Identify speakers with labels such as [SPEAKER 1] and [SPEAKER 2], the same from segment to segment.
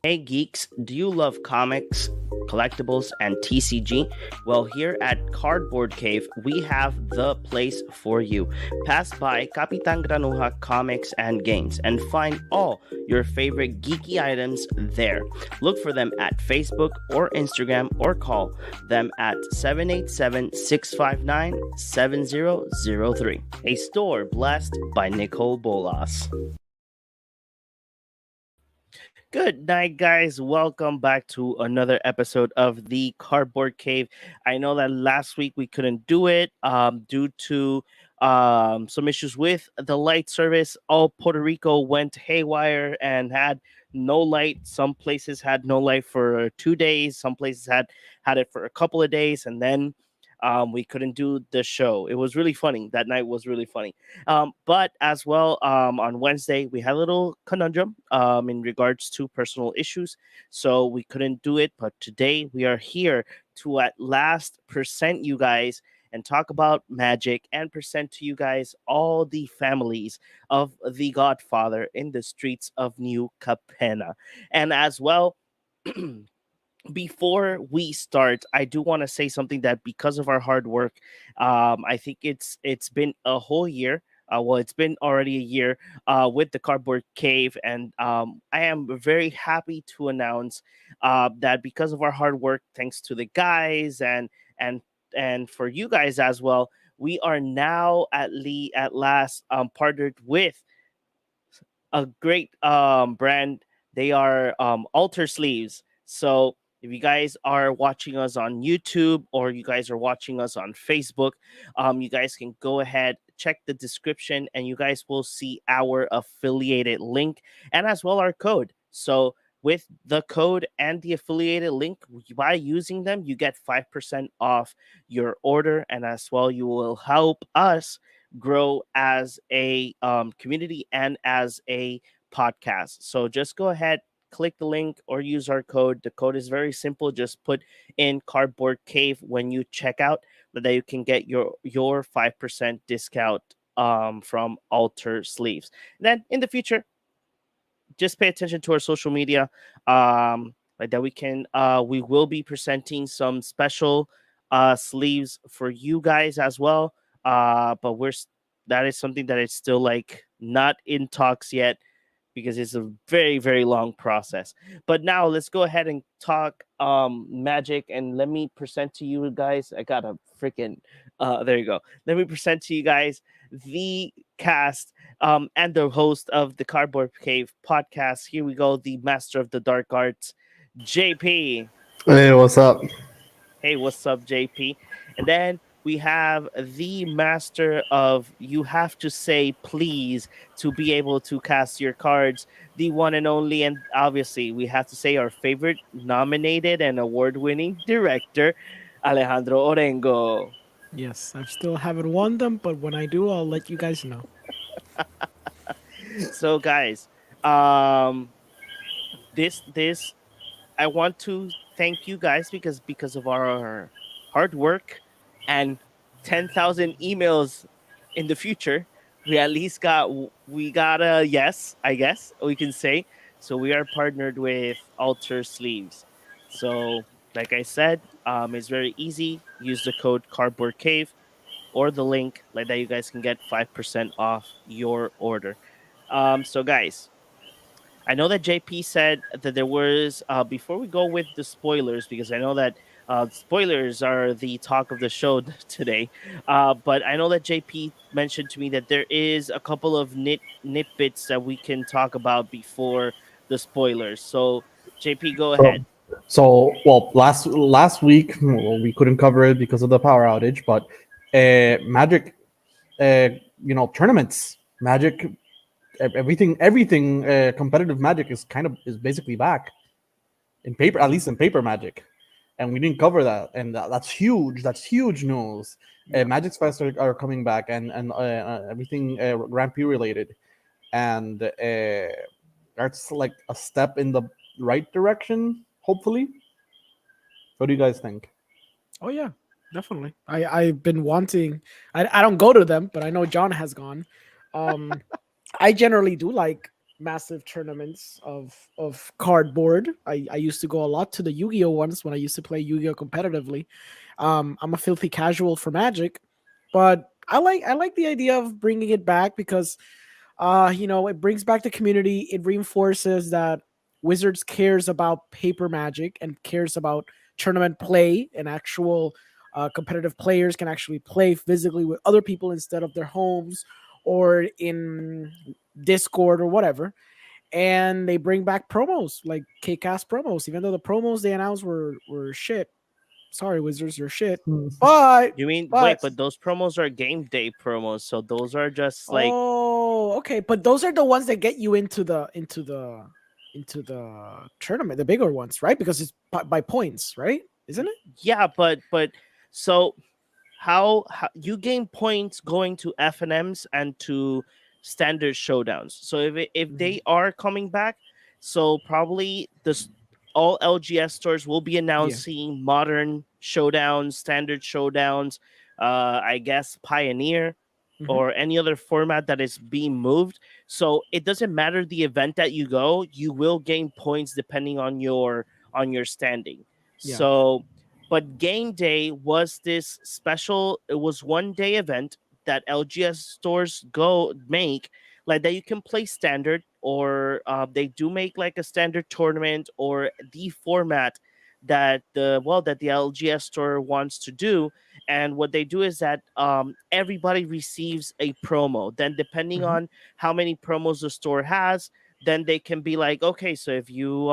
[SPEAKER 1] Hey geeks, do you love comics, collectibles, and TCG? Well, here at Cardboard Cave, we have the place for you. Pass by Kapitan Granuja Comics and Games and find all your favorite geeky items there. Look for them at Facebook or Instagram or call them at 787-659-7003. A store blessed by Nicole Bolas. Good night, guys. Welcome back to another episode of the Cardboard Cave. I know that last week we couldn't do it due to some issues with the light service. All Puerto Rico went haywire and had no light. Some places had no light for 2 days. Some places had it for a couple of days, and then we couldn't do the show. It was really funny. That night was really funny. But as well, on Wednesday, we had a little conundrum in regards to personal issues. So we couldn't do it. But today we are here to at last present you guys and talk about magic and present to you guys all the families of the Godfather in the streets of New Capenna. And as well, before we start, I do want to say something that because of our hard work, I think it's been a whole year. Well, it's been already a year with the Cardboard Cave, and I am very happy to announce that because of our hard work, thanks to the guys and and for you guys as well, we are now at last partnered with a great brand. They are Alter Sleeves. So if you guys are watching us on YouTube or you guys are watching us on Facebook, you guys can go ahead, check the description, and you guys will see our affiliated link and as well our code. So with the code and the affiliated link, by using them, you get 5% off your order, and as well, you will help us grow as a community and as a podcast. So just go ahead, click the link or use our code. The code is very simple. Just put in Cardboard Cave when you check out, that you can get your 5% discount from Alter Sleeves. And then in the future, just pay attention to our social media. Like that we will be presenting some special sleeves for you guys as well. But that is something that is still like not in talks yet, because it's a very, very long process. But now let's go ahead and talk magic, and let me present to you guys. I got a freaking there you go. Let me present to you guys the cast and the host of the Cardboard Cave podcast. Here we go, the master of the dark arts, JP.
[SPEAKER 2] Hey, what's up?
[SPEAKER 1] Hey, what's up, JP? And then we have the master of you have to say please to be able to cast your cards, the one and only, and obviously we have to say our favorite nominated and award-winning director, Alejandro Orengo.
[SPEAKER 3] Yes, I still haven't won them, but when I do, I'll let you guys know.
[SPEAKER 1] So, guys, um, this I want to thank you guys because of our hard work and 10,000 emails in the future, we got a yes, I guess we can say. So we are partnered with Alter Sleeves. So like I said, it's very easy. Use the code Cardboard Cave or the link like that. You guys can get 5% off your order. So guys, I know that JP said that there was before we go with the spoilers, because I know that spoilers are the talk of the show today. But I know that JP mentioned to me that there is a couple of nitbits that we can talk about before the spoilers. So JP, go
[SPEAKER 2] So,
[SPEAKER 1] ahead.
[SPEAKER 2] well, last week we couldn't cover it because of the power outage, but Magic, tournaments, Magic, everything competitive Magic is basically back in paper, at least in paper Magic, and we didn't cover that, and that's huge. That's huge news.
[SPEAKER 3] Yeah.
[SPEAKER 2] Magic Spice are coming back, and everything Grand Prix related, and that's like a step in the right direction, hopefully. What do you guys think?
[SPEAKER 3] Oh yeah, definitely. I've been wanting. I don't go to them, but I know John has gone. I generally do like massive tournaments of cardboard. I used to go a lot to the Yu-Gi-Oh ones when I used to play Yu-Gi-Oh competitively. I'm a filthy casual for Magic, but I like the idea of bringing it back because it brings back the community. It reinforces that Wizards cares about paper Magic and cares about tournament play, and actual competitive players can actually play physically with other people instead of their homes or in Discord or whatever. And they bring back promos like K-Cast promos, even though the promos they announced were shit. Sorry, Wizards, you're shit. But
[SPEAKER 1] You mean wait,
[SPEAKER 3] but
[SPEAKER 1] but those promos are game day promos, so those are just like
[SPEAKER 3] oh, okay. But those are the ones that get you into the tournament, the bigger ones, right? Because it's by points, right? Isn't it?
[SPEAKER 1] yeah, but so how you gain points going to FNMs and to standard showdowns. So if
[SPEAKER 3] Mhm.
[SPEAKER 1] they are coming back, so probably all LGS stores will be
[SPEAKER 3] Yeah.
[SPEAKER 1] announcing modern showdowns, standard showdowns, I guess Pioneer
[SPEAKER 3] Mhm.
[SPEAKER 1] or any other format that is being moved. So it doesn't matter the event that you go, you will gain points depending on your standing.
[SPEAKER 3] Yeah.
[SPEAKER 1] So but game day was this special, it was 1 day event that LGS stores go make, like that you can play standard, or they do make like a standard tournament or the format that the LGS store wants to do. And what they do is that everybody receives a promo. Then depending
[SPEAKER 3] Mhm.
[SPEAKER 1] on how many promos the store has, then they can be like, okay, so if you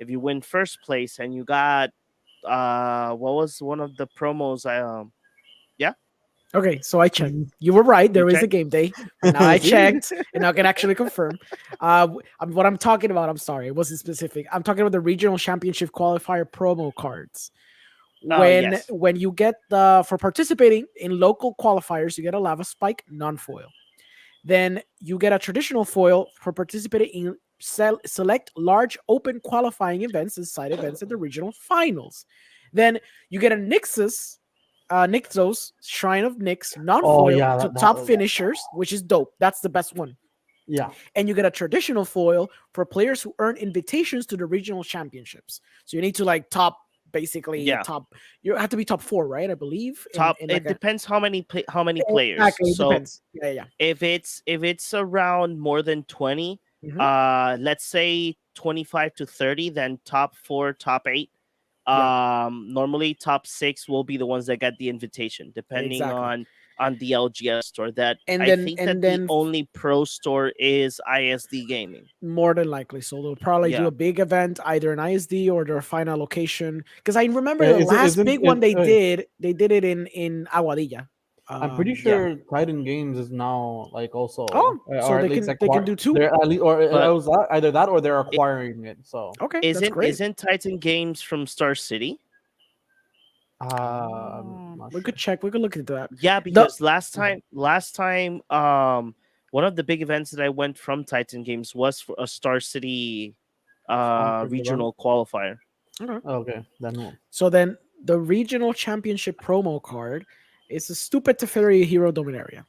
[SPEAKER 1] win first place and you got what was one of the promos? Yeah,
[SPEAKER 3] Okay, so I checked. You were right.
[SPEAKER 1] you
[SPEAKER 3] There is a
[SPEAKER 1] checked.
[SPEAKER 3] game day, but now I
[SPEAKER 2] See?
[SPEAKER 3] checked, and I can actually confirm. What I'm talking about. I'm sorry, it wasn't specific. I'm talking about the regional championship qualifier promo cards.
[SPEAKER 1] Oh
[SPEAKER 3] When
[SPEAKER 1] yes,
[SPEAKER 3] when you get the for participating in local qualifiers, you get a lava spike non-foil. Then you get a traditional foil for participating in select large open qualifying events and side events at the regional finals. Then you get a Nixos Shrine of Nyx
[SPEAKER 2] Oh
[SPEAKER 3] non-foil
[SPEAKER 2] yeah,
[SPEAKER 3] to top finishers, which is dope. That's the best one.
[SPEAKER 2] yeah.
[SPEAKER 3] And you get a traditional foil for players who earn invitations to the regional championships. So you need to like basically
[SPEAKER 1] yeah.
[SPEAKER 3] top. You have to be top four, right? I believe
[SPEAKER 1] Top.
[SPEAKER 3] in like
[SPEAKER 1] It
[SPEAKER 3] a
[SPEAKER 1] depends how many players.
[SPEAKER 3] exactly. It
[SPEAKER 1] So
[SPEAKER 3] depends. Yeah, yeah.
[SPEAKER 1] if it's around more than 20,
[SPEAKER 3] Mm-hmm.
[SPEAKER 1] let's say 25 to 30, then top four, top eight.
[SPEAKER 3] Yeah,
[SPEAKER 1] Normally top six will be the ones that get the invitation, depending
[SPEAKER 3] exactly.
[SPEAKER 1] on the LGS store. That
[SPEAKER 3] And
[SPEAKER 1] I
[SPEAKER 3] then
[SPEAKER 1] think
[SPEAKER 3] and
[SPEAKER 1] that the
[SPEAKER 3] then
[SPEAKER 1] only pro store is ISD Gaming.
[SPEAKER 3] more than likely, so they'll probably do
[SPEAKER 1] Yeah.
[SPEAKER 3] a big event either in ISD or their final location. Because I remember the
[SPEAKER 2] Is it
[SPEAKER 3] last
[SPEAKER 2] isn't
[SPEAKER 3] big one
[SPEAKER 2] it,
[SPEAKER 3] they did it in Aguadilla.
[SPEAKER 2] I'm pretty
[SPEAKER 1] Yeah.
[SPEAKER 2] sure Titan Games is now like also,
[SPEAKER 3] Oh, so
[SPEAKER 2] or at least
[SPEAKER 3] they can do two.
[SPEAKER 2] they're at least, or it
[SPEAKER 1] But
[SPEAKER 2] was either that or they're acquiring it. So
[SPEAKER 3] Okay, that's
[SPEAKER 1] isn't
[SPEAKER 3] great.
[SPEAKER 1] Titan Games from Star City?
[SPEAKER 2] I'm not
[SPEAKER 3] We
[SPEAKER 2] sure.
[SPEAKER 3] could check. We could look into that.
[SPEAKER 1] Yeah,
[SPEAKER 3] The
[SPEAKER 1] because last time one of the big events that I went from Titan Games was for a Star City
[SPEAKER 2] Sponsored event.
[SPEAKER 1] regional qualifier.
[SPEAKER 3] okay.
[SPEAKER 2] Okay, then no.
[SPEAKER 3] So then the regional championship promo card is a stupid Teferi Hero Dominaria.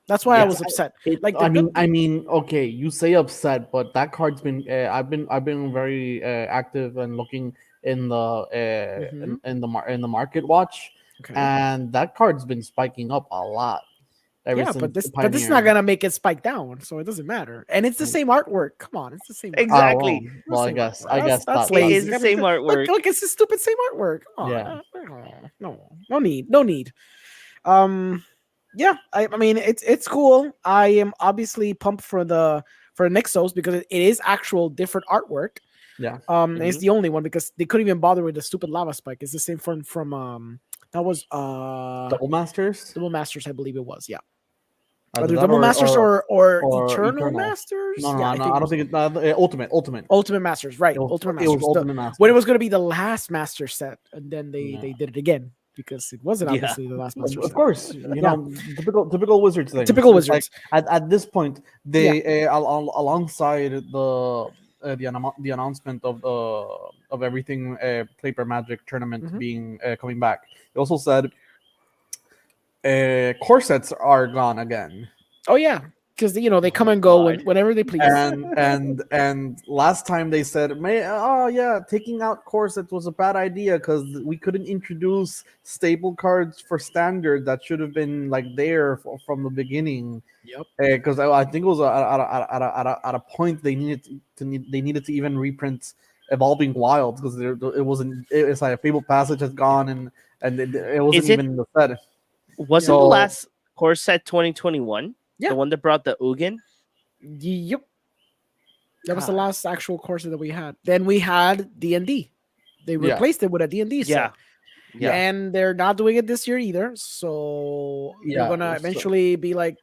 [SPEAKER 3] That's why I
[SPEAKER 1] Yeah.
[SPEAKER 3] was upset.
[SPEAKER 2] It,
[SPEAKER 3] Like
[SPEAKER 2] I mean, okay, you say upset, but that card's been. I've been very active and looking in the
[SPEAKER 3] Mhm.
[SPEAKER 2] in the market watch,
[SPEAKER 3] Okay.
[SPEAKER 2] and that card's been spiking up a lot ever
[SPEAKER 3] Yeah, but
[SPEAKER 2] since
[SPEAKER 3] this is not
[SPEAKER 2] Pioneer.
[SPEAKER 3] gonna make it spike down, so it doesn't matter. And it's the same artwork. Come on, it's the same artwork.
[SPEAKER 2] Ah,
[SPEAKER 1] Exactly.
[SPEAKER 2] well,
[SPEAKER 3] It's the
[SPEAKER 2] well,
[SPEAKER 3] same artwork.
[SPEAKER 2] I guess
[SPEAKER 3] That's
[SPEAKER 2] that
[SPEAKER 1] It is
[SPEAKER 3] lazy.
[SPEAKER 1] the
[SPEAKER 3] I mean,
[SPEAKER 1] same artwork.
[SPEAKER 3] look, it's the stupid same artwork. Come on,
[SPEAKER 2] yeah.
[SPEAKER 3] no need. Yeah, I mean it's cool. I am obviously pumped for Nixos because it is actual different artwork.
[SPEAKER 2] Yeah.
[SPEAKER 3] It's
[SPEAKER 1] Mhm.
[SPEAKER 3] the only one because they couldn't even bother with the stupid lava spike. It's the same from that was
[SPEAKER 2] Double Masters.
[SPEAKER 3] Double Masters, I believe it was. Yeah.
[SPEAKER 2] Either
[SPEAKER 3] Either
[SPEAKER 2] that
[SPEAKER 3] Double Masters or
[SPEAKER 2] or
[SPEAKER 3] Eternal
[SPEAKER 2] Eternal.
[SPEAKER 3] Masters.
[SPEAKER 2] No,
[SPEAKER 3] Yeah,
[SPEAKER 2] no,
[SPEAKER 3] I
[SPEAKER 2] no.
[SPEAKER 3] think
[SPEAKER 2] I
[SPEAKER 3] it
[SPEAKER 2] don't
[SPEAKER 3] was
[SPEAKER 2] think it's Ultimate.
[SPEAKER 3] Ultimate Masters. Right, Ultimate
[SPEAKER 2] It was
[SPEAKER 3] Masters.
[SPEAKER 2] Ultimate
[SPEAKER 3] When it
[SPEAKER 2] Masters.
[SPEAKER 3] was going to be the last Master set, and then
[SPEAKER 2] Yeah.
[SPEAKER 3] they did it again because it wasn't
[SPEAKER 1] Yeah.
[SPEAKER 3] obviously the last Master
[SPEAKER 2] Of
[SPEAKER 3] set.
[SPEAKER 2] course,
[SPEAKER 3] Yeah,
[SPEAKER 2] typical Wizards things.
[SPEAKER 3] typical
[SPEAKER 2] It's like
[SPEAKER 3] Wizards.
[SPEAKER 2] at this point,
[SPEAKER 3] Yeah.
[SPEAKER 2] they alongside the announcement of everything Paper Magic tournament
[SPEAKER 3] Mhm.
[SPEAKER 2] being coming back, they also said core sets are gone again.
[SPEAKER 3] Oh yeah, because they come
[SPEAKER 1] my
[SPEAKER 3] and go
[SPEAKER 1] God.
[SPEAKER 3] whenever they please.
[SPEAKER 2] And last time they said, oh yeah, taking out corsets was a bad idea because we couldn't introduce staple cards for standard that should have been like there from the beginning.
[SPEAKER 3] Yep.
[SPEAKER 2] Because I think it was at a point they needed to even reprint Evolving Wilds because it wasn't, it's like a Fable Passage has gone and it wasn't
[SPEAKER 1] Is it
[SPEAKER 2] even in the set.
[SPEAKER 1] wasn't the
[SPEAKER 2] So
[SPEAKER 1] last course set 2021?
[SPEAKER 3] Yeah.
[SPEAKER 1] The one that brought the Ugin?
[SPEAKER 3] Yep. That was the
[SPEAKER 1] God.
[SPEAKER 3] last actual corset that we had. Then we had D&D. They
[SPEAKER 2] Yeah.
[SPEAKER 3] replaced it with a D&D set.
[SPEAKER 1] Yeah.
[SPEAKER 3] And they're not doing it this year either. So they're
[SPEAKER 2] Yeah,
[SPEAKER 3] gonna
[SPEAKER 2] so-
[SPEAKER 3] eventually be like,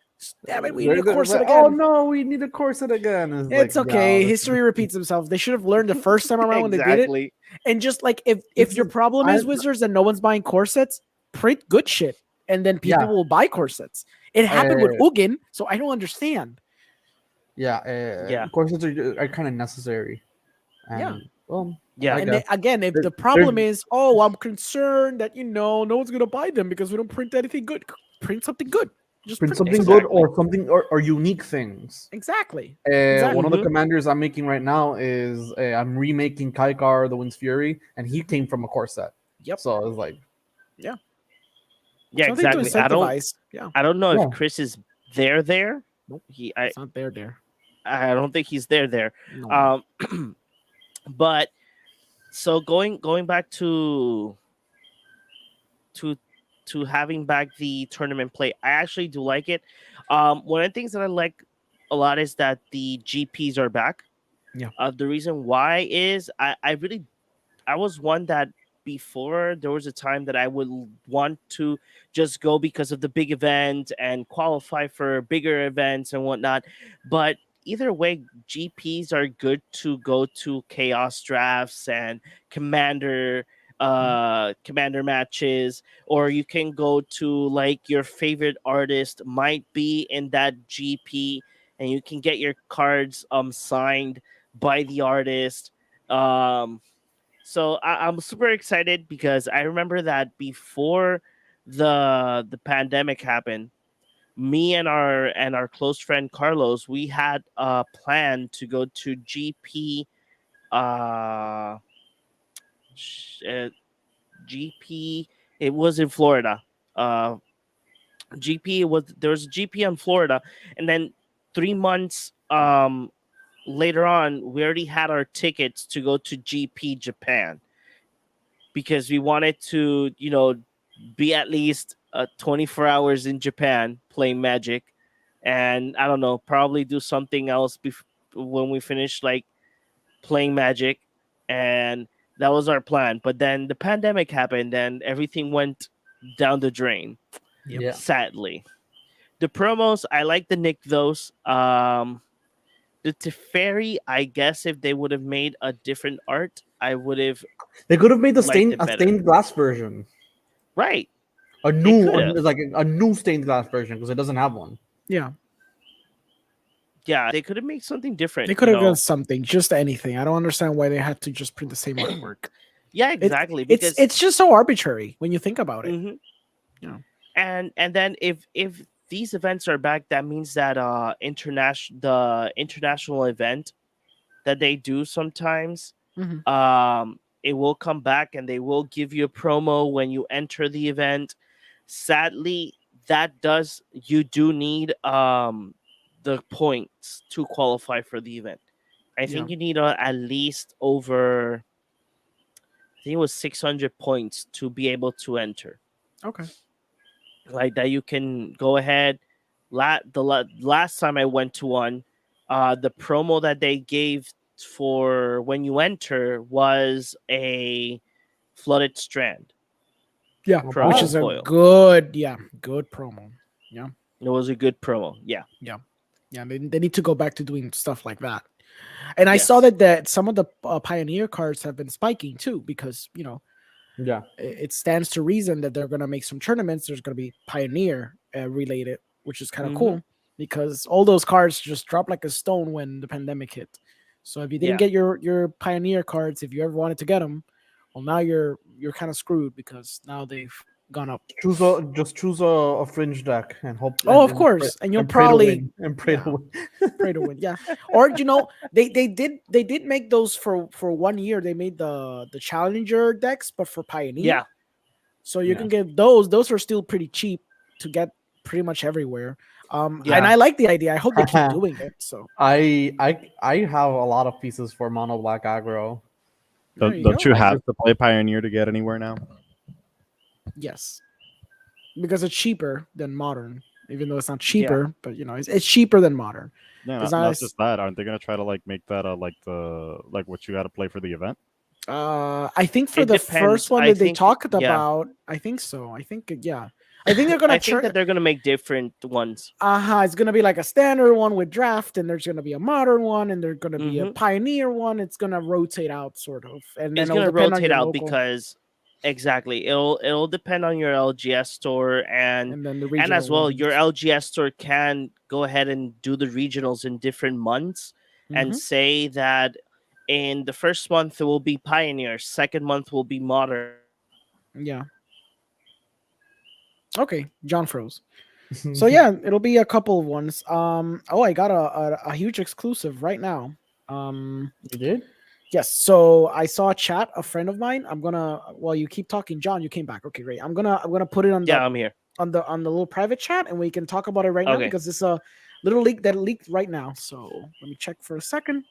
[SPEAKER 3] damn it, we need a
[SPEAKER 2] they're
[SPEAKER 3] corset
[SPEAKER 2] like,
[SPEAKER 3] again.
[SPEAKER 2] oh no, we need a corset again.
[SPEAKER 3] It's
[SPEAKER 2] like,
[SPEAKER 3] okay.
[SPEAKER 2] no,
[SPEAKER 3] History repeats itself. They should have learned the first time around when they did it.
[SPEAKER 1] Exactly.
[SPEAKER 3] And just like if
[SPEAKER 2] This
[SPEAKER 3] your
[SPEAKER 2] is-
[SPEAKER 3] problem is
[SPEAKER 2] I-
[SPEAKER 3] Wizards and no one's buying corsets, print good shit. And then people
[SPEAKER 2] Yeah.
[SPEAKER 3] will buy corsets. It happened with Ugin, so I don't understand.
[SPEAKER 2] Yeah, corsets are kind of necessary. And,
[SPEAKER 3] Yeah.
[SPEAKER 2] Well,
[SPEAKER 1] Yeah.
[SPEAKER 2] I
[SPEAKER 3] And
[SPEAKER 2] guess.
[SPEAKER 3] again, if
[SPEAKER 2] There-
[SPEAKER 3] the problem
[SPEAKER 2] there's-
[SPEAKER 3] is, oh, I'm concerned that no one's gonna buy them because we don't print anything good. Print something good. Just
[SPEAKER 2] print something
[SPEAKER 1] Exactly.
[SPEAKER 2] good or something or unique things.
[SPEAKER 3] Exactly.
[SPEAKER 2] One of the
[SPEAKER 1] Mhm.
[SPEAKER 2] commanders I'm making right now is I'm remaking Kaikar, the Wind's Fury, and he came from a corset.
[SPEAKER 3] Yep.
[SPEAKER 2] So I was like,
[SPEAKER 1] Yeah,
[SPEAKER 3] Something to
[SPEAKER 1] exactly.
[SPEAKER 3] incentivize. Yeah.
[SPEAKER 1] I don't know
[SPEAKER 2] Yeah.
[SPEAKER 1] if Chris is there.
[SPEAKER 3] Nope.
[SPEAKER 1] I
[SPEAKER 3] It's not there.
[SPEAKER 1] I don't think he's there.
[SPEAKER 3] No.
[SPEAKER 1] But so going back to having back the tournament play, I actually do like it. One of the things that I like a lot is that the GPs are back.
[SPEAKER 3] Yeah.
[SPEAKER 1] The reason why is I was one that before there was a time that I would want to just go because of the big event and qualify for bigger events and whatnot. But either way, GPs are good to go to chaos drafts and commander matches, or you can go to like your favorite artist might be in that GP and you can get your cards signed by the artist. So I'm super excited because I remember that before the pandemic happened, me and our close friend Carlos, we had a plan to go to GP. GP. It was in Florida. GP there was a GP in Florida, and then 3 months later on, we already had our tickets to go to GP Japan because we wanted to, be at least 24 hours in Japan playing Magic, and I don't know, probably do something else when we finish like playing Magic, and that was our plan. But then the pandemic happened, and everything went down the drain.
[SPEAKER 3] Yep.
[SPEAKER 2] yeah.
[SPEAKER 1] Sadly, the promos I like the Nick those. The Teferi, I guess if they would have made a different art, I would have
[SPEAKER 2] They could have made
[SPEAKER 1] liked it better.
[SPEAKER 2] stained glass version,
[SPEAKER 1] right.
[SPEAKER 2] a new
[SPEAKER 1] could've.
[SPEAKER 2] like a new stained glass version because it doesn't have one.
[SPEAKER 3] Yeah.
[SPEAKER 1] Yeah, they could have made something different.
[SPEAKER 3] They could have done something, just anything. I don't understand why they had to just print the same artwork.
[SPEAKER 1] Yeah, exactly.
[SPEAKER 3] It's just so arbitrary when you think about it.
[SPEAKER 1] Mhm.
[SPEAKER 3] Yeah.
[SPEAKER 1] And then if these events are back, that means that the international event that they do sometimes,
[SPEAKER 3] Mhm.
[SPEAKER 1] it will come back and they will give you a promo when you enter the event. Sadly, you do need the points to qualify for the event. I think you need at least over, I think it was 600 points to be able to enter.
[SPEAKER 3] Okay.
[SPEAKER 1] Like that, you can go ahead. Last time I went to one, the promo that they gave for when you enter was a flooded strand.
[SPEAKER 3] Yeah,
[SPEAKER 1] Promo
[SPEAKER 3] which is a
[SPEAKER 1] foil.
[SPEAKER 3] good promo.
[SPEAKER 1] It was a good promo. Yeah.
[SPEAKER 3] Yeah, they need to go back to doing stuff like that. And I saw
[SPEAKER 1] Yes.
[SPEAKER 3] that some of the Pioneer cards have been spiking too because
[SPEAKER 2] Yeah,
[SPEAKER 3] it stands to reason that they're going to make some tournaments. There's going to be Pioneer related, which is kind of cool because all those cards just dropped like a stone when the pandemic hit. So if you didn't get your Pioneer cards, if you ever wanted to get them, well, now you're kind of screwed because now they've gone up.
[SPEAKER 2] Choose a fringe deck and hope
[SPEAKER 3] Oh, of
[SPEAKER 2] and
[SPEAKER 3] course, and you'll
[SPEAKER 2] pray to
[SPEAKER 3] probably
[SPEAKER 2] win and pray to
[SPEAKER 3] yeah
[SPEAKER 2] win.
[SPEAKER 3] pray to win. Yeah, or they did make those for 1 year. They made the challenger decks, but for pioneer.
[SPEAKER 1] Yeah,
[SPEAKER 3] So you
[SPEAKER 2] Yeah.
[SPEAKER 3] can get those. Those are still pretty cheap to get pretty much everywhere. And
[SPEAKER 1] yeah.
[SPEAKER 3] I like the idea. I hope they keep doing it. So
[SPEAKER 2] I have a lot of pieces for mono black aggro.
[SPEAKER 3] there
[SPEAKER 4] Don't,
[SPEAKER 3] you
[SPEAKER 4] don't
[SPEAKER 3] go.
[SPEAKER 4] you
[SPEAKER 1] I
[SPEAKER 4] have to play Pioneer to get anywhere now?
[SPEAKER 3] Yes, because it's cheaper than modern. Even though it's not
[SPEAKER 1] Yeah.
[SPEAKER 3] cheaper, but it's cheaper than modern.
[SPEAKER 4] No,
[SPEAKER 3] It's
[SPEAKER 4] not just that. Aren't they gonna try to like make that like what you got to play for the event?
[SPEAKER 3] I think for
[SPEAKER 1] It
[SPEAKER 3] the
[SPEAKER 1] depends.
[SPEAKER 3] first one
[SPEAKER 1] I
[SPEAKER 3] that they
[SPEAKER 1] think-
[SPEAKER 3] talked
[SPEAKER 1] yeah.
[SPEAKER 3] about, I think so. I think yeah. I think they're gonna
[SPEAKER 1] I think that they're gonna make different ones.
[SPEAKER 3] It's gonna be like a standard one with draft, and there's gonna be a modern one, and there's gonna be a
[SPEAKER 1] Mhm.
[SPEAKER 3] pioneer one. It's gonna rotate out sort of, and then
[SPEAKER 1] It's
[SPEAKER 3] it'll
[SPEAKER 1] gonna
[SPEAKER 3] depend on
[SPEAKER 1] rotate
[SPEAKER 3] your
[SPEAKER 1] out
[SPEAKER 3] local,
[SPEAKER 1] because exactly it'll depend on your LGS store
[SPEAKER 3] and then the regional
[SPEAKER 1] and as well your
[SPEAKER 3] ones.
[SPEAKER 1] LGS store can go ahead and do the regionals in different months and
[SPEAKER 3] Mhm.
[SPEAKER 1] say that in the first month it will be Pioneer, second month will be Modern.
[SPEAKER 3] Yeah. Okay, John froze. So yeah, it'll be a couple of ones. Oh, I got a huge exclusive right now.
[SPEAKER 2] You did?
[SPEAKER 3] Yes. So I saw a chat, a friend of mine. I'm gonna while you keep talking, John, you came back. Okay, great. I'm gonna put it on
[SPEAKER 1] Yeah,
[SPEAKER 3] the
[SPEAKER 1] I'm here.
[SPEAKER 3] on the little private chat, and we can talk about it right now
[SPEAKER 1] Okay.
[SPEAKER 3] because it's a little leak that leaked right now. So let me check for a second.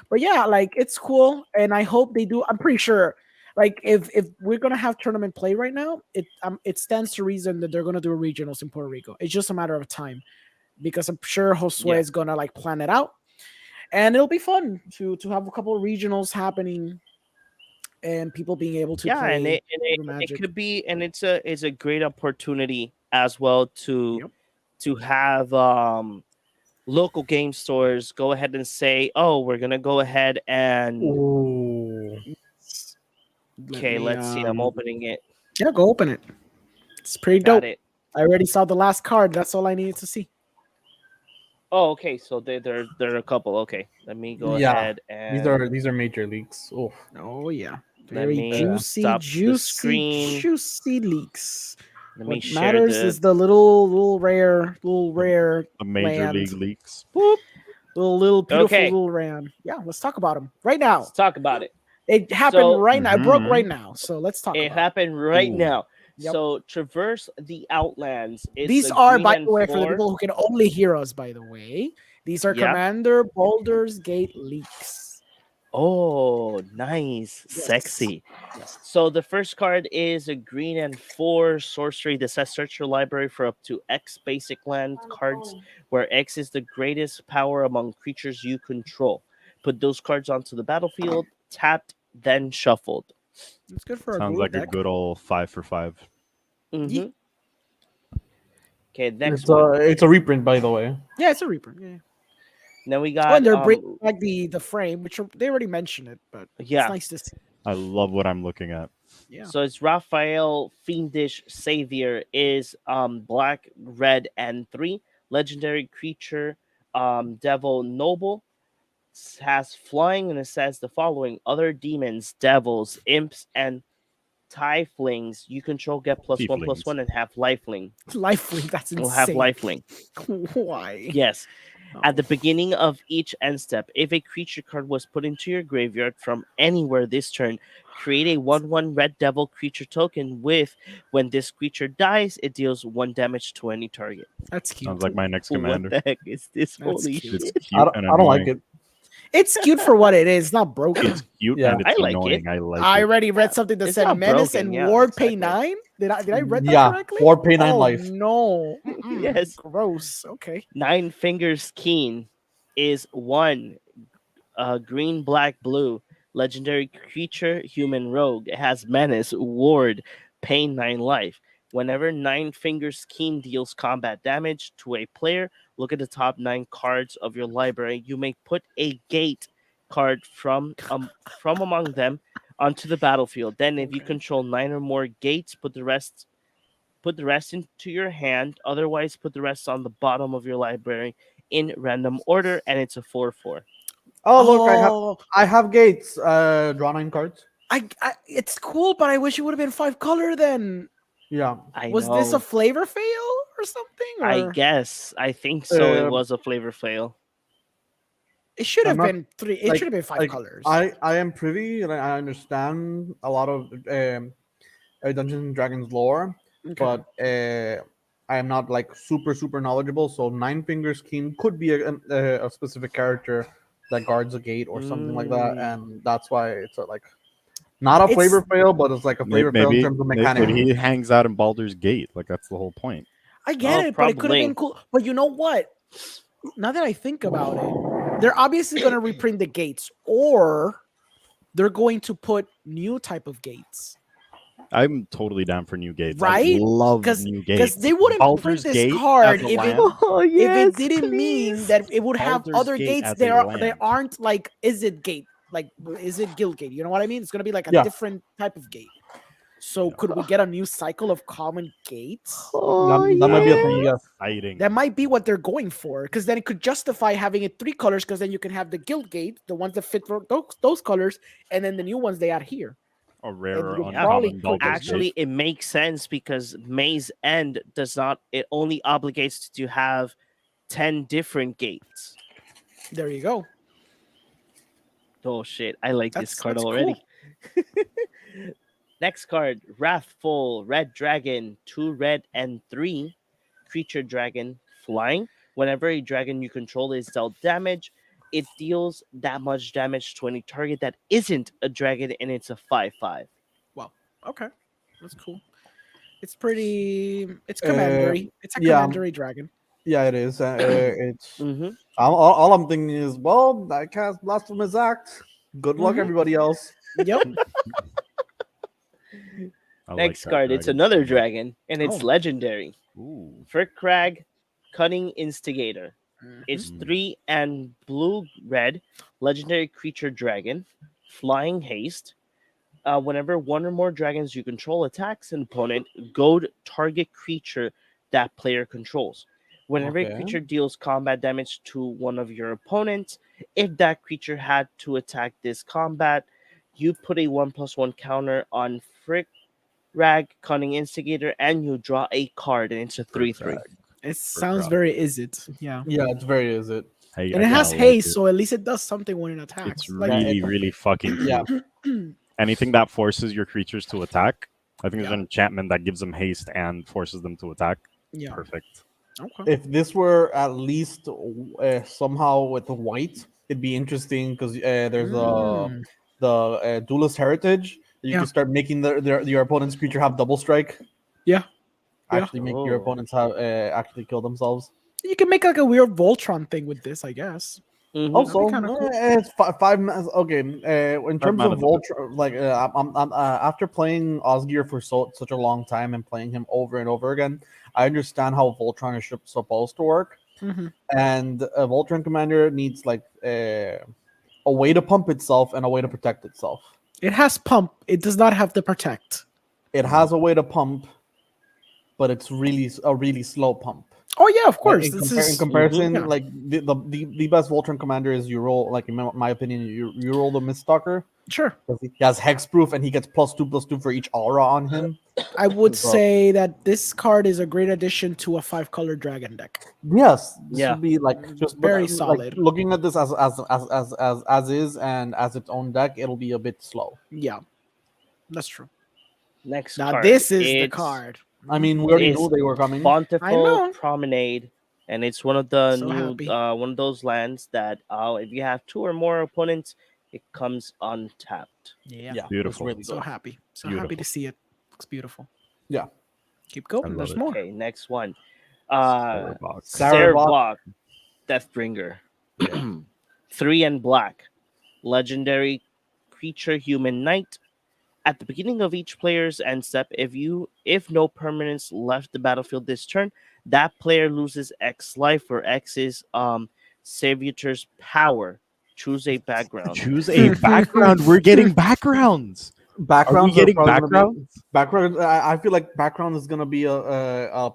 [SPEAKER 3] But yeah, like it's cool, and I hope they do. I'm pretty sure, like if we're gonna have tournament play right now, it stands to reason that they're gonna do regionals in Puerto Rico. It's just a matter of time because I'm sure Josue
[SPEAKER 1] Yeah.
[SPEAKER 3] is gonna like plan it out, and it'll be fun to have a couple of regionals happening and people being able to
[SPEAKER 1] Yeah, and
[SPEAKER 3] play
[SPEAKER 1] it
[SPEAKER 3] Magic.
[SPEAKER 1] could be, and it's a great opportunity as well
[SPEAKER 3] Yep.
[SPEAKER 1] to have local game stores go ahead and say, oh, we're gonna go ahead and
[SPEAKER 2] Ooh.
[SPEAKER 1] okay, let's see. I'm opening it.
[SPEAKER 3] Yeah, go open it. It's pretty
[SPEAKER 1] Got
[SPEAKER 3] dope.
[SPEAKER 1] it.
[SPEAKER 3] I already saw the last card. That's all I needed to see.
[SPEAKER 1] Oh, okay. So there are a couple. Okay, let me go
[SPEAKER 2] Yeah,
[SPEAKER 1] ahead and
[SPEAKER 2] These are major leaks. Oh,
[SPEAKER 3] Oh yeah,
[SPEAKER 1] let
[SPEAKER 3] very
[SPEAKER 1] me
[SPEAKER 3] juicy,
[SPEAKER 1] stop the
[SPEAKER 3] juicy,
[SPEAKER 1] screen.
[SPEAKER 3] juicy leaks.
[SPEAKER 1] Let me
[SPEAKER 3] What
[SPEAKER 1] share
[SPEAKER 3] matters
[SPEAKER 1] the.
[SPEAKER 3] is the little rare
[SPEAKER 4] The major
[SPEAKER 3] land.
[SPEAKER 4] league leaks.
[SPEAKER 1] Boop.
[SPEAKER 3] Little beautiful
[SPEAKER 1] Okay.
[SPEAKER 3] little land. Yeah, let's talk about them right now.
[SPEAKER 1] Let's talk about it.
[SPEAKER 3] It happened
[SPEAKER 1] So-
[SPEAKER 3] right now. It broke
[SPEAKER 4] Mhm.
[SPEAKER 3] right now. So let's talk
[SPEAKER 1] It
[SPEAKER 3] about
[SPEAKER 1] happened right
[SPEAKER 4] Ooh.
[SPEAKER 1] now.
[SPEAKER 3] Yep.
[SPEAKER 1] So traverse the Outlands.
[SPEAKER 3] it.
[SPEAKER 1] It's
[SPEAKER 3] These
[SPEAKER 1] a
[SPEAKER 3] are,
[SPEAKER 1] green
[SPEAKER 3] by
[SPEAKER 1] and
[SPEAKER 3] the way, for the
[SPEAKER 1] 4.
[SPEAKER 3] people who can only hear us. By the way, these are
[SPEAKER 1] Yeah.
[SPEAKER 3] Commander Boulders Gate leaks.
[SPEAKER 1] Oh, nice,
[SPEAKER 3] Yes.
[SPEAKER 1] sexy.
[SPEAKER 3] Yes.
[SPEAKER 1] So the first card is a green and 4 sorcery that says search your library for up to X basic land cards, where X is the greatest power among creatures you control. Put those cards onto the battlefield, tapped, then shuffled.
[SPEAKER 3] It's good for a
[SPEAKER 4] Sounds
[SPEAKER 3] Guru
[SPEAKER 4] like a
[SPEAKER 3] deck.
[SPEAKER 4] good old 5 for 5.
[SPEAKER 1] Mm-hmm. Okay, next
[SPEAKER 2] it's
[SPEAKER 1] one.
[SPEAKER 2] it's a reprint, by the way.
[SPEAKER 3] Yeah, it's a reprint. Yeah.
[SPEAKER 1] Then we
[SPEAKER 3] Oh,
[SPEAKER 1] got
[SPEAKER 3] and they're bringing back the frame, which they already mentioned it, but
[SPEAKER 1] yeah.
[SPEAKER 3] it's nice to see.
[SPEAKER 4] I love what I'm looking at.
[SPEAKER 3] Yeah.
[SPEAKER 1] So it's Raphael Fiendish Savior is black, red, and 3 legendary creature, devil noble, has flying, and it says the following: other demons, devils, imps, and tieflings you control get +1/+1 and have lifelink.
[SPEAKER 3] Lifelink, that's
[SPEAKER 1] Will have
[SPEAKER 3] insane.
[SPEAKER 1] lifelink.
[SPEAKER 3] Why?
[SPEAKER 1] Yes.
[SPEAKER 3] Oh.
[SPEAKER 1] At the beginning of each end step, if a creature card was put into your graveyard from anywhere this turn, create a 1/1 red devil creature token with when this creature dies, it deals 1 damage to any target.
[SPEAKER 3] That's cute.
[SPEAKER 4] Sounds like my next
[SPEAKER 1] What
[SPEAKER 4] commander.
[SPEAKER 1] the heck is this?
[SPEAKER 3] That's
[SPEAKER 1] Holy
[SPEAKER 3] cute.
[SPEAKER 1] shit.
[SPEAKER 4] It's cute and
[SPEAKER 2] I don't like
[SPEAKER 4] annoying.
[SPEAKER 2] it.
[SPEAKER 3] It's cute for what it is. It's not broken.
[SPEAKER 4] It's cute
[SPEAKER 2] Yeah.
[SPEAKER 4] and it's
[SPEAKER 1] I like
[SPEAKER 4] annoying.
[SPEAKER 1] it.
[SPEAKER 4] I like
[SPEAKER 3] I
[SPEAKER 4] it.
[SPEAKER 3] already read something that
[SPEAKER 1] It's
[SPEAKER 3] said
[SPEAKER 1] not
[SPEAKER 3] Menace
[SPEAKER 1] broken,
[SPEAKER 3] and
[SPEAKER 1] yeah,
[SPEAKER 3] Ward pay
[SPEAKER 1] exactly.
[SPEAKER 3] 9. Did I read that
[SPEAKER 2] Yeah,
[SPEAKER 3] correctly?
[SPEAKER 2] 4 pay 9
[SPEAKER 3] Oh,
[SPEAKER 2] life.
[SPEAKER 3] no. Mm-mm.
[SPEAKER 1] Yes.
[SPEAKER 3] Gross. Okay.
[SPEAKER 1] 9 Fingers Keen is 1 green, black, blue legendary creature, human rogue. It has menace, ward, pain 9 life. Whenever 9 Fingers Keen deals combat damage to a player, look at the top 9 cards of your library. You may put a gate card from among them onto the battlefield. Then, if you
[SPEAKER 3] Okay.
[SPEAKER 1] control 9 or more gates, put the rest into your hand. Otherwise, put the rest on the bottom of your library in random order, and it's a 4/4.
[SPEAKER 2] Oh look,
[SPEAKER 3] Oh,
[SPEAKER 2] I have gates. Draw 9 cards.
[SPEAKER 3] I it's cool, but I wish it would have been 5 color then.
[SPEAKER 2] Yeah.
[SPEAKER 1] I
[SPEAKER 3] Was
[SPEAKER 1] know.
[SPEAKER 3] this a flavor fail or something? Or
[SPEAKER 1] I guess. I think so. It
[SPEAKER 2] Uh,
[SPEAKER 1] was a flavor fail.
[SPEAKER 3] it should
[SPEAKER 2] I'm
[SPEAKER 3] have
[SPEAKER 2] not
[SPEAKER 3] been 3. It
[SPEAKER 2] like
[SPEAKER 3] should have been 5
[SPEAKER 2] like
[SPEAKER 3] colors.
[SPEAKER 2] I am privy and I understand a lot of Dungeons and Dragons lore,
[SPEAKER 3] Okay.
[SPEAKER 2] but I am not like super knowledgeable. So Nine Fingers King could be a specific character that guards a gate or something like that, and that's why it's like not a flavor fail, but it's like a flavor fail in terms of mechanics.
[SPEAKER 4] Maybe he hangs out in Baldur's Gate. Like that's the whole point.
[SPEAKER 3] I get
[SPEAKER 1] Oh,
[SPEAKER 3] it, but it could have
[SPEAKER 1] probably.
[SPEAKER 3] been cool. But you know what? Now that I think about it, they're obviously going to reprint the gates, or they're going to put new type of gates,
[SPEAKER 4] I'm totally down for new gates.
[SPEAKER 3] right?
[SPEAKER 4] I love
[SPEAKER 3] Because
[SPEAKER 4] new gates.
[SPEAKER 3] they wouldn't
[SPEAKER 4] Baldur's
[SPEAKER 3] print this
[SPEAKER 4] Gate
[SPEAKER 3] card
[SPEAKER 4] as a
[SPEAKER 3] if
[SPEAKER 4] land?
[SPEAKER 1] Oh,
[SPEAKER 3] it didn't mean that it would have
[SPEAKER 4] Baldur's
[SPEAKER 3] other
[SPEAKER 4] Gate
[SPEAKER 3] gates
[SPEAKER 4] as
[SPEAKER 3] that
[SPEAKER 4] a
[SPEAKER 3] are
[SPEAKER 4] land.
[SPEAKER 3] they aren't like is it gate, like is it guild gate? You know what I mean? It's going to be like a
[SPEAKER 2] Yeah.
[SPEAKER 3] different type of gate. So could we get a new cycle of common gates?
[SPEAKER 2] That might be a thing. Yes.
[SPEAKER 4] Exciting.
[SPEAKER 3] That might be what they're going for, because then it could justify having it 3 colors, because then you can have the guild gate, the ones that fit for those colors, and then the new ones they add here.
[SPEAKER 4] A rarer,
[SPEAKER 3] you'll
[SPEAKER 1] Yeah,
[SPEAKER 3] probably
[SPEAKER 4] uncommon
[SPEAKER 3] put-
[SPEAKER 4] Baldur's
[SPEAKER 1] Actually,
[SPEAKER 4] Gate.
[SPEAKER 1] it makes sense because Maze End does not. It only obligates to have 10 different gates.
[SPEAKER 3] There you go.
[SPEAKER 1] Oh shit! I like this
[SPEAKER 3] That's-
[SPEAKER 1] card
[SPEAKER 3] that's
[SPEAKER 1] already. Next card, Wrathful Red Dragon, 2 red and 3 creature dragon, flying. Whenever a dragon you control is dealt damage, it deals that much damage to any target that isn't a dragon, and it's a 5/5.
[SPEAKER 3] Okay, that's cool. It's pretty. It's commandery. It's a
[SPEAKER 2] yeah.
[SPEAKER 3] commandery dragon.
[SPEAKER 2] Yeah, it is. It's
[SPEAKER 1] Mm-hmm.
[SPEAKER 2] all I'm thinking is, well, I cast Blasphemous Act. Good luck,
[SPEAKER 3] Mhm.
[SPEAKER 2] everybody else.
[SPEAKER 3] Yep.
[SPEAKER 4] I like
[SPEAKER 1] Next
[SPEAKER 4] that
[SPEAKER 1] card, it's
[SPEAKER 4] dragon.
[SPEAKER 1] another dragon, and it's
[SPEAKER 3] Oh.
[SPEAKER 1] legendary.
[SPEAKER 4] Ooh.
[SPEAKER 1] Frickrag, Cunning Instigator. It's
[SPEAKER 4] Mhm.
[SPEAKER 1] 3 and blue red, legendary creature dragon, flying haste. Whenever one or more dragons you control attacks an opponent, goad target creature that player controls. Whenever
[SPEAKER 2] Okay.
[SPEAKER 1] a creature deals combat damage to one of your opponents, if that creature had to attack this combat, you put a 1/1 counter on Frickrag, Cunning Instigator, and you draw a card, and it's a 3/3.
[SPEAKER 3] It sounds
[SPEAKER 4] rock.
[SPEAKER 3] very is it? Yeah.
[SPEAKER 2] Yeah, it's very is it.
[SPEAKER 4] Hey,
[SPEAKER 3] And
[SPEAKER 4] I
[SPEAKER 3] it has
[SPEAKER 4] kinda like
[SPEAKER 3] haste,
[SPEAKER 4] it.
[SPEAKER 3] so at least it does something when it attacks.
[SPEAKER 4] It's
[SPEAKER 3] Like,
[SPEAKER 4] really, really fucking
[SPEAKER 2] Yeah.
[SPEAKER 4] cute. Anything that forces your creatures to attack. I think there's
[SPEAKER 3] Yeah.
[SPEAKER 4] an enchantment that gives them haste and forces them to attack.
[SPEAKER 3] yeah.
[SPEAKER 4] Perfect.
[SPEAKER 3] Okay.
[SPEAKER 2] If this were at least somehow with the white, it'd be interesting because there's
[SPEAKER 3] Mm.
[SPEAKER 2] the duelist heritage. You
[SPEAKER 3] Yeah.
[SPEAKER 2] can start making your opponent's creature have double strike.
[SPEAKER 3] Yeah. Yeah.
[SPEAKER 2] Actually, make your
[SPEAKER 1] Oh.
[SPEAKER 2] opponents have actually kill themselves.
[SPEAKER 3] You can make like a weird Voltron thing with this, I guess.
[SPEAKER 1] Mhm.
[SPEAKER 2] Also,
[SPEAKER 3] kinda cool.
[SPEAKER 2] it's five. Okay, in terms
[SPEAKER 4] mana
[SPEAKER 2] of Voltron, like I'm after playing Osgir for such a long time and playing him over and over again, I understand how Voltron is supposed to work.
[SPEAKER 3] Mhm.
[SPEAKER 2] And a Voltron commander needs like a way to pump itself and a way to protect itself.
[SPEAKER 3] It has pump. It does not have the protect.
[SPEAKER 2] It has a way to pump, but it's a really slow pump.
[SPEAKER 3] Oh yeah, of course.
[SPEAKER 2] In,
[SPEAKER 3] This
[SPEAKER 2] in
[SPEAKER 3] is
[SPEAKER 2] comparison,
[SPEAKER 3] yeah.
[SPEAKER 2] like the best Voltron commander is you roll, like in my opinion, you roll the Miststalker.
[SPEAKER 3] sure.
[SPEAKER 2] He has hexproof and he gets +2/+2 for each aura on him.
[SPEAKER 3] I would
[SPEAKER 2] So-
[SPEAKER 3] say that this card is a great addition to a 5-color dragon deck.
[SPEAKER 2] Yes, this
[SPEAKER 1] Yeah.
[SPEAKER 2] would be like just
[SPEAKER 3] Very
[SPEAKER 2] like,
[SPEAKER 3] solid.
[SPEAKER 2] looking at this as is and as its own deck, it'll be a bit slow.
[SPEAKER 3] Yeah, that's true.
[SPEAKER 1] Next
[SPEAKER 3] Now
[SPEAKER 1] card.
[SPEAKER 3] this is the
[SPEAKER 1] it's
[SPEAKER 3] card.
[SPEAKER 2] I mean, we already
[SPEAKER 1] Is
[SPEAKER 2] knew they were coming.
[SPEAKER 1] Bountiful
[SPEAKER 3] know.
[SPEAKER 1] Promenade, and it's one of the
[SPEAKER 3] So
[SPEAKER 1] new
[SPEAKER 3] happy.
[SPEAKER 1] one of those lands that if you have 2 or more opponents, it comes untapped.
[SPEAKER 3] Yeah.
[SPEAKER 2] Yeah,
[SPEAKER 4] Beautiful.
[SPEAKER 2] It's really
[SPEAKER 3] So
[SPEAKER 2] good.
[SPEAKER 3] happy. So happy
[SPEAKER 4] Beautiful.
[SPEAKER 3] to see it. Looks beautiful.
[SPEAKER 2] Yeah.
[SPEAKER 3] Keep going.
[SPEAKER 4] love
[SPEAKER 3] There's
[SPEAKER 4] it.
[SPEAKER 3] more.
[SPEAKER 1] Okay, next one.
[SPEAKER 4] Starbucks.
[SPEAKER 1] Sarabok, Deathbringer. 3 and black. Legendary creature human knight. At the beginning of each player's end step, if no permanents left the battlefield this turn, that player loses X life, where X is Savior's power. Choose a background.
[SPEAKER 4] Choose a background. We're getting backgrounds. Are we
[SPEAKER 2] Backgrounds
[SPEAKER 4] getting
[SPEAKER 2] probably gonna be-
[SPEAKER 4] backgrounds?
[SPEAKER 2] Background. I feel like background is gonna be a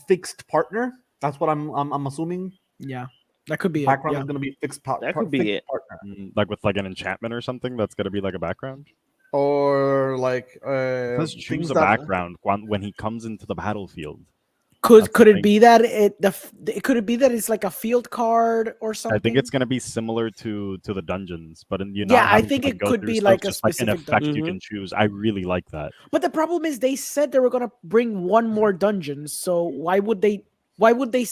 [SPEAKER 2] fixed partner. That's what I'm assuming.
[SPEAKER 3] Yeah. That could be
[SPEAKER 2] Background
[SPEAKER 3] it.
[SPEAKER 2] is gonna be fixed.
[SPEAKER 1] That could be
[SPEAKER 2] fixed
[SPEAKER 1] it.
[SPEAKER 2] Partner.
[SPEAKER 4] Like with like an enchantment or something that's gonna be like a background.
[SPEAKER 2] or like
[SPEAKER 4] Let's choose
[SPEAKER 2] things
[SPEAKER 4] a
[SPEAKER 2] that
[SPEAKER 4] background when he comes into the battlefield.
[SPEAKER 3] Could
[SPEAKER 4] That's the
[SPEAKER 3] could it
[SPEAKER 4] thing.
[SPEAKER 3] be that could it be that it's like a field card or something?
[SPEAKER 4] I think it's gonna be similar to the dungeons, but you're
[SPEAKER 3] Yeah,
[SPEAKER 4] not
[SPEAKER 3] I
[SPEAKER 4] having
[SPEAKER 3] think
[SPEAKER 4] to like
[SPEAKER 3] it
[SPEAKER 4] go
[SPEAKER 3] could
[SPEAKER 4] through
[SPEAKER 3] be
[SPEAKER 4] stuff.
[SPEAKER 3] like a
[SPEAKER 4] Just like an
[SPEAKER 3] specific
[SPEAKER 4] effect you
[SPEAKER 1] dungeon.
[SPEAKER 4] can choose. I really like that.
[SPEAKER 3] But the problem is they said they were gonna bring one more dungeon, so why would they why would they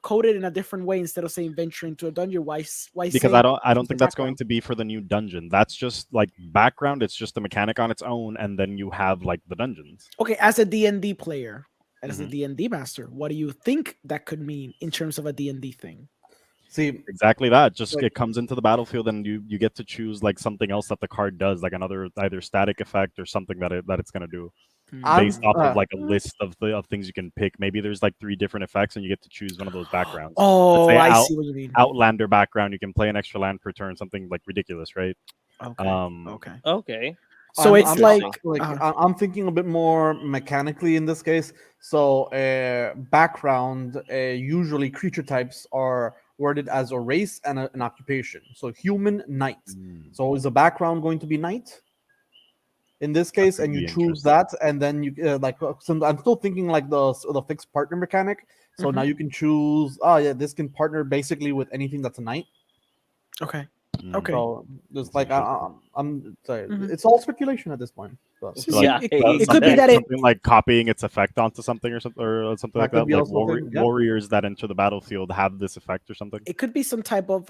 [SPEAKER 3] code it in a different way instead of saying venture into a dungeon? Why
[SPEAKER 4] Because
[SPEAKER 3] say
[SPEAKER 4] I don't
[SPEAKER 3] choose a
[SPEAKER 4] think that's going
[SPEAKER 3] background?
[SPEAKER 4] to be for the new dungeon. That's just like background. It's just a mechanic on its own, and then you have like the dungeons.
[SPEAKER 3] Okay, as a D&D player, as a
[SPEAKER 4] Mhm.
[SPEAKER 3] D&D master, what do you think that could mean in terms of a D&D thing?
[SPEAKER 2] see
[SPEAKER 4] Exactly that. Just
[SPEAKER 2] like
[SPEAKER 4] it comes into the battlefield, and you get to choose like something else that the card does, like another either static effect or something that it's gonna do based
[SPEAKER 2] I'm
[SPEAKER 4] off of like a list of things you can pick. Maybe there's like 3 different effects, and you get to choose one of those backgrounds. Let's
[SPEAKER 3] Oh,
[SPEAKER 4] say
[SPEAKER 3] I see what you mean.
[SPEAKER 4] Outlander background. You can play an extra land per turn, something like ridiculous, right?
[SPEAKER 3] Okay. Okay.
[SPEAKER 1] Okay.
[SPEAKER 3] So it's
[SPEAKER 2] I'm
[SPEAKER 3] like
[SPEAKER 1] Interesting.
[SPEAKER 2] I'm thinking a bit more mechanically in this case. So background usually creature types are worded as a race and an occupation. So human, knight. So is the background going to be knight in this
[SPEAKER 4] That
[SPEAKER 2] case?
[SPEAKER 4] could
[SPEAKER 2] And you
[SPEAKER 4] be
[SPEAKER 2] choose
[SPEAKER 4] interesting.
[SPEAKER 2] that, and then you so I'm still thinking like the fixed partner mechanic. So now
[SPEAKER 3] Mhm.
[SPEAKER 2] you can choose. Oh yeah, this can partner basically with anything that's a knight.
[SPEAKER 3] okay.
[SPEAKER 4] Mm.
[SPEAKER 3] Okay.
[SPEAKER 2] So just
[SPEAKER 4] That's
[SPEAKER 2] like
[SPEAKER 4] interesting.
[SPEAKER 2] I'm sorry,
[SPEAKER 3] Mhm.
[SPEAKER 2] it's all speculation at this point. But
[SPEAKER 3] So
[SPEAKER 4] Like
[SPEAKER 1] Yeah,
[SPEAKER 3] see, it could be
[SPEAKER 4] something
[SPEAKER 3] that it
[SPEAKER 4] something like copying its effect onto something or something
[SPEAKER 2] that
[SPEAKER 4] like
[SPEAKER 2] could
[SPEAKER 4] that.
[SPEAKER 2] be
[SPEAKER 4] Like
[SPEAKER 2] also a thing. Yeah.
[SPEAKER 4] warriors that enter the battlefield have this effect or something.
[SPEAKER 3] it could be some type of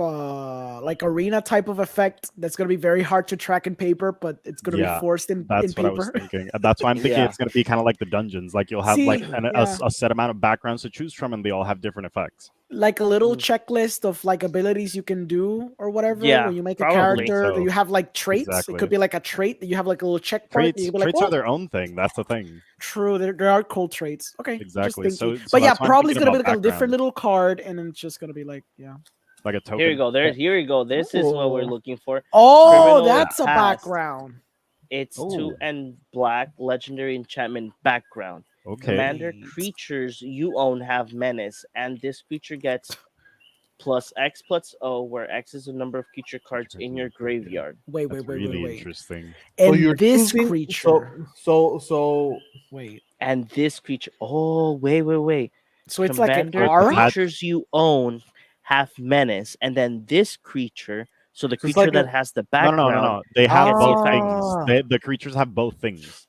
[SPEAKER 3] like arena type of effect that's going to be very hard to track in paper, but it's going to be
[SPEAKER 4] Yeah,
[SPEAKER 3] forced in
[SPEAKER 4] that's what I was
[SPEAKER 3] paper.
[SPEAKER 4] thinking. That's why I'm thinking
[SPEAKER 1] yeah.
[SPEAKER 4] it's going to be kind of like the dungeons. Like you'll have like
[SPEAKER 3] See, yeah,
[SPEAKER 4] a set amount of backgrounds to choose from, and they all have different effects.
[SPEAKER 3] like a little
[SPEAKER 1] Mm.
[SPEAKER 3] checklist of like abilities you can do or whatever
[SPEAKER 1] Yeah,
[SPEAKER 3] when you make a
[SPEAKER 1] probably.
[SPEAKER 3] character that
[SPEAKER 4] So
[SPEAKER 3] you have like traits. It
[SPEAKER 4] exactly,
[SPEAKER 3] could be like a trait that you have like a little check part. And you can be like,
[SPEAKER 4] traits are
[SPEAKER 3] well,
[SPEAKER 4] their own thing. That's the thing.
[SPEAKER 3] true, there are cool traits. Okay, just
[SPEAKER 4] Exactly.
[SPEAKER 3] thinking.
[SPEAKER 4] So
[SPEAKER 3] But yeah,
[SPEAKER 4] that's why I'm
[SPEAKER 3] probably it's
[SPEAKER 4] thinking
[SPEAKER 3] gonna be
[SPEAKER 4] about
[SPEAKER 3] like a different
[SPEAKER 4] background,
[SPEAKER 3] little card, and then it's just gonna be like, yeah.
[SPEAKER 4] like a
[SPEAKER 1] Here we
[SPEAKER 4] token.
[SPEAKER 1] go. Here we go. This is what we're
[SPEAKER 2] Oh,
[SPEAKER 1] looking for.
[SPEAKER 3] Oh,
[SPEAKER 1] Criminal
[SPEAKER 3] that's a
[SPEAKER 1] Past.
[SPEAKER 3] background.
[SPEAKER 1] It's
[SPEAKER 2] oh,
[SPEAKER 1] 2 and black legendary enchantment background.
[SPEAKER 4] Okay.
[SPEAKER 1] Commander
[SPEAKER 3] Wait.
[SPEAKER 1] creatures you own have menace, and this creature gets plus X plus O, where X is the number of creature cards in your graveyard.
[SPEAKER 3] Wait,
[SPEAKER 4] That's really interesting.
[SPEAKER 2] so
[SPEAKER 3] And
[SPEAKER 2] you're
[SPEAKER 3] this
[SPEAKER 2] choosing.
[SPEAKER 3] creature.
[SPEAKER 2] So
[SPEAKER 3] Wait.
[SPEAKER 1] And this creature, oh wait.
[SPEAKER 3] So it's like an
[SPEAKER 4] So
[SPEAKER 1] Commander
[SPEAKER 4] it's
[SPEAKER 3] aura?
[SPEAKER 4] attached.
[SPEAKER 1] creatures you own have menace, and then this creature, so the
[SPEAKER 2] so it's
[SPEAKER 1] creature
[SPEAKER 2] like
[SPEAKER 1] that
[SPEAKER 2] a
[SPEAKER 1] has the
[SPEAKER 4] No, no, no, no,
[SPEAKER 1] background
[SPEAKER 4] no. They have
[SPEAKER 1] gets the
[SPEAKER 4] both
[SPEAKER 1] effect.
[SPEAKER 4] things. The creatures have both things.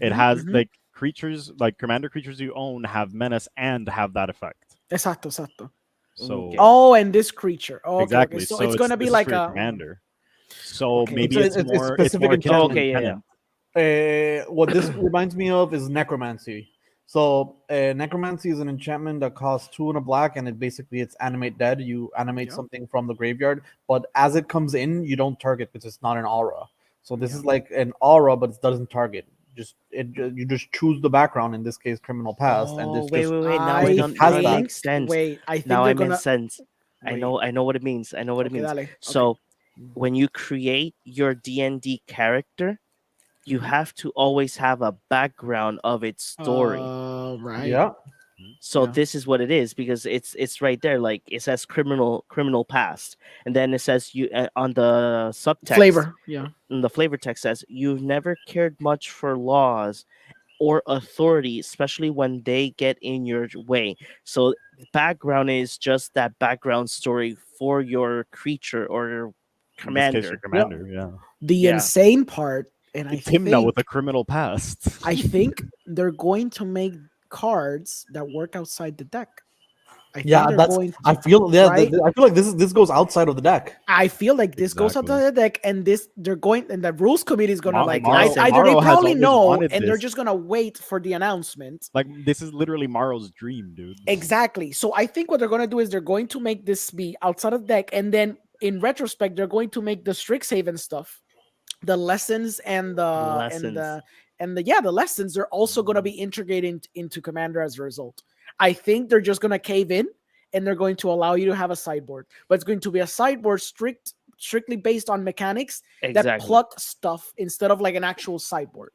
[SPEAKER 4] It
[SPEAKER 3] Mhm,
[SPEAKER 4] has
[SPEAKER 3] mhm.
[SPEAKER 4] like creatures, like commander creatures you own have menace and have that effect.
[SPEAKER 3] Exacto, exacto.
[SPEAKER 4] So
[SPEAKER 1] Okay.
[SPEAKER 3] Oh, and this creature. Oh, okay, okay.
[SPEAKER 4] exactly.
[SPEAKER 3] So
[SPEAKER 4] So
[SPEAKER 3] it's gonna be
[SPEAKER 4] this is
[SPEAKER 3] like
[SPEAKER 4] for your
[SPEAKER 3] a
[SPEAKER 4] commander. So
[SPEAKER 3] okay.
[SPEAKER 4] maybe
[SPEAKER 2] it's
[SPEAKER 4] it's
[SPEAKER 2] specific
[SPEAKER 4] more akin to
[SPEAKER 1] Oh,
[SPEAKER 4] an
[SPEAKER 2] enchantment.
[SPEAKER 1] okay, yeah.
[SPEAKER 4] enchantment.
[SPEAKER 2] What this reminds me of is necromancy. So necromancy is an enchantment that costs 2 and a black, and it's animate dead. You animate
[SPEAKER 3] Yeah.
[SPEAKER 2] something from the graveyard, but as it comes in, you don't target because it's not an aura. So this
[SPEAKER 3] Yeah.
[SPEAKER 2] is like an aura, but it doesn't target. You just choose the background. In this case, criminal past, and
[SPEAKER 1] Oh,
[SPEAKER 2] this
[SPEAKER 1] wait.
[SPEAKER 2] just
[SPEAKER 1] Now
[SPEAKER 3] I
[SPEAKER 2] has
[SPEAKER 1] now it
[SPEAKER 2] that.
[SPEAKER 3] think.
[SPEAKER 1] makes sense.
[SPEAKER 3] Wait, I think
[SPEAKER 1] Now
[SPEAKER 3] they're
[SPEAKER 1] I make
[SPEAKER 3] gonna
[SPEAKER 1] sense.
[SPEAKER 3] wait.
[SPEAKER 1] I know what it means. I know what it
[SPEAKER 3] Okay,
[SPEAKER 1] means.
[SPEAKER 3] dale. Okay.
[SPEAKER 1] So when you create your D&D character, you
[SPEAKER 3] Mhm.
[SPEAKER 1] have to always have a background of its story.
[SPEAKER 3] Right.
[SPEAKER 2] Yeah,
[SPEAKER 1] So
[SPEAKER 3] Yeah.
[SPEAKER 1] this is what it is, because it's right there. Like it says criminal past, and then it says you on the subtext.
[SPEAKER 3] Flavor. Yeah.
[SPEAKER 1] And the flavor text says you've never cared much for laws or authority, especially when they get in your way. So background is just that background story for your creature or your
[SPEAKER 4] In this case, your
[SPEAKER 1] commander.
[SPEAKER 2] yeah.
[SPEAKER 4] commander. Yeah.
[SPEAKER 3] The
[SPEAKER 1] Yeah.
[SPEAKER 3] insane part, and
[SPEAKER 4] It's him now with a criminal past.
[SPEAKER 3] I think they're going to make cards that work outside the deck. I think
[SPEAKER 2] Yeah.
[SPEAKER 3] they're
[SPEAKER 2] That's.
[SPEAKER 3] going
[SPEAKER 2] I
[SPEAKER 3] to,
[SPEAKER 2] feel. Yeah.
[SPEAKER 3] right?
[SPEAKER 2] I feel like this goes outside of the deck.
[SPEAKER 3] I feel like this goes
[SPEAKER 4] Exactly.
[SPEAKER 3] outside the deck, and the rules committee is gonna like
[SPEAKER 1] Maro-
[SPEAKER 3] either they
[SPEAKER 4] Maro has
[SPEAKER 3] probably
[SPEAKER 4] always
[SPEAKER 3] know
[SPEAKER 4] wanted
[SPEAKER 3] and they're
[SPEAKER 4] this.
[SPEAKER 3] just gonna wait for the announcement.
[SPEAKER 4] Like this is literally Maro's dream, dude.
[SPEAKER 3] Exactly. So I think what they're gonna do is they're going to make this be outside of the deck, and then in retrospect, they're going to make the Strixhaven stuff, the lessons and
[SPEAKER 1] lessons.
[SPEAKER 3] the lessons. They're also gonna be integrated into Commander as a result. I think they're just gonna cave in and they're going to allow you to have a sideboard, but it's going to be a sideboard strictly based on mechanics that
[SPEAKER 1] Exactly.
[SPEAKER 3] pluck stuff instead of like an actual sideboard.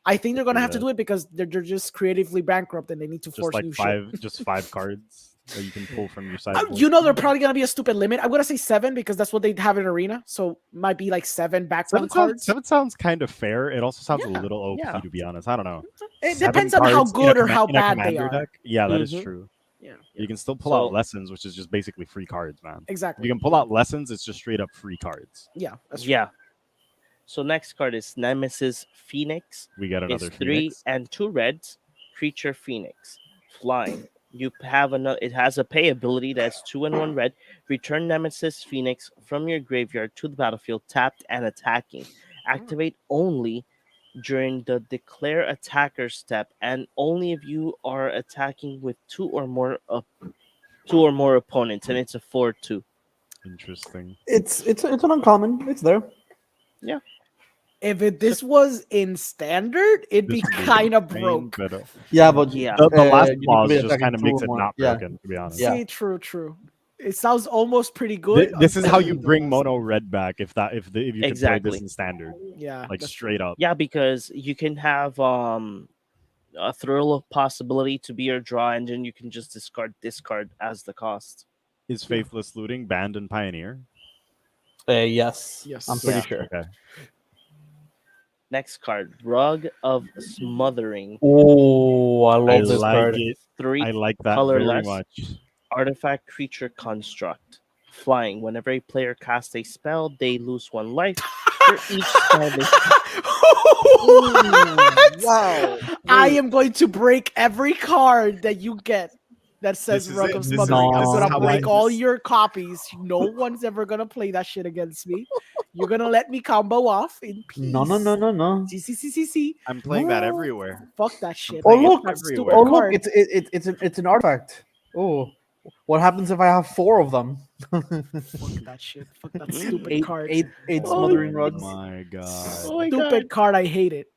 [SPEAKER 3] I think they're gonna have to
[SPEAKER 4] Yeah.
[SPEAKER 3] do it because they're just creatively bankrupt and they need to
[SPEAKER 4] Just
[SPEAKER 3] force
[SPEAKER 4] like
[SPEAKER 3] new shit.
[SPEAKER 4] five 5 cards. that you can pull from your sideboard.
[SPEAKER 3] You know, they're probably gonna be a stupid limit. I'm gonna say 7 because that's what they have in Arena. So might be like 7 background cards.
[SPEAKER 4] 7 sounds kind of fair. It also sounds
[SPEAKER 3] Yeah,
[SPEAKER 4] a little OP,
[SPEAKER 1] yeah.
[SPEAKER 4] to be honest. I don't know.
[SPEAKER 3] It
[SPEAKER 4] 7
[SPEAKER 3] depends on how
[SPEAKER 4] cards in a
[SPEAKER 3] good or how
[SPEAKER 4] in a
[SPEAKER 3] bad they
[SPEAKER 4] commander
[SPEAKER 3] are.
[SPEAKER 4] deck? Yeah, that is
[SPEAKER 1] Mhm.
[SPEAKER 4] true.
[SPEAKER 3] Yeah,
[SPEAKER 4] You can still pull
[SPEAKER 1] So-
[SPEAKER 4] out lessons, which is just basically free cards, man. If
[SPEAKER 3] exactly.
[SPEAKER 4] you can pull out lessons, it's just straight up free cards.
[SPEAKER 3] Yeah, that's true.
[SPEAKER 1] Yeah. So next card is Nemesis Phoenix.
[SPEAKER 4] We got another
[SPEAKER 1] It's 3
[SPEAKER 4] Phoenix.
[SPEAKER 1] and 2 reds. Creature Phoenix. Flying. You have another. It has a pay ability that's 2 and 1 red. Return Nemesis Phoenix from your graveyard to the battlefield, tapped and attacking. Activate only during the declare attacker step, and only if you are attacking with 2 or more opponents, and it's a 4/2.
[SPEAKER 4] Interesting.
[SPEAKER 2] It's an uncommon. It's there.
[SPEAKER 3] If this was in standard, it'd be
[SPEAKER 4] This would be
[SPEAKER 3] kind of
[SPEAKER 4] insane,
[SPEAKER 3] broke.
[SPEAKER 4] but,
[SPEAKER 2] Yeah, but
[SPEAKER 1] Yeah.
[SPEAKER 4] the last
[SPEAKER 2] you need to
[SPEAKER 4] clause
[SPEAKER 2] be
[SPEAKER 4] just
[SPEAKER 2] attacking
[SPEAKER 4] kind of
[SPEAKER 2] 2
[SPEAKER 4] makes
[SPEAKER 2] or
[SPEAKER 4] it
[SPEAKER 2] more.
[SPEAKER 4] not
[SPEAKER 2] Yeah.
[SPEAKER 4] broken, to be honest.
[SPEAKER 2] Yeah.
[SPEAKER 3] See, true. It sounds almost pretty good.
[SPEAKER 4] This is how you
[SPEAKER 3] until
[SPEAKER 4] bring
[SPEAKER 3] the
[SPEAKER 4] mono
[SPEAKER 3] last-
[SPEAKER 4] red back if you could play
[SPEAKER 1] Exactly.
[SPEAKER 4] this in standard,
[SPEAKER 3] Yeah,
[SPEAKER 4] like
[SPEAKER 3] that's
[SPEAKER 4] straight up.
[SPEAKER 1] Yeah, because you can have a thrill of possibility to be your draw, and then you can just discard this card as the cost.
[SPEAKER 4] Is Faithless Looting banned in Pioneer?
[SPEAKER 2] Yes.
[SPEAKER 3] Yes.
[SPEAKER 2] I'm pretty
[SPEAKER 1] Yeah.
[SPEAKER 2] sure.
[SPEAKER 4] Okay.
[SPEAKER 1] Next card, Rug of Smothering.
[SPEAKER 2] Oh, I
[SPEAKER 4] I
[SPEAKER 2] love this
[SPEAKER 4] like
[SPEAKER 2] card.
[SPEAKER 4] it.
[SPEAKER 1] 3
[SPEAKER 4] I like that
[SPEAKER 1] colorless.
[SPEAKER 4] very much.
[SPEAKER 1] Artifact creature construct. Flying. Whenever a player casts a spell, they lose 1 life. For each spell they
[SPEAKER 3] What?
[SPEAKER 2] Wow.
[SPEAKER 3] I am going to break every card that you get that says
[SPEAKER 4] This is
[SPEAKER 3] Rug
[SPEAKER 4] it.
[SPEAKER 3] of
[SPEAKER 4] This is-
[SPEAKER 3] Smothering. I'm
[SPEAKER 2] this is
[SPEAKER 3] gonna
[SPEAKER 2] how
[SPEAKER 3] break
[SPEAKER 2] I-
[SPEAKER 3] all your copies. No one's ever gonna play that shit against me. You're gonna let me combo off in peace.
[SPEAKER 2] No.
[SPEAKER 3] See.
[SPEAKER 4] I'm playing that
[SPEAKER 2] No.
[SPEAKER 4] everywhere.
[SPEAKER 3] Fuck that shit.
[SPEAKER 2] Oh
[SPEAKER 3] Fuck
[SPEAKER 2] look!
[SPEAKER 3] that stupid
[SPEAKER 4] everywhere.
[SPEAKER 2] Oh look!
[SPEAKER 3] card.
[SPEAKER 2] It's an artifact. Oh, what happens if I have 4 of them?
[SPEAKER 3] Fuck that shit. Fuck that stupid
[SPEAKER 2] eight,
[SPEAKER 3] card.
[SPEAKER 2] eight
[SPEAKER 1] Oh
[SPEAKER 2] smothering
[SPEAKER 4] Oh
[SPEAKER 2] rugs.
[SPEAKER 4] my god.
[SPEAKER 1] Oh my
[SPEAKER 3] Stupid
[SPEAKER 1] God.
[SPEAKER 3] card. I hate it.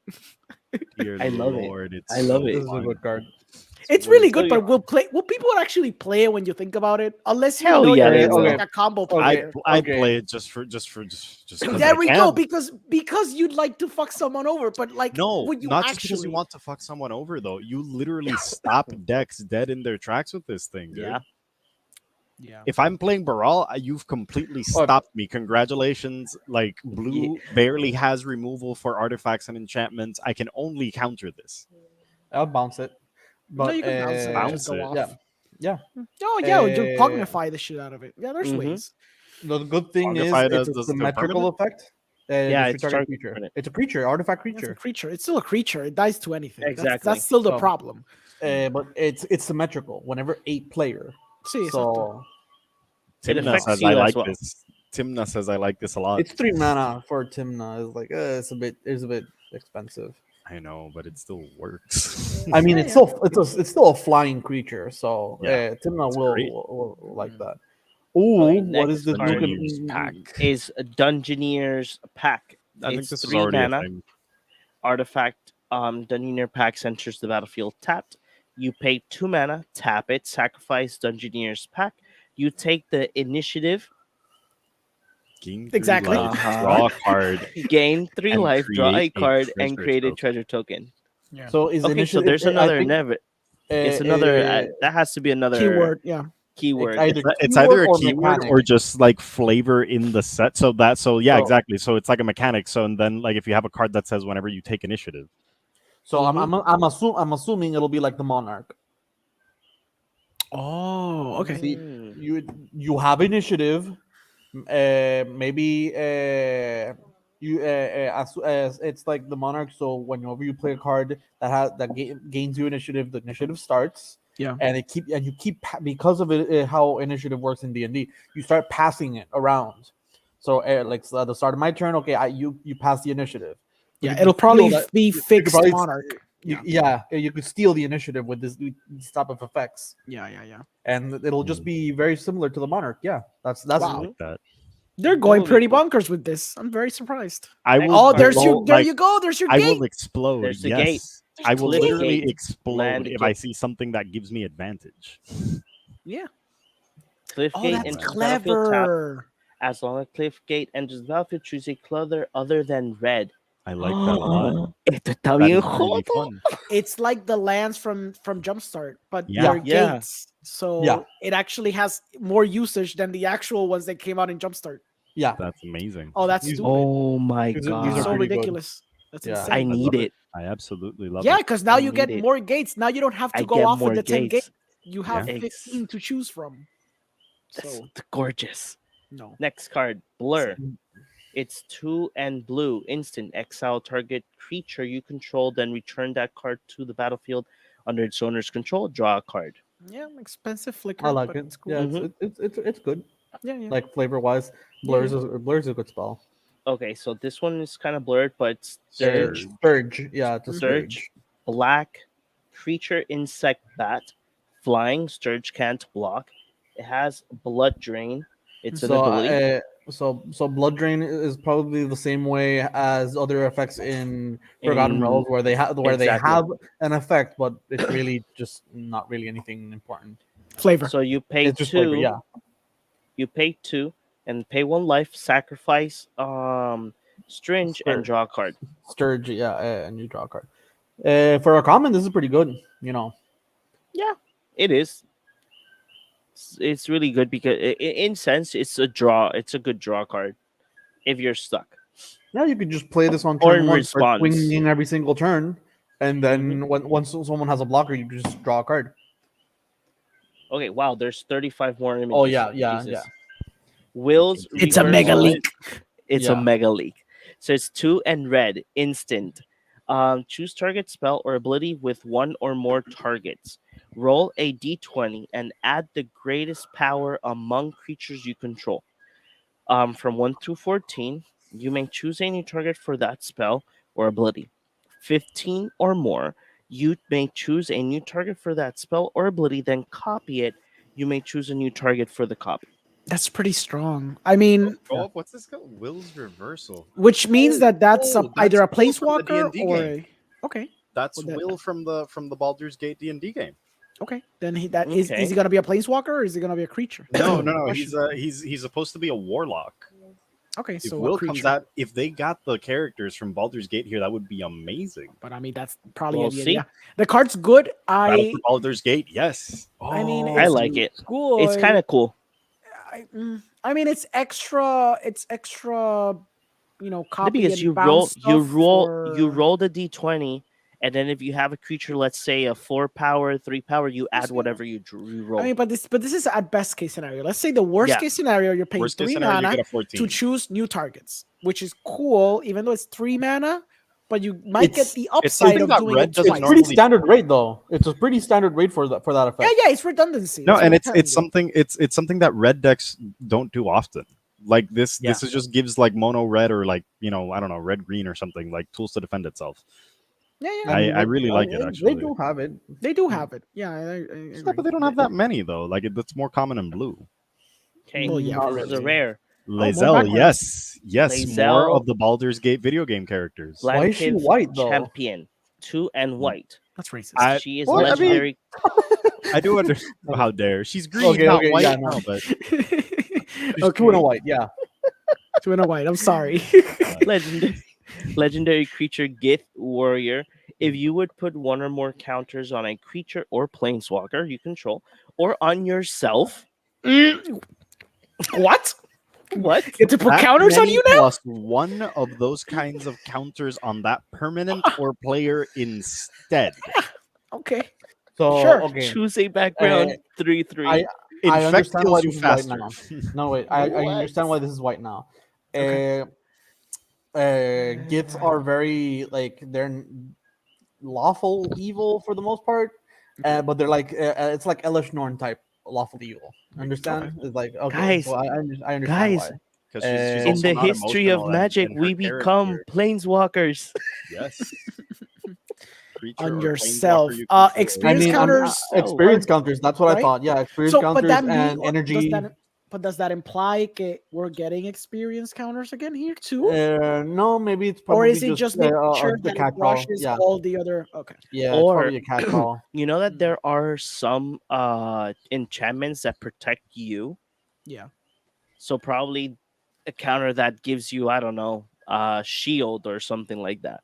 [SPEAKER 4] Dear
[SPEAKER 1] I love it.
[SPEAKER 4] Lord, it's
[SPEAKER 1] I love
[SPEAKER 4] so
[SPEAKER 1] it.
[SPEAKER 2] This is a
[SPEAKER 4] fun.
[SPEAKER 2] good card.
[SPEAKER 3] It's really good,
[SPEAKER 1] So
[SPEAKER 3] but will people actually play it when you think about it? Unless you
[SPEAKER 1] Hell
[SPEAKER 3] know
[SPEAKER 1] yeah,
[SPEAKER 3] you're
[SPEAKER 1] they
[SPEAKER 3] against,
[SPEAKER 1] will.
[SPEAKER 3] like a combo player.
[SPEAKER 4] I'd
[SPEAKER 2] Okay.
[SPEAKER 4] play it just 'cause
[SPEAKER 3] There
[SPEAKER 4] I
[SPEAKER 3] we go.
[SPEAKER 4] can.
[SPEAKER 3] Because you'd like to fuck someone over, but like
[SPEAKER 4] No,
[SPEAKER 3] would you
[SPEAKER 4] not
[SPEAKER 3] actually?
[SPEAKER 4] just because you want to fuck someone over, though. You literally stop decks dead in their tracks with this thing, dude.
[SPEAKER 1] Yeah.
[SPEAKER 3] Yeah.
[SPEAKER 4] If I'm playing Baral, you've completely stopped me. Congratulations. Like, blue barely has removal for artifacts and enchantments. I can only counter this.
[SPEAKER 2] I'll bounce it. But
[SPEAKER 3] No, you can bounce it. and
[SPEAKER 4] bounce
[SPEAKER 3] just go
[SPEAKER 4] it.
[SPEAKER 3] off.
[SPEAKER 2] Yeah.
[SPEAKER 3] Oh yeah, you
[SPEAKER 2] Uh,
[SPEAKER 3] cognify the shit out of it. Yeah, there's
[SPEAKER 1] Mhm.
[SPEAKER 3] ways.
[SPEAKER 2] The good thing is
[SPEAKER 4] Magnify
[SPEAKER 2] it's
[SPEAKER 4] does
[SPEAKER 2] a
[SPEAKER 4] still
[SPEAKER 2] symmetrical
[SPEAKER 4] permanent?
[SPEAKER 2] effect.
[SPEAKER 1] Yeah,
[SPEAKER 2] It's
[SPEAKER 1] it's
[SPEAKER 2] a target
[SPEAKER 1] target
[SPEAKER 2] creature.
[SPEAKER 1] permanent.
[SPEAKER 2] It's a creature, artifact
[SPEAKER 3] It's a
[SPEAKER 2] creature.
[SPEAKER 3] creature. It's still a creature. It dies to anything.
[SPEAKER 1] Exactly.
[SPEAKER 3] That's still the
[SPEAKER 2] So-
[SPEAKER 3] problem.
[SPEAKER 2] But it's symmetrical. Whenever 8 player.
[SPEAKER 3] See,
[SPEAKER 2] So
[SPEAKER 1] It
[SPEAKER 4] Timna
[SPEAKER 1] affects
[SPEAKER 4] says
[SPEAKER 1] you
[SPEAKER 4] I
[SPEAKER 1] as
[SPEAKER 4] like
[SPEAKER 1] well.
[SPEAKER 4] this. Timna says I like this a lot.
[SPEAKER 2] it's 3 mana for Timna. It's like it's a bit expensive.
[SPEAKER 4] I know, but it still works.
[SPEAKER 2] I mean,
[SPEAKER 3] Yeah,
[SPEAKER 2] it's
[SPEAKER 3] yeah.
[SPEAKER 2] still a flying creature, so
[SPEAKER 4] Yeah.
[SPEAKER 2] Timna
[SPEAKER 4] It's
[SPEAKER 2] will,
[SPEAKER 4] great.
[SPEAKER 2] will like that. Ooh,
[SPEAKER 1] Okay,
[SPEAKER 2] what
[SPEAKER 1] next
[SPEAKER 2] is this?
[SPEAKER 1] card
[SPEAKER 4] Dungeoneer's Pack.
[SPEAKER 1] Is a Dungeoneer's Pack.
[SPEAKER 4] I think
[SPEAKER 1] It's
[SPEAKER 4] this is
[SPEAKER 1] 3
[SPEAKER 4] already
[SPEAKER 1] mana.
[SPEAKER 4] a thing.
[SPEAKER 1] Artifact. Dungeoneer Pack enters the battlefield tapped. You pay 2 mana, tap it, sacrifice Dungeoneer's Pack. You take the initiative,
[SPEAKER 4] Gain 3
[SPEAKER 3] Exactly.
[SPEAKER 4] life,
[SPEAKER 1] Uh-huh.
[SPEAKER 4] draw a card.
[SPEAKER 1] gain 3
[SPEAKER 4] And
[SPEAKER 1] life, draw a
[SPEAKER 4] create a
[SPEAKER 1] card, and
[SPEAKER 4] treasure
[SPEAKER 1] create a
[SPEAKER 4] token.
[SPEAKER 1] treasure token.
[SPEAKER 2] So is
[SPEAKER 1] Okay, so
[SPEAKER 2] initiative-
[SPEAKER 1] there's
[SPEAKER 2] I
[SPEAKER 1] another
[SPEAKER 2] think,
[SPEAKER 1] never. It's another. That has to be another
[SPEAKER 3] Keyword. Yeah.
[SPEAKER 1] keyword.
[SPEAKER 4] It's either a
[SPEAKER 2] or
[SPEAKER 4] keyword
[SPEAKER 2] mechanic.
[SPEAKER 4] or just like flavor in the set. So yeah,
[SPEAKER 2] So-
[SPEAKER 4] exactly. So it's like a mechanic. So and then like if you have a card that says whenever you take initiative.
[SPEAKER 2] So
[SPEAKER 1] Mhm.
[SPEAKER 2] I'm assuming it'll be like the monarch.
[SPEAKER 3] Oh, okay.
[SPEAKER 2] See,
[SPEAKER 1] Mm.
[SPEAKER 2] you have initiative. Maybe as it's like the monarch. So whenever you play a card gains you initiative, the initiative starts.
[SPEAKER 3] Yeah.
[SPEAKER 2] And you keep because of it how initiative works in D&D. You start passing it around. So at the start of my turn, okay, you pass the initiative. But
[SPEAKER 3] Yeah,
[SPEAKER 2] if
[SPEAKER 3] it'll
[SPEAKER 2] you
[SPEAKER 3] probably
[SPEAKER 2] steal that-
[SPEAKER 3] be
[SPEAKER 2] you could
[SPEAKER 3] fixed
[SPEAKER 2] probably-
[SPEAKER 3] monarch.
[SPEAKER 2] you could steal the initiative with these type of effects,
[SPEAKER 3] Yeah.
[SPEAKER 2] and it'll just be very similar to the monarch. Yeah, that's
[SPEAKER 3] Wow.
[SPEAKER 4] Like that.
[SPEAKER 3] They're going
[SPEAKER 1] Holy
[SPEAKER 3] pretty
[SPEAKER 1] cool.
[SPEAKER 3] bonkers with this. I'm very surprised.
[SPEAKER 4] I will.
[SPEAKER 3] Oh, there's
[SPEAKER 4] go,
[SPEAKER 3] your. There
[SPEAKER 4] like,
[SPEAKER 3] you go. There's your
[SPEAKER 4] I
[SPEAKER 3] gate.
[SPEAKER 4] will explode.
[SPEAKER 1] There's the
[SPEAKER 4] yes.
[SPEAKER 1] gate.
[SPEAKER 4] I will
[SPEAKER 1] Cliff
[SPEAKER 4] literally
[SPEAKER 1] gate.
[SPEAKER 4] explode
[SPEAKER 1] Land
[SPEAKER 4] if
[SPEAKER 1] gate.
[SPEAKER 4] I see something that gives me advantage.
[SPEAKER 3] Yeah.
[SPEAKER 1] Cliff
[SPEAKER 3] Oh,
[SPEAKER 1] Gate
[SPEAKER 3] that's
[SPEAKER 1] enters the battlefield tapped.
[SPEAKER 3] clever.
[SPEAKER 1] As long as Cliff Gate enters the battlefield, choose a color other than red.
[SPEAKER 4] I like that a lot.
[SPEAKER 1] Esto está
[SPEAKER 4] That
[SPEAKER 1] bien
[SPEAKER 4] is really
[SPEAKER 1] jodo.
[SPEAKER 4] fun.
[SPEAKER 3] It's like the lands from Jumpstart, but
[SPEAKER 4] Yeah.
[SPEAKER 3] they're
[SPEAKER 1] Yeah.
[SPEAKER 3] gates. So
[SPEAKER 2] Yeah.
[SPEAKER 3] it actually has more usage than the actual ones that came out in Jumpstart.
[SPEAKER 2] Yeah.
[SPEAKER 4] That's amazing.
[SPEAKER 3] Oh, that's
[SPEAKER 2] These-
[SPEAKER 3] stupid.
[SPEAKER 1] Oh my
[SPEAKER 2] These are
[SPEAKER 3] That's
[SPEAKER 1] god!
[SPEAKER 3] so
[SPEAKER 2] pretty good.
[SPEAKER 3] ridiculous. That's
[SPEAKER 2] Yeah.
[SPEAKER 3] insane.
[SPEAKER 1] I need
[SPEAKER 4] love
[SPEAKER 1] it.
[SPEAKER 4] I absolutely love
[SPEAKER 3] Yeah,
[SPEAKER 4] it.
[SPEAKER 3] because now
[SPEAKER 1] I
[SPEAKER 3] you get
[SPEAKER 1] need it.
[SPEAKER 3] more gates. Now you don't have to
[SPEAKER 1] I
[SPEAKER 3] go
[SPEAKER 1] get
[SPEAKER 3] off
[SPEAKER 1] more
[SPEAKER 3] with the 10 gates.
[SPEAKER 1] gates.
[SPEAKER 3] You have
[SPEAKER 1] Yeah.
[SPEAKER 3] 15 to choose from.
[SPEAKER 1] That's
[SPEAKER 3] So
[SPEAKER 1] gorgeous.
[SPEAKER 3] no.
[SPEAKER 1] Next card, Blur. It's 2 and blue. Instant. Exile target creature you control, then return that card to the battlefield under its owner's control. Draw a card.
[SPEAKER 3] Yeah, expensive flicker.
[SPEAKER 2] I like
[SPEAKER 3] but
[SPEAKER 2] it.
[SPEAKER 3] It's cool.
[SPEAKER 2] Yeah,
[SPEAKER 1] Mhm.
[SPEAKER 2] it's good.
[SPEAKER 3] Yeah, yeah.
[SPEAKER 2] Like flavor wise, Blur's is a good spell.
[SPEAKER 1] Okay, so this one is kind of blurred, but it's
[SPEAKER 4] Surge.
[SPEAKER 2] Sturge. Yeah, it's a
[SPEAKER 1] Surge.
[SPEAKER 2] Sturge.
[SPEAKER 1] Black creature insect bat. Flying. Sturge can't block. It has blood drain. It's an
[SPEAKER 2] So,
[SPEAKER 1] ability.
[SPEAKER 2] so Blood Drain is probably the same way as other effects in Forgotten
[SPEAKER 1] In-
[SPEAKER 2] Realms, where they
[SPEAKER 1] Exactly.
[SPEAKER 2] have an effect, but it's really just not really anything important.
[SPEAKER 3] Flavor.
[SPEAKER 1] So you pay
[SPEAKER 2] It's just
[SPEAKER 1] 2.
[SPEAKER 2] flavor, yeah.
[SPEAKER 1] You pay 2 and pay 1 life. Sacrifice Stringe and
[SPEAKER 2] Sturge.
[SPEAKER 1] draw a card.
[SPEAKER 2] Sturge, yeah, and you draw a card. For a common, this is pretty good. You know,
[SPEAKER 1] Yeah, it is. It's really good because in sense it's a draw. It's a good draw card if you're stuck.
[SPEAKER 2] yeah, you could just play this on
[SPEAKER 1] Or
[SPEAKER 2] turn
[SPEAKER 1] in
[SPEAKER 2] one, start
[SPEAKER 1] response.
[SPEAKER 2] swinging every single turn, and then once someone has a blocker, you just draw a card.
[SPEAKER 1] Okay, wow. There's 35 more images.
[SPEAKER 2] Oh yeah, yeah,
[SPEAKER 1] Jesus.
[SPEAKER 2] yeah.
[SPEAKER 1] Will's
[SPEAKER 3] It's a
[SPEAKER 1] reverse
[SPEAKER 3] mega
[SPEAKER 1] split.
[SPEAKER 3] leak.
[SPEAKER 1] It's a
[SPEAKER 2] Yeah.
[SPEAKER 1] mega leak. So it's 2 and red. Instant. Choose target spell or ability with 1 or more targets. Roll a d20 and add the greatest power among creatures you control. From 1 through 14, you may choose a new target for that spell or ability. 15 or more, you may choose a new target for that spell or ability, then copy it. You may choose a new target for the copy.
[SPEAKER 3] That's pretty strong. I mean,
[SPEAKER 4] Go up. What's this called? Will's Reversal.
[SPEAKER 3] which means that that's
[SPEAKER 4] Oh,
[SPEAKER 3] either a
[SPEAKER 4] that's Will from the
[SPEAKER 3] planeswalker
[SPEAKER 4] D&D
[SPEAKER 3] or
[SPEAKER 4] game.
[SPEAKER 3] a. Okay,
[SPEAKER 4] That's
[SPEAKER 3] Well, that-
[SPEAKER 4] Will from the Baldur's Gate D&D game.
[SPEAKER 3] okay. Then is
[SPEAKER 1] Okay.
[SPEAKER 3] he gonna be a planeswalker or is he gonna be a creature?
[SPEAKER 4] No.
[SPEAKER 3] Question.
[SPEAKER 4] He's supposed to be a warlock.
[SPEAKER 3] Okay,
[SPEAKER 4] If
[SPEAKER 3] so a
[SPEAKER 4] Will
[SPEAKER 3] creature.
[SPEAKER 4] comes out, if they got the characters from Baldur's Gate here, that would be amazing.
[SPEAKER 3] But I mean, that's probably
[SPEAKER 1] We'll
[SPEAKER 3] the
[SPEAKER 1] see.
[SPEAKER 3] idea. The card's good.
[SPEAKER 4] Battle for Baldur's Gate, yes.
[SPEAKER 3] I mean,
[SPEAKER 1] I
[SPEAKER 3] it's
[SPEAKER 1] like it.
[SPEAKER 3] Cool.
[SPEAKER 1] It's kind of cool.
[SPEAKER 3] I mean, it's extra. It's extra. Copy
[SPEAKER 1] Because
[SPEAKER 3] and
[SPEAKER 1] you
[SPEAKER 3] bounce
[SPEAKER 1] roll
[SPEAKER 3] stuff
[SPEAKER 1] you
[SPEAKER 3] for-
[SPEAKER 1] roll the d20, and then if you have a creature, let's say a 4 power, 3 power, you add
[SPEAKER 3] Yeah.
[SPEAKER 1] whatever you roll.
[SPEAKER 3] I mean, but this is at best case scenario. Let's say the worst
[SPEAKER 1] Yeah.
[SPEAKER 3] case scenario, you're paying
[SPEAKER 4] Worst case
[SPEAKER 3] 3
[SPEAKER 4] scenario, you
[SPEAKER 3] mana
[SPEAKER 4] get a 14.
[SPEAKER 3] to choose new targets, which is cool, even though it's 3 mana. But you might get
[SPEAKER 2] It's-
[SPEAKER 3] the
[SPEAKER 4] it's
[SPEAKER 3] upside
[SPEAKER 4] something
[SPEAKER 3] of
[SPEAKER 4] that
[SPEAKER 3] doing
[SPEAKER 4] Red
[SPEAKER 3] it
[SPEAKER 4] doesn't
[SPEAKER 3] twice.
[SPEAKER 2] It's pretty
[SPEAKER 4] normally-
[SPEAKER 2] standard rate though. It's a pretty standard rate for that effect.
[SPEAKER 3] Yeah, it's redundancy.
[SPEAKER 4] No,
[SPEAKER 3] That's
[SPEAKER 4] and
[SPEAKER 3] what
[SPEAKER 4] it's
[SPEAKER 3] I'm telling
[SPEAKER 4] it's
[SPEAKER 3] you.
[SPEAKER 4] something it's something that red decks don't do often. Like this is just gives like mono red or like I don't know, red green or something, like tools to defend itself.
[SPEAKER 3] Yeah.
[SPEAKER 4] I really like it, actually.
[SPEAKER 2] They do have it.
[SPEAKER 3] They do have it. Yeah, I
[SPEAKER 4] Yeah,
[SPEAKER 3] agree.
[SPEAKER 4] but they don't have that many though. Like it's more common in blue.
[SPEAKER 1] Okay,
[SPEAKER 3] Well, yeah,
[SPEAKER 1] this is a
[SPEAKER 2] really.
[SPEAKER 1] rare.
[SPEAKER 4] Lae'zel,
[SPEAKER 3] backwards.
[SPEAKER 4] yes, more
[SPEAKER 1] Lae'zel.
[SPEAKER 4] of the Baldur's Gate video game characters.
[SPEAKER 2] Why is she
[SPEAKER 1] Blanketh
[SPEAKER 2] white, though?
[SPEAKER 1] Champion, 2 and white.
[SPEAKER 3] That's racist.
[SPEAKER 1] She is
[SPEAKER 2] Well, I mean-
[SPEAKER 1] legendary.
[SPEAKER 4] I do understand. How dare she's green,
[SPEAKER 2] Okay,
[SPEAKER 4] not
[SPEAKER 2] okay,
[SPEAKER 4] white.
[SPEAKER 2] yeah, no.
[SPEAKER 4] No, but
[SPEAKER 2] She's 2 and a white. Yeah.
[SPEAKER 3] 2 and a white. I'm sorry.
[SPEAKER 1] Legendary creature Gith Warrior. If you would put 1 or more counters on a creature or planeswalker you control, or on yourself.
[SPEAKER 3] What?
[SPEAKER 1] What?
[SPEAKER 3] Get to put
[SPEAKER 4] that
[SPEAKER 3] counters on
[SPEAKER 4] many
[SPEAKER 3] you now?
[SPEAKER 4] plus one of those kinds of counters on that permanent or player instead.
[SPEAKER 3] Okay.
[SPEAKER 2] So
[SPEAKER 3] Sure.
[SPEAKER 2] okay.
[SPEAKER 1] Choose a background 3/3.
[SPEAKER 2] I
[SPEAKER 4] Infect
[SPEAKER 2] understand why
[SPEAKER 4] kills you
[SPEAKER 2] this is white
[SPEAKER 4] faster.
[SPEAKER 2] now. No wait, I
[SPEAKER 1] What?
[SPEAKER 2] understand why this is white now.
[SPEAKER 3] Okay.
[SPEAKER 2] Gits are very like they're lawful evil for the most part, but they're like it's like Elish Norn type lawful evil. Understand? It's like okay,
[SPEAKER 1] Guys,
[SPEAKER 2] so I understand
[SPEAKER 1] guys,
[SPEAKER 2] why.
[SPEAKER 4] 'Cause
[SPEAKER 2] In
[SPEAKER 1] in
[SPEAKER 4] also
[SPEAKER 1] the
[SPEAKER 4] not
[SPEAKER 1] history of
[SPEAKER 4] emotional and-
[SPEAKER 1] magic,
[SPEAKER 4] and her
[SPEAKER 1] we become
[SPEAKER 4] character-
[SPEAKER 1] planeswalkers.
[SPEAKER 4] yes. Creature
[SPEAKER 3] On
[SPEAKER 4] or
[SPEAKER 3] yourself.
[SPEAKER 4] planeswalker you control.
[SPEAKER 3] Experience counters
[SPEAKER 2] experience counters. That's what I
[SPEAKER 3] right?
[SPEAKER 2] thought. Yeah, experience
[SPEAKER 3] So,
[SPEAKER 2] counters
[SPEAKER 3] but that
[SPEAKER 2] and
[SPEAKER 3] mean,
[SPEAKER 2] energy.
[SPEAKER 3] does that imply that we're getting experience counters again here too?
[SPEAKER 2] No, maybe it's
[SPEAKER 3] Or
[SPEAKER 2] probably
[SPEAKER 3] is it just making sure
[SPEAKER 2] the
[SPEAKER 3] that it
[SPEAKER 2] catch
[SPEAKER 3] brushes
[SPEAKER 2] Yeah,
[SPEAKER 3] all the other? Okay.
[SPEAKER 2] yeah,
[SPEAKER 1] Or-
[SPEAKER 2] it's probably a catch call.
[SPEAKER 1] You know that there are some enchantments that protect you.
[SPEAKER 3] Yeah.
[SPEAKER 1] So probably a counter that gives you, I don't know, shield or something like that.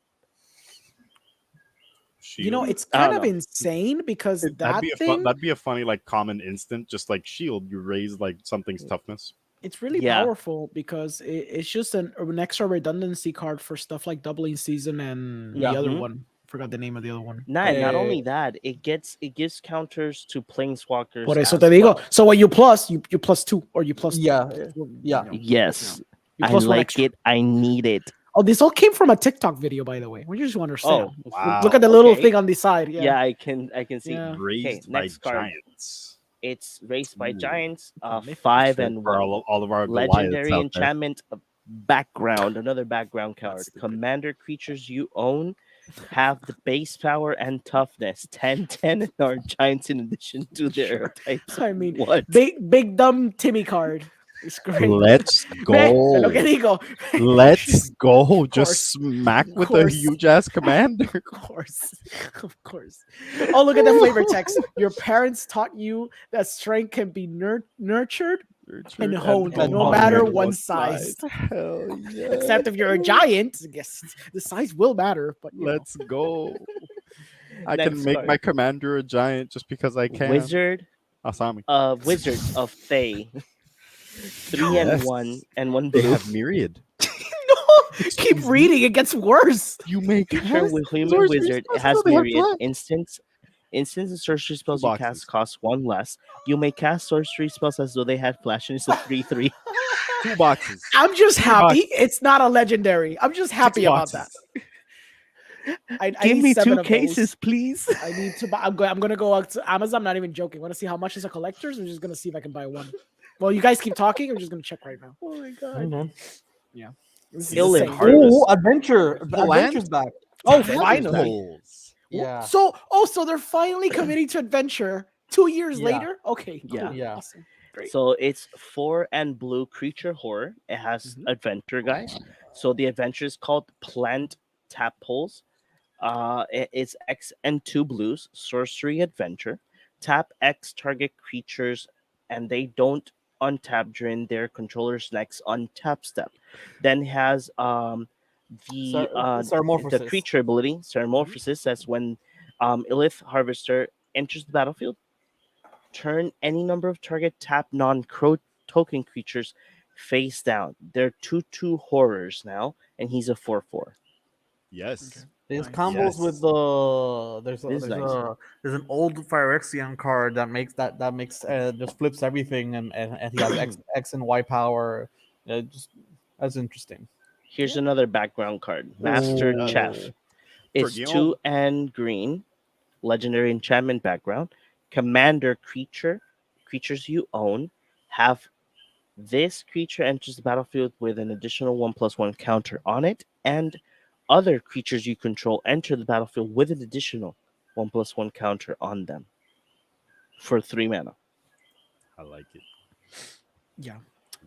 [SPEAKER 3] You know,
[SPEAKER 4] Shield.
[SPEAKER 3] it's
[SPEAKER 1] I
[SPEAKER 3] kind
[SPEAKER 1] don't
[SPEAKER 3] of
[SPEAKER 1] know.
[SPEAKER 3] insane because
[SPEAKER 4] That'd
[SPEAKER 3] that
[SPEAKER 4] be a
[SPEAKER 3] thing,
[SPEAKER 4] that'd be a funny like common instant, just like shield. You raise like something's toughness.
[SPEAKER 3] it's really
[SPEAKER 1] Yeah.
[SPEAKER 3] powerful because it's just an extra redundancy card for stuff like doubling season and
[SPEAKER 2] Yeah.
[SPEAKER 3] the other
[SPEAKER 1] Mhm.
[SPEAKER 3] one. Forgot the name of the other one.
[SPEAKER 1] Not
[SPEAKER 2] Uh,
[SPEAKER 1] only that, it gives counters to planeswalkers
[SPEAKER 3] Por eso
[SPEAKER 1] as
[SPEAKER 3] te digo.
[SPEAKER 1] well.
[SPEAKER 3] So what you plus, you plus 2 or you plus
[SPEAKER 2] Yeah,
[SPEAKER 3] you
[SPEAKER 2] yeah.
[SPEAKER 3] know,
[SPEAKER 1] Yes,
[SPEAKER 3] you
[SPEAKER 1] I
[SPEAKER 3] plus one
[SPEAKER 1] like
[SPEAKER 3] extra.
[SPEAKER 1] it. I need it.
[SPEAKER 3] Oh, this all came from a TikTok video, by the way. We just want to understand.
[SPEAKER 1] Oh,
[SPEAKER 4] Wow.
[SPEAKER 3] Look at the little
[SPEAKER 1] okay.
[SPEAKER 3] thing on the side.
[SPEAKER 1] Yeah,
[SPEAKER 3] Yeah.
[SPEAKER 1] I can see.
[SPEAKER 3] Yeah.
[SPEAKER 1] Okay,
[SPEAKER 4] Raised by
[SPEAKER 1] next card.
[SPEAKER 4] giants.
[SPEAKER 1] It's raised by
[SPEAKER 4] Ooh.
[SPEAKER 1] giants.
[SPEAKER 3] Mythic
[SPEAKER 1] 5
[SPEAKER 4] For,
[SPEAKER 1] and
[SPEAKER 4] for
[SPEAKER 1] 1.
[SPEAKER 4] all of our Goliaths
[SPEAKER 1] Legendary
[SPEAKER 4] out there.
[SPEAKER 1] enchantment background. Another background card.
[SPEAKER 4] stupid.
[SPEAKER 1] Commander creatures you own have the base power and toughness 10/10 and are giants in addition to their types.
[SPEAKER 3] I mean,
[SPEAKER 1] What?
[SPEAKER 3] big dumb Timmy card. It's great.
[SPEAKER 4] Let's
[SPEAKER 3] Ve
[SPEAKER 4] go.
[SPEAKER 3] lo que digo.
[SPEAKER 4] Let's go.
[SPEAKER 3] course.
[SPEAKER 4] Just smack with a
[SPEAKER 3] course.
[SPEAKER 4] huge ass commander.
[SPEAKER 3] Of course. Of course. Oh, look at the flavor text. Your parents taught you that strength can be nurtured and honed,
[SPEAKER 2] and
[SPEAKER 3] no
[SPEAKER 2] honed
[SPEAKER 3] matter
[SPEAKER 2] on
[SPEAKER 3] one size.
[SPEAKER 4] Hell yeah.
[SPEAKER 3] Except if you're a giant, I guess the size will matter. But you know.
[SPEAKER 4] Let's go. I
[SPEAKER 1] Next
[SPEAKER 4] can make
[SPEAKER 1] card.
[SPEAKER 4] my commander a giant just because I can.
[SPEAKER 1] Wizard
[SPEAKER 4] Asami.
[SPEAKER 1] Wizard of Thay. 3 and
[SPEAKER 4] Yes.
[SPEAKER 1] 1 and 1
[SPEAKER 4] They
[SPEAKER 1] blue.
[SPEAKER 4] have myriad.
[SPEAKER 3] No, keep reading. It gets worse.
[SPEAKER 4] You make
[SPEAKER 1] Creature with human
[SPEAKER 4] sorcery
[SPEAKER 1] wizard. It
[SPEAKER 4] spells,
[SPEAKER 1] has
[SPEAKER 4] so they have
[SPEAKER 1] myriad
[SPEAKER 4] flat.
[SPEAKER 1] instants. Instants and sorcery spells you
[SPEAKER 4] boxes.
[SPEAKER 1] cast cost 1 less. You may cast sorcery spells as though they had flash, and it's a 3/3.
[SPEAKER 4] 2 boxes.
[SPEAKER 3] I'm just happy
[SPEAKER 4] boxes.
[SPEAKER 3] it's not a legendary. I'm just happy about that. I
[SPEAKER 1] Give
[SPEAKER 3] need
[SPEAKER 1] me
[SPEAKER 3] 7
[SPEAKER 1] 2
[SPEAKER 3] of
[SPEAKER 1] cases,
[SPEAKER 3] those.
[SPEAKER 1] please.
[SPEAKER 3] I need to buy. I'm gonna go out to Amazon. I'm not even joking. Want to see how much is a collector's? I'm just gonna see if I can buy one. Well, you guys keep talking. I'm just gonna check right now.
[SPEAKER 1] Oh my
[SPEAKER 2] Hang on.
[SPEAKER 3] This is
[SPEAKER 1] Illin
[SPEAKER 3] insane.
[SPEAKER 1] Harvest.
[SPEAKER 2] Oh, adventure!
[SPEAKER 4] The land?
[SPEAKER 2] Adventure's back.
[SPEAKER 3] Oh,
[SPEAKER 4] Tentacles.
[SPEAKER 3] finally.
[SPEAKER 2] Yeah.
[SPEAKER 3] So they're finally committing to adventure 2 years
[SPEAKER 2] Yeah.
[SPEAKER 3] later. Okay.
[SPEAKER 1] Yeah.
[SPEAKER 3] Cool.
[SPEAKER 2] Yeah.
[SPEAKER 3] Awesome. Great.
[SPEAKER 1] So it's 4 and blue creature horror. It has adventure, guys. So the adventure is called Plant Tadpoles. It's X and 2 blues, sorcery adventure. Tap X target creatures, and they don't untap during their controller's next untap step. Then has the
[SPEAKER 2] Ceramorphosis.
[SPEAKER 1] creature ability, Ceramorphosis, says when Illith Harvester enters the battlefield, turn any number of target tap non-crow token creatures face down. They're 2/2 horrors now, and he's a 4/4.
[SPEAKER 4] Yes.
[SPEAKER 2] There's
[SPEAKER 3] Nice.
[SPEAKER 2] combos
[SPEAKER 4] Yes.
[SPEAKER 2] with the
[SPEAKER 1] This is nice.
[SPEAKER 2] there's an old Phyrexian card that makes just flips everything and he has X and Y power. Just that's interesting.
[SPEAKER 1] Here's another background card, Master
[SPEAKER 2] Ooh.
[SPEAKER 1] Chef. It's
[SPEAKER 4] Guillaume.
[SPEAKER 1] 2 and green, legendary enchantment background. Commander creatures you own have this creature enters the battlefield with an additional 1/1 counter on it, and other creatures you control enter the battlefield with an additional 1/1 counter on them for 3 mana.
[SPEAKER 4] I like it.
[SPEAKER 3] Yeah.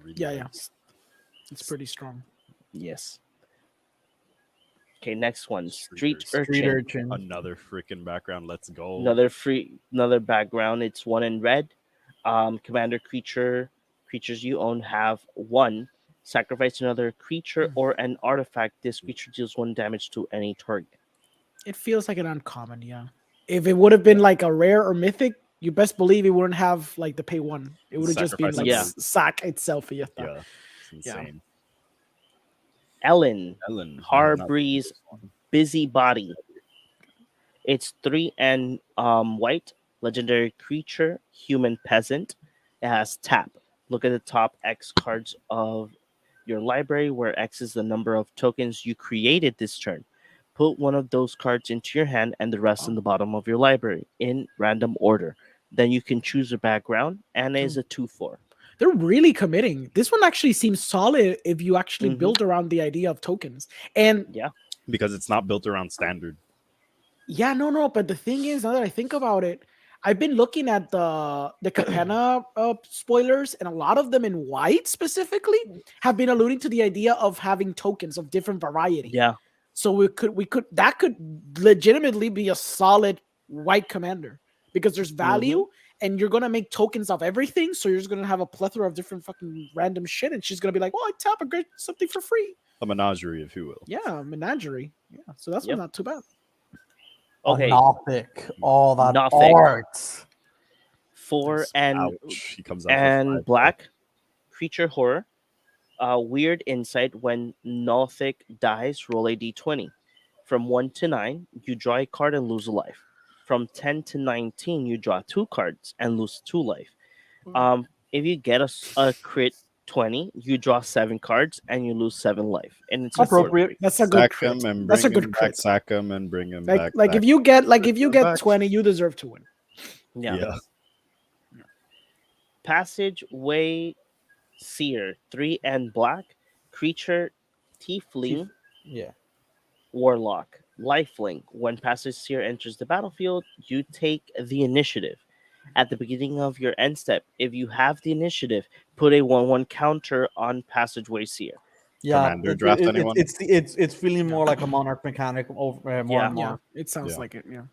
[SPEAKER 4] Really
[SPEAKER 3] Yeah.
[SPEAKER 4] like
[SPEAKER 3] Yeah.
[SPEAKER 4] it.
[SPEAKER 3] It's pretty strong.
[SPEAKER 1] Yes. Okay, next one.
[SPEAKER 4] Street
[SPEAKER 1] Street Urchin.
[SPEAKER 2] Urchin.
[SPEAKER 4] Another freaking background. Let's go.
[SPEAKER 1] Another background. It's 1 in red. Commander creatures you own have 1. Sacrifice another creature or an artifact. This creature deals 1 damage to any target.
[SPEAKER 3] It feels like an uncommon, yeah. If it would have been like a rare or mythic, you best believe it wouldn't have like the pay 1. It would have just been
[SPEAKER 4] Sacrifice
[SPEAKER 3] like
[SPEAKER 1] Yeah.
[SPEAKER 3] sack itself. Yeah.
[SPEAKER 4] Yeah. It's
[SPEAKER 3] Yeah.
[SPEAKER 4] insane.
[SPEAKER 1] Ellen,
[SPEAKER 4] Ellen.
[SPEAKER 1] Harbreeze, Busybody. It's 3 and white, legendary creature, human peasant. It has tap. Look at the top X cards of your library, where X is the number of tokens you created this turn. Put one of those cards into your hand and the rest in the bottom of your library in random order. Then you can choose a background, and it is a 2/4.
[SPEAKER 3] They're really committing. This one actually seems solid if you actually
[SPEAKER 1] Mhm.
[SPEAKER 3] build around the idea of tokens. And
[SPEAKER 4] Because it's not built around standard.
[SPEAKER 3] yeah, no. But the thing is, now that I think about it, I've been looking at the Capenna spoilers, and a lot of them in white specifically have been alluding to the idea of having tokens of different variety.
[SPEAKER 1] Yeah.
[SPEAKER 3] So we could that could legitimately be a solid white commander because there's value and you're gonna make tokens of everything. So you're just gonna have a plethora of different fucking random shit, and she's gonna be like, "Well, I tap and get something for free."
[SPEAKER 4] A menagerie, if you will.
[SPEAKER 3] Yeah, menagerie. Yeah, so that's
[SPEAKER 1] Yep.
[SPEAKER 3] not too bad.
[SPEAKER 1] Okay,
[SPEAKER 2] Nothic. Oh, that
[SPEAKER 1] Nothic.
[SPEAKER 2] art.
[SPEAKER 1] 4 and
[SPEAKER 4] Ouch. He comes out for 5.
[SPEAKER 1] black creature horror. Weird insight: when Nothic dies, roll a d20. From 1 to 9, you draw a card and lose a life. From 10 to 19, you draw 2 cards and lose 2 life. If you get a crit 20, you draw 7 cards and you lose 7 life. And it's
[SPEAKER 2] Appropriate.
[SPEAKER 3] That's a good
[SPEAKER 4] Sack
[SPEAKER 3] crit.
[SPEAKER 4] him and
[SPEAKER 3] That's a
[SPEAKER 4] bring
[SPEAKER 3] good
[SPEAKER 4] him
[SPEAKER 3] crit.
[SPEAKER 4] back. Sack him and bring him
[SPEAKER 3] Like,
[SPEAKER 4] back.
[SPEAKER 3] like
[SPEAKER 4] back.
[SPEAKER 3] if you get
[SPEAKER 4] back.
[SPEAKER 3] 20, you deserve to win.
[SPEAKER 1] Yeah.
[SPEAKER 4] Yeah.
[SPEAKER 1] Passageway Seer, 3 and black creature, tiefling,
[SPEAKER 2] Yeah.
[SPEAKER 1] warlock, lifelink. When Passage Seer enters the battlefield, you take the initiative. At the beginning of your end step, if you have the initiative, put a 1/1 counter on Passageway Seer.
[SPEAKER 2] Yeah.
[SPEAKER 4] Commander draft anyone?
[SPEAKER 2] It's feeling more like a monarch mechanic over more
[SPEAKER 1] Yeah.
[SPEAKER 2] and
[SPEAKER 3] Yeah,
[SPEAKER 2] more.
[SPEAKER 3] it sounds
[SPEAKER 4] Yeah.
[SPEAKER 3] like it. Yeah.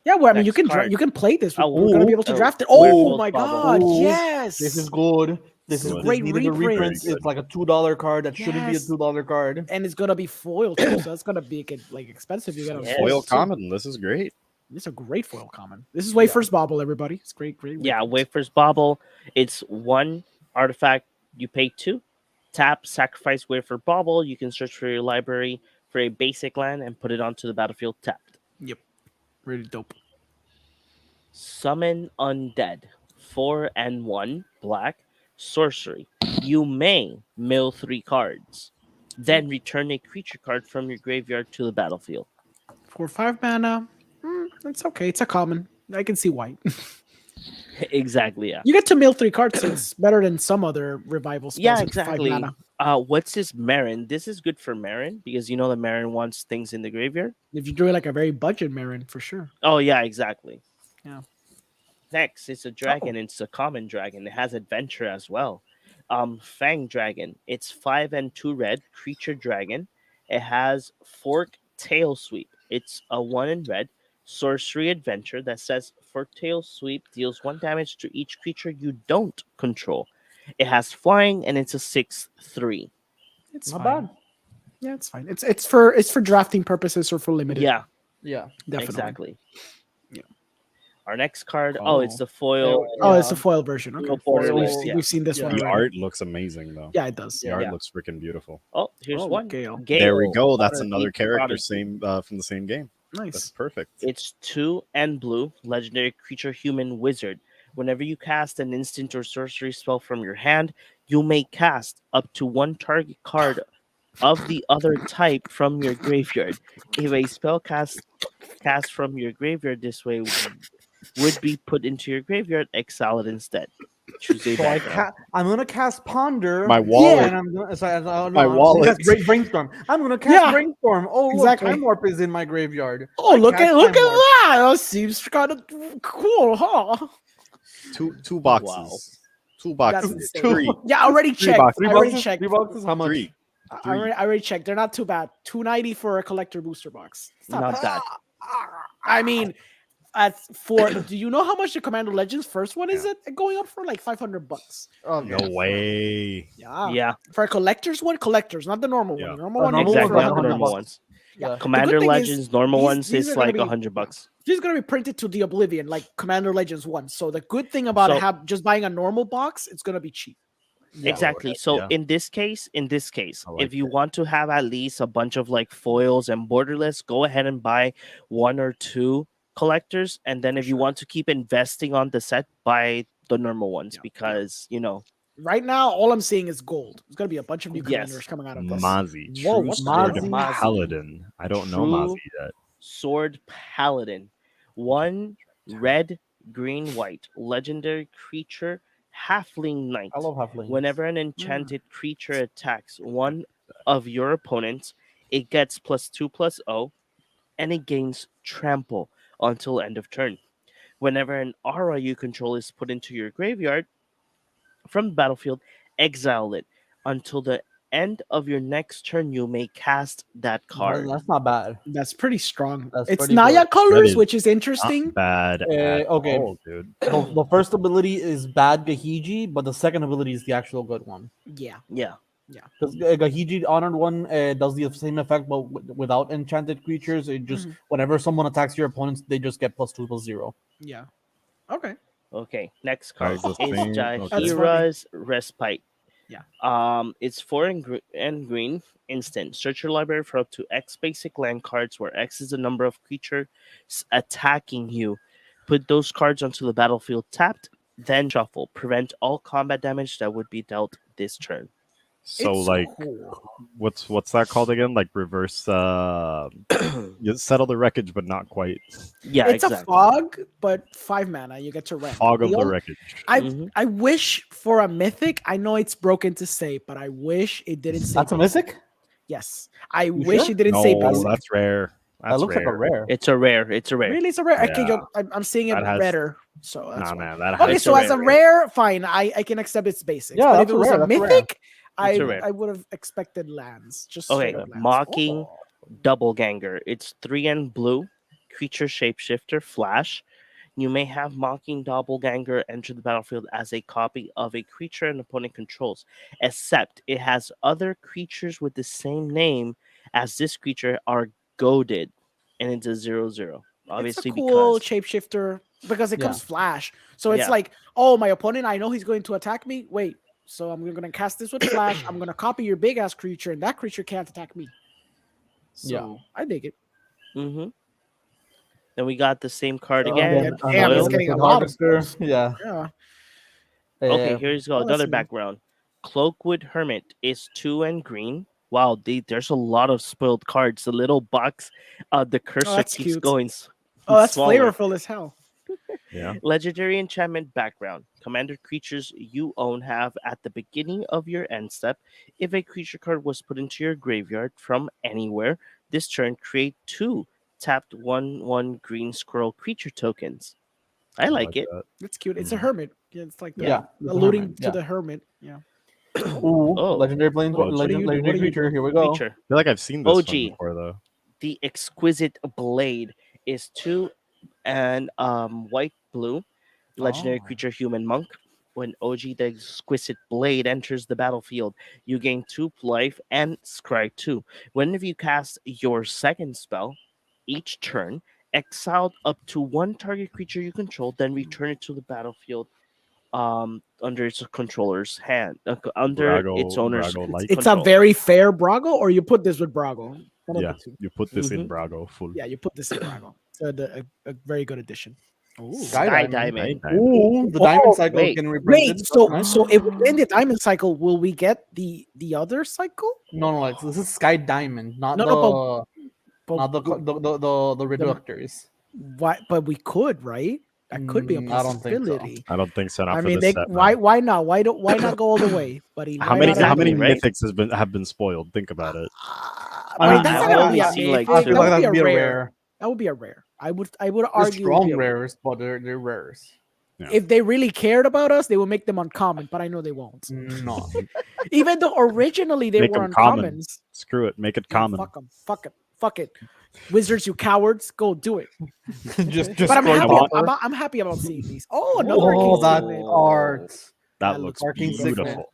[SPEAKER 3] Yeah, well, I mean, you
[SPEAKER 1] Next
[SPEAKER 3] can
[SPEAKER 1] card.
[SPEAKER 3] you can play this. We're
[SPEAKER 1] Oh,
[SPEAKER 3] gonna be able to
[SPEAKER 1] oh,
[SPEAKER 3] draft it.
[SPEAKER 1] Werewolf
[SPEAKER 3] Oh my
[SPEAKER 1] Bubble.
[SPEAKER 3] god!
[SPEAKER 2] Ooh,
[SPEAKER 3] Yes,
[SPEAKER 2] This is good.
[SPEAKER 3] This is
[SPEAKER 2] This
[SPEAKER 3] great
[SPEAKER 2] needed a
[SPEAKER 3] reprint.
[SPEAKER 2] reprint.
[SPEAKER 4] Very
[SPEAKER 2] It's like a $2 card that shouldn't be a
[SPEAKER 3] Yes.
[SPEAKER 2] $2 card.
[SPEAKER 3] and it's gonna be foil too, so that's gonna be like expensive. You gotta
[SPEAKER 1] Yes.
[SPEAKER 4] Foil
[SPEAKER 3] too.
[SPEAKER 4] common. This is great.
[SPEAKER 3] This is a great foil common. This is Wafer's Bauble, everybody. It's great.
[SPEAKER 1] Yeah,
[SPEAKER 3] reprint.
[SPEAKER 1] Wafer's Bauble. It's 1 artifact. You pay 2. Tap, sacrifice Wafer Bauble. You can search for your library for a basic land and put it onto the battlefield tapped.
[SPEAKER 3] Yep, really dope.
[SPEAKER 1] Summon Undead. 4 and 1 black sorcery. You may mill 3 cards. Then return a creature card from your graveyard to the battlefield.
[SPEAKER 3] 4/5 mana. It's okay. It's a common. I can see why.
[SPEAKER 1] Exactly, yeah.
[SPEAKER 3] You get to mill 3 cards, so it's better than some other revival spells.
[SPEAKER 1] Yeah,
[SPEAKER 3] with 5
[SPEAKER 1] exactly.
[SPEAKER 3] mana.
[SPEAKER 1] What's this Marin? This is good for Marin because you know the Marin wants things in the graveyard.
[SPEAKER 3] If you do it like a very budget Marin, for sure.
[SPEAKER 1] Oh yeah, exactly.
[SPEAKER 3] Yeah.
[SPEAKER 1] Next, it's a dragon. It's a common dragon. It has adventure as well. Fang Dragon. It's 5 and 2 red creature dragon. It has fork tail sweep. It's a 1 in red sorcery adventure that says fork tail sweep deals 1 damage to each creature you don't control. It has flying and it's a 6/3.
[SPEAKER 3] It's
[SPEAKER 2] Not
[SPEAKER 3] fine.
[SPEAKER 2] bad.
[SPEAKER 3] Yeah, it's fine. It's for drafting purposes or for limited.
[SPEAKER 1] Yeah,
[SPEAKER 2] Yeah.
[SPEAKER 3] definitely.
[SPEAKER 1] exactly.
[SPEAKER 3] Yeah.
[SPEAKER 1] Our next card. Oh, it's the foil.
[SPEAKER 3] Oh, it's a foil version. Okay.
[SPEAKER 1] Foil
[SPEAKER 3] So
[SPEAKER 1] borderless, yeah.
[SPEAKER 3] we've seen this
[SPEAKER 2] Yeah.
[SPEAKER 3] one
[SPEAKER 4] The
[SPEAKER 3] already.
[SPEAKER 4] art looks amazing, though.
[SPEAKER 3] Yeah, it does.
[SPEAKER 4] The art
[SPEAKER 1] Yeah.
[SPEAKER 4] looks freaking beautiful.
[SPEAKER 1] Oh, here's
[SPEAKER 3] Oh,
[SPEAKER 1] one.
[SPEAKER 3] Gale.
[SPEAKER 4] There we go. That's
[SPEAKER 1] Prodigy,
[SPEAKER 4] another character,
[SPEAKER 1] Prodigy.
[SPEAKER 4] same from the same game. That's
[SPEAKER 3] Nice.
[SPEAKER 4] perfect.
[SPEAKER 1] It's 2 and blue, legendary creature, human wizard. Whenever you cast an instant or sorcery spell from your hand, you may cast up to 1 target card of the other type from your graveyard. If a spell cast from your graveyard this way would be put into your graveyard, exile it instead. Choose a
[SPEAKER 2] So
[SPEAKER 1] background.
[SPEAKER 2] I'm gonna cast Ponder.
[SPEAKER 4] My wallet.
[SPEAKER 2] And I'm gonna,
[SPEAKER 4] My wallet.
[SPEAKER 2] Brainstorm. I'm gonna cast
[SPEAKER 3] Yeah.
[SPEAKER 2] Brainstorm. Oh,
[SPEAKER 3] Exactly.
[SPEAKER 2] look, Time Warp is in my graveyard.
[SPEAKER 3] Oh,
[SPEAKER 2] I
[SPEAKER 3] look
[SPEAKER 2] cast
[SPEAKER 3] at
[SPEAKER 2] Time Warp.
[SPEAKER 3] that! That seems kind of cool, huh?
[SPEAKER 4] Two boxes. Two boxes.
[SPEAKER 3] insane.
[SPEAKER 4] Three.
[SPEAKER 3] Yeah, I already checked.
[SPEAKER 4] boxes.
[SPEAKER 3] I already checked.
[SPEAKER 2] 3 boxes. How much?
[SPEAKER 4] Three.
[SPEAKER 3] I already checked. They're not too bad. $290 for a collector booster box. It's
[SPEAKER 1] Not bad.
[SPEAKER 3] I mean, do you know how much the Commander Legends first one is? It going up for like $500.
[SPEAKER 2] Oh,
[SPEAKER 4] No way.
[SPEAKER 3] Yeah.
[SPEAKER 1] Yeah,
[SPEAKER 3] For a collector's one, collectors, not the normal
[SPEAKER 4] Yeah.
[SPEAKER 3] one. The normal
[SPEAKER 2] The
[SPEAKER 3] one
[SPEAKER 2] normal
[SPEAKER 3] is
[SPEAKER 1] exactly.
[SPEAKER 3] for
[SPEAKER 1] Not the
[SPEAKER 2] $100
[SPEAKER 1] normal
[SPEAKER 3] $100.
[SPEAKER 1] ones.
[SPEAKER 2] Yeah.
[SPEAKER 1] Commander
[SPEAKER 3] thing is,
[SPEAKER 1] Legends, normal
[SPEAKER 3] these-
[SPEAKER 1] ones
[SPEAKER 3] these
[SPEAKER 1] is
[SPEAKER 3] are gonna
[SPEAKER 1] like
[SPEAKER 3] be-
[SPEAKER 1] $100.
[SPEAKER 3] This is gonna be printed to the oblivion, like Commander Legends one. So the good thing about
[SPEAKER 1] So-
[SPEAKER 3] just buying a normal box, it's gonna be cheap.
[SPEAKER 2] Yeah.
[SPEAKER 1] Exactly. So
[SPEAKER 4] Yeah.
[SPEAKER 1] in this case,
[SPEAKER 4] I like
[SPEAKER 1] if you want to have at least a bunch of like foils and borderless, go ahead and buy 1 or 2 collectors, and then if you want to keep investing on the set, buy the normal ones
[SPEAKER 3] Yeah.
[SPEAKER 1] because
[SPEAKER 3] Right now, all I'm seeing is gold. There's gonna be a bunch of new
[SPEAKER 1] Yes.
[SPEAKER 3] commanders coming out of this.
[SPEAKER 4] Mazi.
[SPEAKER 3] Whoa,
[SPEAKER 4] True
[SPEAKER 3] what's
[SPEAKER 4] Sword
[SPEAKER 2] Mazi?
[SPEAKER 4] Paladin. I don't know
[SPEAKER 1] True
[SPEAKER 4] Mazi yet.
[SPEAKER 1] Sword Paladin, 1 red, green, white, legendary creature, halfling knight.
[SPEAKER 2] I love Halfling.
[SPEAKER 1] Whenever an enchanted creature attacks one of your opponents, it gets +2/+0, and it gains trample until end of turn. Whenever an aura you control is put into your graveyard from the battlefield, exile it. Until the end of your next turn, you may cast that card.
[SPEAKER 2] That's not bad.
[SPEAKER 3] That's pretty strong.
[SPEAKER 2] That's
[SPEAKER 3] It's
[SPEAKER 2] pretty
[SPEAKER 3] Naya
[SPEAKER 2] good.
[SPEAKER 3] colors,
[SPEAKER 4] is
[SPEAKER 3] which is
[SPEAKER 4] Not
[SPEAKER 3] interesting.
[SPEAKER 4] bad. At
[SPEAKER 2] okay.
[SPEAKER 4] all, dude.
[SPEAKER 2] The first ability is bad Gahiji, but the second ability is the actual good one.
[SPEAKER 3] Yeah.
[SPEAKER 1] Yeah.
[SPEAKER 2] Because Gahiji Honored One does the same effect, but without enchanted creatures. It just whenever someone attacks your opponents, they just get +2/+0.
[SPEAKER 3] Yeah. Okay.
[SPEAKER 1] Okay, next
[SPEAKER 4] That
[SPEAKER 1] card
[SPEAKER 4] is the
[SPEAKER 1] is
[SPEAKER 4] same.
[SPEAKER 3] That's
[SPEAKER 4] Okay.
[SPEAKER 3] funny.
[SPEAKER 1] Jahira's Respite.
[SPEAKER 3] Yeah.
[SPEAKER 1] It's 4 and green instant. Search your library for up to X basic land cards, where X is the number of creatures attacking you. Put those cards onto the battlefield tapped, then shuffle. Prevent all combat damage that would be dealt this turn.
[SPEAKER 4] So
[SPEAKER 3] It's
[SPEAKER 4] like,
[SPEAKER 3] cool.
[SPEAKER 4] what's that called again? Like reverse. You settle the wreckage, but not quite.
[SPEAKER 1] Yeah,
[SPEAKER 3] It's a
[SPEAKER 1] exactly.
[SPEAKER 3] fog, but 5 mana. You get to ramp.
[SPEAKER 4] Fog of the
[SPEAKER 3] only-
[SPEAKER 4] wreckage.
[SPEAKER 3] I wish for a mythic. I know it's broken to say, but I wish it didn't say.
[SPEAKER 2] That's a
[SPEAKER 3] basic.
[SPEAKER 2] mythic.
[SPEAKER 3] Yes, I
[SPEAKER 2] You
[SPEAKER 3] wish
[SPEAKER 2] sure?
[SPEAKER 3] it didn't
[SPEAKER 4] No,
[SPEAKER 3] say basic.
[SPEAKER 4] that's rare.
[SPEAKER 2] That
[SPEAKER 4] That's
[SPEAKER 2] looks
[SPEAKER 4] rare.
[SPEAKER 2] like a rare.
[SPEAKER 1] It's a rare. It's a rare.
[SPEAKER 3] Really, it's a rare. Okay,
[SPEAKER 4] Yeah.
[SPEAKER 3] I'm seeing it
[SPEAKER 4] That has-
[SPEAKER 3] redder. So that's
[SPEAKER 4] Nah,
[SPEAKER 3] why.
[SPEAKER 4] man, that
[SPEAKER 3] Okay,
[SPEAKER 4] has.
[SPEAKER 3] so
[SPEAKER 1] It's
[SPEAKER 3] as a
[SPEAKER 1] rare.
[SPEAKER 3] rare, fine. I can accept its basics.
[SPEAKER 2] Yeah,
[SPEAKER 3] but if
[SPEAKER 2] that's
[SPEAKER 3] it
[SPEAKER 2] a
[SPEAKER 3] was
[SPEAKER 2] rare,
[SPEAKER 3] a
[SPEAKER 2] that's a rare.
[SPEAKER 3] mythic,
[SPEAKER 1] It's a rare.
[SPEAKER 3] I would have expected lands. Just
[SPEAKER 1] Okay,
[SPEAKER 3] straight up lands.
[SPEAKER 1] Mocking
[SPEAKER 3] Oh.
[SPEAKER 1] Doubleganger. It's 3 and blue. Creature shapeshifter flash. You may have Mocking Doppelganger enter the battlefield as a copy of a creature an opponent controls, except it has other creatures with the same name as this creature are goaded, and it's a 0/0. Obviously,
[SPEAKER 3] It's a cool
[SPEAKER 1] because
[SPEAKER 3] shapeshifter because it
[SPEAKER 2] Yeah.
[SPEAKER 3] comes flash. So it's
[SPEAKER 1] Yeah.
[SPEAKER 3] like, oh, my opponent, I know he's going to attack me. Wait, so I'm going to cast this with flash. I'm going to copy your big ass creature, and that creature can't attack me. So
[SPEAKER 2] Yeah.
[SPEAKER 3] I dig it.
[SPEAKER 1] hmm then we got the same card
[SPEAKER 2] So
[SPEAKER 1] again.
[SPEAKER 3] Damn,
[SPEAKER 2] another
[SPEAKER 3] it's getting a
[SPEAKER 2] mythic
[SPEAKER 3] lot of
[SPEAKER 2] harvester.
[SPEAKER 3] spells.
[SPEAKER 2] Yeah.
[SPEAKER 3] Yeah.
[SPEAKER 1] Okay,
[SPEAKER 2] Uh,
[SPEAKER 1] here's go.
[SPEAKER 3] well, let's
[SPEAKER 1] Another
[SPEAKER 3] see.
[SPEAKER 1] background. Cloakwood Hermit is 2 and green. Wow, there's a lot of spoiled cards. The little box, the cursor
[SPEAKER 3] that's
[SPEAKER 1] keeps
[SPEAKER 3] cute.
[SPEAKER 1] going.
[SPEAKER 3] Oh, that's
[SPEAKER 1] smaller.
[SPEAKER 3] flavorful as hell.
[SPEAKER 4] Yeah.
[SPEAKER 1] Legendary enchantment background. Commander creatures you own have at the beginning of your end step. If a creature card was put into your graveyard from anywhere, this turn create 2 tapped 1/1 green squirrel creature tokens. I like it.
[SPEAKER 4] that.
[SPEAKER 3] That's cute. It's a
[SPEAKER 4] Mhm.
[SPEAKER 3] hermit. Yeah, it's like the,
[SPEAKER 2] Yeah, it's a
[SPEAKER 3] alluding
[SPEAKER 2] hermit,
[SPEAKER 3] to
[SPEAKER 2] yeah.
[SPEAKER 3] the hermit. Yeah.
[SPEAKER 2] Ooh,
[SPEAKER 1] Oh.
[SPEAKER 2] legendary plane,
[SPEAKER 4] What
[SPEAKER 3] are you
[SPEAKER 2] legendary
[SPEAKER 3] doing?
[SPEAKER 2] creature. Here we go.
[SPEAKER 1] Creature.
[SPEAKER 4] I feel like I've seen this
[SPEAKER 1] OG.
[SPEAKER 4] one before though.
[SPEAKER 1] The Exquisite Blade is 2 and white blue. Legendary
[SPEAKER 2] Oh.
[SPEAKER 1] creature human monk. When OG the Exquisite Blade enters the battlefield, you gain 2 life and scry 2. Whenever you cast your second spell, each turn, exile up to 1 target creature you control, then return it to the battlefield under its controller's hand, under its owner's
[SPEAKER 4] Brago like.
[SPEAKER 3] It's a
[SPEAKER 1] control.
[SPEAKER 3] very fair Brago, or you put this with Brago. One of
[SPEAKER 4] Yeah,
[SPEAKER 3] the two.
[SPEAKER 4] you put this in
[SPEAKER 1] Mhm.
[SPEAKER 4] Brago full.
[SPEAKER 3] Yeah, you put this in Brago. So a very good addition. Ooh.
[SPEAKER 2] Sky
[SPEAKER 1] Sky
[SPEAKER 2] Diamond.
[SPEAKER 1] Diamond.
[SPEAKER 2] Ooh, the
[SPEAKER 3] Oh,
[SPEAKER 2] diamond cycle
[SPEAKER 1] wait.
[SPEAKER 2] can reprint
[SPEAKER 3] Wait,
[SPEAKER 2] it.
[SPEAKER 3] so
[SPEAKER 2] That's nice.
[SPEAKER 3] so if we end the diamond cycle, will we get the other cycle?
[SPEAKER 2] No, like this is Sky Diamond, not
[SPEAKER 3] No,
[SPEAKER 2] the
[SPEAKER 3] no, but
[SPEAKER 2] not the reductors.
[SPEAKER 3] why? But we could, right? That could be a
[SPEAKER 2] I don't think so.
[SPEAKER 3] possibility.
[SPEAKER 4] I don't think so. Not
[SPEAKER 3] I
[SPEAKER 4] for
[SPEAKER 3] mean,
[SPEAKER 4] this set.
[SPEAKER 3] why not? Why not go all the way, buddy?
[SPEAKER 4] How
[SPEAKER 3] Why
[SPEAKER 4] many
[SPEAKER 3] not
[SPEAKER 4] how
[SPEAKER 1] Exactly,
[SPEAKER 4] many
[SPEAKER 1] right?
[SPEAKER 4] mythics have been spoiled? Think about it.
[SPEAKER 3] Buddy,
[SPEAKER 2] mean,
[SPEAKER 3] that's
[SPEAKER 1] I've
[SPEAKER 3] not gonna
[SPEAKER 1] only
[SPEAKER 3] be a
[SPEAKER 1] seen, like,
[SPEAKER 3] mythic.
[SPEAKER 1] two.
[SPEAKER 3] That would be
[SPEAKER 2] that'd
[SPEAKER 3] a rare. That would be a rare. I would
[SPEAKER 2] They're
[SPEAKER 3] argue it would
[SPEAKER 2] strong
[SPEAKER 3] be a rare.
[SPEAKER 2] rares, but they're rares.
[SPEAKER 4] Yeah.
[SPEAKER 3] If they really cared about us, they would make them uncommon, but I know they won't.
[SPEAKER 2] No,
[SPEAKER 3] Even though originally they
[SPEAKER 4] Make
[SPEAKER 3] were
[SPEAKER 4] them common.
[SPEAKER 3] uncommons.
[SPEAKER 4] Screw it. Make it
[SPEAKER 3] Yeah,
[SPEAKER 4] common.
[SPEAKER 3] fuck them. Fuck it. Wizards, you cowards, go do it.
[SPEAKER 2] just
[SPEAKER 3] But I'm
[SPEAKER 2] scroll
[SPEAKER 3] happy.
[SPEAKER 2] down.
[SPEAKER 3] I'm happy about seeing these. Oh, another
[SPEAKER 2] Oh,
[SPEAKER 3] arcane
[SPEAKER 2] that
[SPEAKER 3] signet.
[SPEAKER 2] art.
[SPEAKER 4] That
[SPEAKER 3] That
[SPEAKER 4] looks
[SPEAKER 3] looks
[SPEAKER 2] Arcane
[SPEAKER 4] beautiful.
[SPEAKER 2] Signet.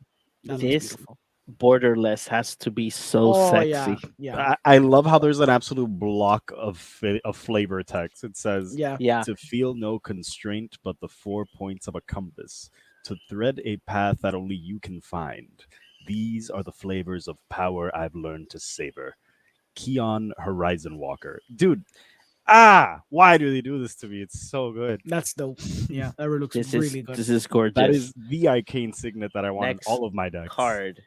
[SPEAKER 3] That looks
[SPEAKER 1] This
[SPEAKER 3] beautiful.
[SPEAKER 1] borderless has to be so
[SPEAKER 3] Oh
[SPEAKER 1] sexy.
[SPEAKER 3] yeah.
[SPEAKER 4] I love how there's an absolute block of flavor text. It says
[SPEAKER 3] Yeah.
[SPEAKER 1] Yeah.
[SPEAKER 4] to feel no constraint but the 4 points of a compass, to thread a path that only you can find. These are the flavors of power I've learned to savor. Keon Horizon Walker. Dude, why do they do this to me? It's so good.
[SPEAKER 3] That's dope. Yeah, that really looks
[SPEAKER 1] This
[SPEAKER 3] really
[SPEAKER 1] is
[SPEAKER 3] good.
[SPEAKER 1] this is gorgeous.
[SPEAKER 4] That is the arcane signet that I want
[SPEAKER 1] Next
[SPEAKER 4] in all of my decks.
[SPEAKER 1] card.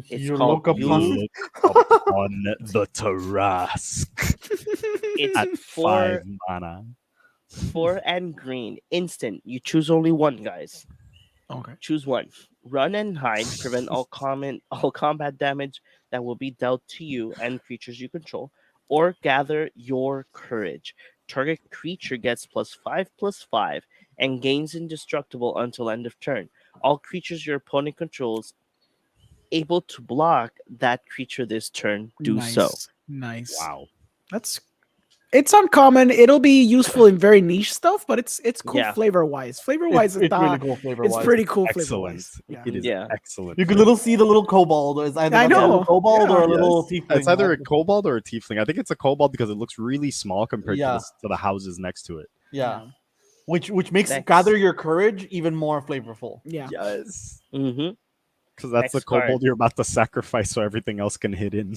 [SPEAKER 1] It's
[SPEAKER 2] You
[SPEAKER 1] called
[SPEAKER 2] look
[SPEAKER 1] you-
[SPEAKER 2] upon-
[SPEAKER 4] Look upon the Tarask
[SPEAKER 1] It's
[SPEAKER 4] at 5 mana.
[SPEAKER 1] 4 and green. Instant. You choose only one, guys.
[SPEAKER 3] Okay.
[SPEAKER 1] Choose one. Run and hide. Prevent all combat damage that will be dealt to you and creatures you control. Or gather your courage. Target creature gets +5/+5 and gains indestructible until end of turn. All creatures your opponent controls able to block that creature this turn do so.
[SPEAKER 3] Nice.
[SPEAKER 4] Wow.
[SPEAKER 3] That's It's uncommon. It'll be useful in very niche stuff, but it's cool
[SPEAKER 1] Yeah.
[SPEAKER 3] flavor wise. Flavor wise,
[SPEAKER 2] It's really cool flavor
[SPEAKER 3] it's
[SPEAKER 2] wise.
[SPEAKER 3] pretty cool flavor
[SPEAKER 4] Excellent.
[SPEAKER 3] wise. Yeah.
[SPEAKER 4] It is
[SPEAKER 1] Yeah.
[SPEAKER 4] excellent.
[SPEAKER 2] You can
[SPEAKER 4] flavor.
[SPEAKER 2] see the little kobold. It's either
[SPEAKER 3] I
[SPEAKER 2] got a little
[SPEAKER 3] know.
[SPEAKER 2] kobold or a
[SPEAKER 3] Yeah.
[SPEAKER 2] little
[SPEAKER 4] Yes.
[SPEAKER 2] tiefling.
[SPEAKER 4] It's either a kobold or a tiefling. I think it's a kobold because it looks really small compared
[SPEAKER 2] Yeah.
[SPEAKER 4] to the houses next to it.
[SPEAKER 2] Yeah. Which makes
[SPEAKER 1] Next.
[SPEAKER 2] gather your courage even more flavorful.
[SPEAKER 3] Yeah.
[SPEAKER 4] Yes.
[SPEAKER 1] Mm-hmm.
[SPEAKER 4] Because that's the
[SPEAKER 1] Next card.
[SPEAKER 4] kobold you're about to sacrifice so everything else can hit in.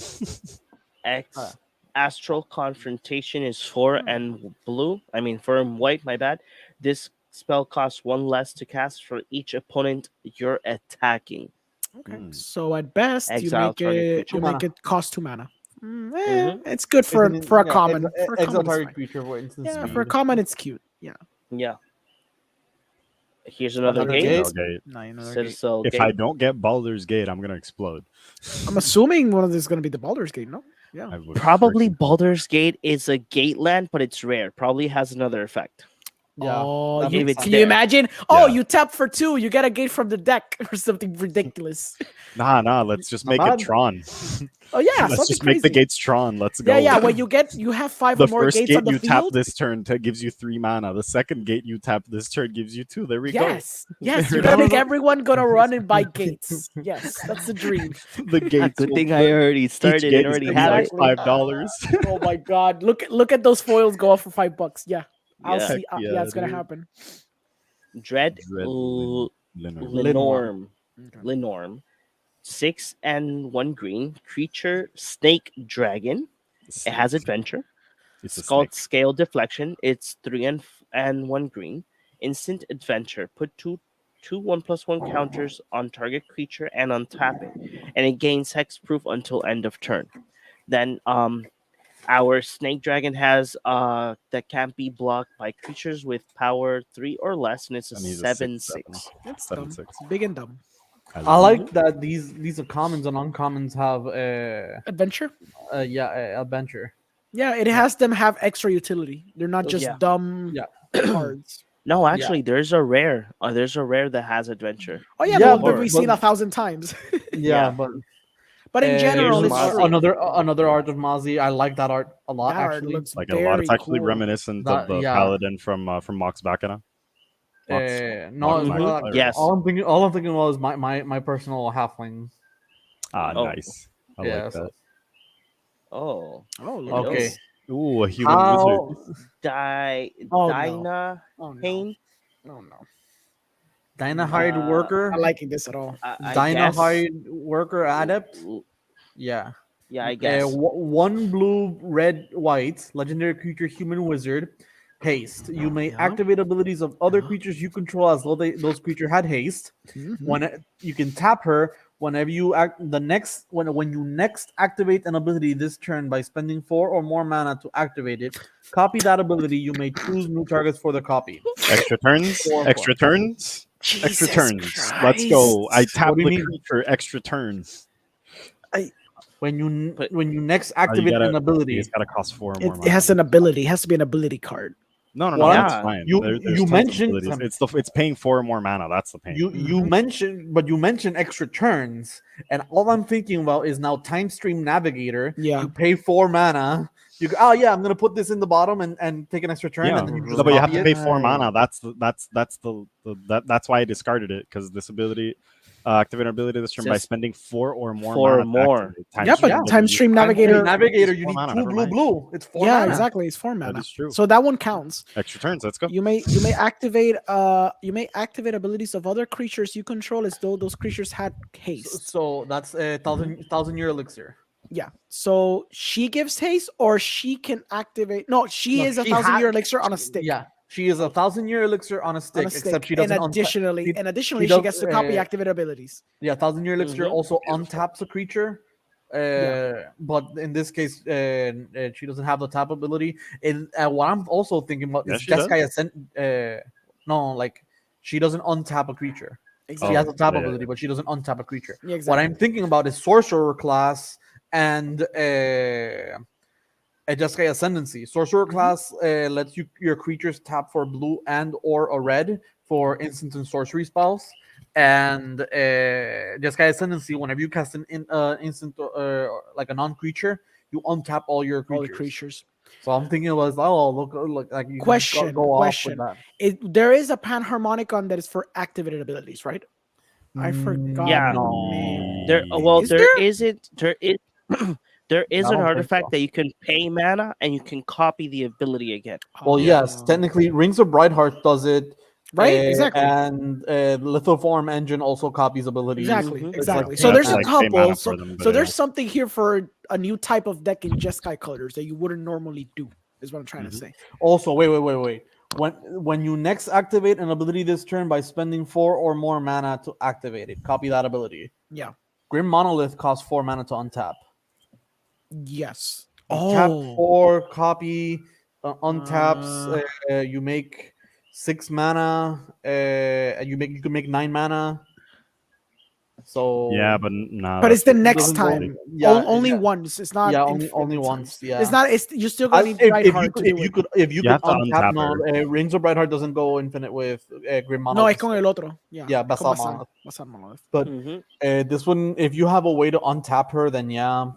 [SPEAKER 1] X Astral Confrontation is 4 and blue. I mean 4 and white, my bad. This spell costs 1 less to cast for each opponent you're attacking.
[SPEAKER 3] Okay.
[SPEAKER 4] Mm.
[SPEAKER 3] So at best,
[SPEAKER 1] Exile target
[SPEAKER 3] you
[SPEAKER 2] creature.
[SPEAKER 3] make it cost 2 mana.
[SPEAKER 1] Mhm.
[SPEAKER 3] It's good for
[SPEAKER 2] Isn't it-
[SPEAKER 3] for a
[SPEAKER 2] yeah,
[SPEAKER 3] common.
[SPEAKER 2] ex-
[SPEAKER 3] For a
[SPEAKER 2] exile
[SPEAKER 3] common, it's
[SPEAKER 2] target
[SPEAKER 3] fine.
[SPEAKER 2] creature for instance.
[SPEAKER 3] Yeah, for a common, it's cute. Yeah.
[SPEAKER 1] Yeah. Here's another
[SPEAKER 2] Another
[SPEAKER 1] gate.
[SPEAKER 2] gate.
[SPEAKER 4] Okay.
[SPEAKER 1] Citadel
[SPEAKER 4] If
[SPEAKER 1] gate.
[SPEAKER 4] I don't get Baldur's Gate, I'm gonna explode.
[SPEAKER 3] I'm assuming one of these is going to be the Baldur's Gate, no? Yeah.
[SPEAKER 4] I would
[SPEAKER 1] Probably
[SPEAKER 4] freaking-
[SPEAKER 1] Baldur's Gate is a gate land, but it's rare. Probably has another effect.
[SPEAKER 2] Yeah.
[SPEAKER 3] Oh,
[SPEAKER 2] that
[SPEAKER 3] you,
[SPEAKER 1] If
[SPEAKER 2] makes
[SPEAKER 1] it's
[SPEAKER 3] can
[SPEAKER 2] sense.
[SPEAKER 3] you imagine? Oh,
[SPEAKER 4] Yeah.
[SPEAKER 3] you tap for 2, you get a gate from the deck or something ridiculous.
[SPEAKER 4] Nah. Let's just
[SPEAKER 2] Not
[SPEAKER 4] make
[SPEAKER 2] bad.
[SPEAKER 4] it Tron.
[SPEAKER 3] Oh yeah,
[SPEAKER 4] Let's
[SPEAKER 3] something
[SPEAKER 4] just
[SPEAKER 3] crazy.
[SPEAKER 4] make the gates Tron. Let's go.
[SPEAKER 3] Yeah. When you have 5
[SPEAKER 4] The
[SPEAKER 3] or more
[SPEAKER 4] first
[SPEAKER 3] gates
[SPEAKER 4] gate
[SPEAKER 3] on the
[SPEAKER 4] you tap
[SPEAKER 3] field.
[SPEAKER 4] this turn gives you 3 mana. The second gate you tap this turn gives you 2. There we
[SPEAKER 3] Yes, yes,
[SPEAKER 4] There
[SPEAKER 3] you're gonna
[SPEAKER 2] we
[SPEAKER 3] make
[SPEAKER 2] go.
[SPEAKER 3] everyone gonna run and buy gates. Yes, that's the dream.
[SPEAKER 4] go. The gates.
[SPEAKER 1] Good
[SPEAKER 4] will-
[SPEAKER 1] thing I already
[SPEAKER 4] each
[SPEAKER 1] started
[SPEAKER 4] gate
[SPEAKER 1] and
[SPEAKER 4] is
[SPEAKER 1] already
[SPEAKER 4] gonna be
[SPEAKER 1] have
[SPEAKER 4] like
[SPEAKER 1] it.
[SPEAKER 3] Exactly.
[SPEAKER 4] $5.
[SPEAKER 3] Oh my god, look at those foils go off for $5. Yeah, I'll
[SPEAKER 1] Yeah.
[SPEAKER 3] see.
[SPEAKER 4] Heck
[SPEAKER 3] Yeah,
[SPEAKER 4] yeah,
[SPEAKER 3] it's gonna
[SPEAKER 4] dude.
[SPEAKER 3] happen.
[SPEAKER 1] Dread
[SPEAKER 4] Lenormand.
[SPEAKER 1] Lenorm. Lenorm. 6 and 1 green. Creature Snake Dragon. It has adventure.
[SPEAKER 4] It's a
[SPEAKER 1] It's called
[SPEAKER 4] snake.
[SPEAKER 1] Scale Deflection. It's 3 and 1 green. Instant adventure. Put two 1/1 counters on target creature and untap it, and it gains hexproof until end of turn. Then our Snake Dragon has that can't be blocked by creatures with power 3 or less, and it's a
[SPEAKER 4] And he's a
[SPEAKER 1] 7/6.
[SPEAKER 3] It's
[SPEAKER 4] 7/6.
[SPEAKER 3] dumb. It's big and dumb.
[SPEAKER 2] I like that these are commons and uncommons have
[SPEAKER 3] Adventure.
[SPEAKER 2] adventure.
[SPEAKER 3] Yeah, it has them have extra utility. They're not just
[SPEAKER 1] Yeah.
[SPEAKER 3] dumb
[SPEAKER 2] Yeah.
[SPEAKER 3] cards.
[SPEAKER 1] No, actually, there's a rare. There's a rare that has adventure.
[SPEAKER 3] Oh yeah,
[SPEAKER 2] Yeah,
[SPEAKER 3] the one that
[SPEAKER 2] but-
[SPEAKER 3] we've seen
[SPEAKER 2] but-
[SPEAKER 3] 1,000 times.
[SPEAKER 2] Yeah,
[SPEAKER 1] Yeah.
[SPEAKER 3] But in general,
[SPEAKER 1] here's
[SPEAKER 3] it's
[SPEAKER 1] Mazi.
[SPEAKER 2] another art of Mazi. I like that art a lot.
[SPEAKER 3] that art
[SPEAKER 2] Actually,
[SPEAKER 3] looks
[SPEAKER 4] Like a lot. It's
[SPEAKER 3] very
[SPEAKER 4] actually
[SPEAKER 3] cool.
[SPEAKER 4] reminiscent
[SPEAKER 2] That-
[SPEAKER 4] of the
[SPEAKER 2] yeah.
[SPEAKER 4] paladin from Mox Bacana.
[SPEAKER 2] no,
[SPEAKER 4] Mox
[SPEAKER 1] Mhm.
[SPEAKER 4] Bacana.
[SPEAKER 1] Yes.
[SPEAKER 2] All I'm thinking was my personal halfling.
[SPEAKER 4] Ah,
[SPEAKER 1] Oh.
[SPEAKER 4] nice. I
[SPEAKER 2] Yeah,
[SPEAKER 4] like that.
[SPEAKER 1] Oh,
[SPEAKER 3] Oh, look at
[SPEAKER 2] Okay.
[SPEAKER 3] this.
[SPEAKER 4] Ooh, a human
[SPEAKER 2] How
[SPEAKER 4] wizard.
[SPEAKER 3] Oh, no.
[SPEAKER 1] Dinah
[SPEAKER 3] Oh no.
[SPEAKER 1] Pain.
[SPEAKER 3] Oh no.
[SPEAKER 2] Dynahide worker,
[SPEAKER 3] Not liking this at all.
[SPEAKER 1] I
[SPEAKER 2] Dynahide worker adept.
[SPEAKER 1] guess.
[SPEAKER 2] Yeah.
[SPEAKER 1] Yeah, I guess.
[SPEAKER 2] 1 blue, red, white, legendary creature, human wizard, haste. You may
[SPEAKER 3] Yeah.
[SPEAKER 2] activate abilities of other creatures you control as though those creature had haste.
[SPEAKER 3] Mhm.
[SPEAKER 2] When you can tap her whenever you when you next activate an ability this turn by spending 4 or more mana to activate it. Copy that ability. You may choose new targets for the copy.
[SPEAKER 4] Extra turns.
[SPEAKER 2] Four,
[SPEAKER 4] Extra turns. Extra
[SPEAKER 3] Jesus
[SPEAKER 4] turns. Let's go. I
[SPEAKER 3] Christ.
[SPEAKER 4] tap
[SPEAKER 2] What do you
[SPEAKER 4] the
[SPEAKER 2] mean?
[SPEAKER 4] creature. Extra turns.
[SPEAKER 2] When you
[SPEAKER 1] But-
[SPEAKER 2] when you next
[SPEAKER 4] Oh, you
[SPEAKER 2] activate
[SPEAKER 4] gotta-
[SPEAKER 2] an ability,
[SPEAKER 4] It's got to cost 4 or more.
[SPEAKER 3] It has an ability. It has to be an ability card.
[SPEAKER 4] No,
[SPEAKER 2] Well,
[SPEAKER 4] that's
[SPEAKER 1] yeah.
[SPEAKER 4] fine.
[SPEAKER 2] You-
[SPEAKER 4] There's
[SPEAKER 2] you
[SPEAKER 4] tons of
[SPEAKER 2] mentioned
[SPEAKER 4] abilities.
[SPEAKER 2] some-
[SPEAKER 4] It's paying 4 or more mana. That's the pain.
[SPEAKER 2] you mentioned extra turns, and all I'm thinking about is now Time Stream Navigator.
[SPEAKER 3] Yeah.
[SPEAKER 2] You pay 4 mana. You go, oh yeah, I'm gonna put this in the bottom and take an extra turn,
[SPEAKER 4] Yeah,
[SPEAKER 2] and then you just
[SPEAKER 4] no, but you have
[SPEAKER 2] copy
[SPEAKER 4] to
[SPEAKER 2] it.
[SPEAKER 4] pay 4 mana. That's why I discarded it, because this ability, activate an ability this turn by
[SPEAKER 1] Says
[SPEAKER 4] spending 4 or more
[SPEAKER 1] 4 or
[SPEAKER 4] mana. to
[SPEAKER 1] more.
[SPEAKER 4] activate. Time
[SPEAKER 3] Yeah, but
[SPEAKER 4] Stream
[SPEAKER 3] Time
[SPEAKER 4] doesn't
[SPEAKER 3] Stream
[SPEAKER 4] use-
[SPEAKER 2] Time Stream
[SPEAKER 3] Navigator.
[SPEAKER 2] Navigator, you
[SPEAKER 4] Four
[SPEAKER 2] need
[SPEAKER 4] mana,
[SPEAKER 2] 2
[SPEAKER 4] never
[SPEAKER 2] blue
[SPEAKER 4] mind.
[SPEAKER 2] blue. It's 4
[SPEAKER 3] Yeah,
[SPEAKER 2] mana.
[SPEAKER 3] exactly. It's 4 mana.
[SPEAKER 4] is true.
[SPEAKER 3] So that one counts.
[SPEAKER 4] Extra turns. Let's go.
[SPEAKER 3] You may activate abilities of other creatures you control as though those creatures had haste.
[SPEAKER 2] So that's a thousand year elixir.
[SPEAKER 3] Yeah. So she gives haste, or she can activate. No, she
[SPEAKER 2] No,
[SPEAKER 3] is a
[SPEAKER 2] she
[SPEAKER 3] 1,000-year
[SPEAKER 2] had-
[SPEAKER 3] elixir on a stick.
[SPEAKER 2] Yeah, she is a 1,000-year elixir on a stick,
[SPEAKER 3] On a stick.
[SPEAKER 2] except she
[SPEAKER 3] and
[SPEAKER 2] doesn't.
[SPEAKER 3] additionally, she
[SPEAKER 2] does,
[SPEAKER 3] gets to copy activate abilities.
[SPEAKER 2] Yeah, 1,000-year elixir
[SPEAKER 1] Mhm.
[SPEAKER 2] also untaps a creature. But in this case, she doesn't have the tap ability. And what I'm also thinking about
[SPEAKER 4] Yeah,
[SPEAKER 2] is
[SPEAKER 4] she does.
[SPEAKER 2] Jeskai Ascent. No, like she doesn't untap a creature. She has a tap
[SPEAKER 4] yeah,
[SPEAKER 2] ability, but she doesn't untap a creature.
[SPEAKER 3] Yeah, exactly.
[SPEAKER 2] What I'm thinking about is sorcerer class and a Jeskai Ascendancy. Sorcerer class lets your creatures tap for blue and or a red for instant and sorcery spells. And Jeskai Ascendancy, whenever you cast an instant like a non-creature, you untap all your
[SPEAKER 3] all the
[SPEAKER 2] creatures.
[SPEAKER 3] creatures.
[SPEAKER 2] So I'm thinking it was look like you
[SPEAKER 3] Question,
[SPEAKER 2] can go off with
[SPEAKER 3] question.
[SPEAKER 2] that.
[SPEAKER 3] There is a panharmonicon that is for activated abilities, right? I forgot
[SPEAKER 1] Yeah.
[SPEAKER 3] the
[SPEAKER 2] No,
[SPEAKER 3] name.
[SPEAKER 1] There, well,
[SPEAKER 3] Is
[SPEAKER 1] there
[SPEAKER 3] there?
[SPEAKER 1] isn't. There is. There is
[SPEAKER 2] I
[SPEAKER 1] an
[SPEAKER 2] don't think
[SPEAKER 1] artifact
[SPEAKER 2] so.
[SPEAKER 1] that you can pay mana and you can copy the ability again.
[SPEAKER 2] Well, yes, technically, Rings of Brightheart does it.
[SPEAKER 3] Right? Exactly.
[SPEAKER 2] And Lithoform Engine also copies abilities.
[SPEAKER 3] Exactly,
[SPEAKER 1] Mhm.
[SPEAKER 2] It's
[SPEAKER 3] exactly.
[SPEAKER 2] like
[SPEAKER 3] So
[SPEAKER 2] pay
[SPEAKER 3] there's a
[SPEAKER 2] mana.
[SPEAKER 4] Like pay
[SPEAKER 3] couple.
[SPEAKER 4] mana
[SPEAKER 3] So,
[SPEAKER 4] for them,
[SPEAKER 3] so
[SPEAKER 4] but
[SPEAKER 3] there's
[SPEAKER 4] yeah.
[SPEAKER 3] something here for a new type of deck in Jeskai colors that you wouldn't normally do. Is what I'm trying to say.
[SPEAKER 2] Also, wait. When you next activate an ability this turn by spending 4 or more mana to activate it, copy that ability.
[SPEAKER 3] Yeah.
[SPEAKER 2] Grim Monolith costs 4 mana to untap.
[SPEAKER 3] Yes.
[SPEAKER 2] Tap 4, copy, untaps.
[SPEAKER 3] Uh,
[SPEAKER 2] You make 6 mana. And you can make 9 mana. So
[SPEAKER 4] Yeah, but nah.
[SPEAKER 3] but it's the
[SPEAKER 4] that's-
[SPEAKER 3] next
[SPEAKER 2] doesn't go-
[SPEAKER 3] time.
[SPEAKER 2] Yeah,
[SPEAKER 3] only
[SPEAKER 2] yeah.
[SPEAKER 3] once. It's not.
[SPEAKER 2] Yeah,
[SPEAKER 3] infinite
[SPEAKER 2] only
[SPEAKER 3] times.
[SPEAKER 2] once. Yeah,
[SPEAKER 3] It's not. It's you're still gonna need
[SPEAKER 2] if
[SPEAKER 3] Bright
[SPEAKER 2] you
[SPEAKER 3] Heart
[SPEAKER 2] could,
[SPEAKER 3] to
[SPEAKER 2] if
[SPEAKER 3] do
[SPEAKER 2] you
[SPEAKER 3] it.
[SPEAKER 2] could, if you
[SPEAKER 4] You
[SPEAKER 2] could
[SPEAKER 4] have to
[SPEAKER 2] untap,
[SPEAKER 4] untap
[SPEAKER 2] no, Rings of Brightheart doesn't go infinite with Grim
[SPEAKER 3] No,
[SPEAKER 2] Monolith.
[SPEAKER 3] es con el otro. Yeah.
[SPEAKER 2] Yeah,
[SPEAKER 3] es con
[SPEAKER 2] Basal
[SPEAKER 3] Basal.
[SPEAKER 2] Monolith.
[SPEAKER 3] Basal Monolith.
[SPEAKER 2] But
[SPEAKER 1] Mhm.
[SPEAKER 2] this one, if you have a way to untap her, then yeah,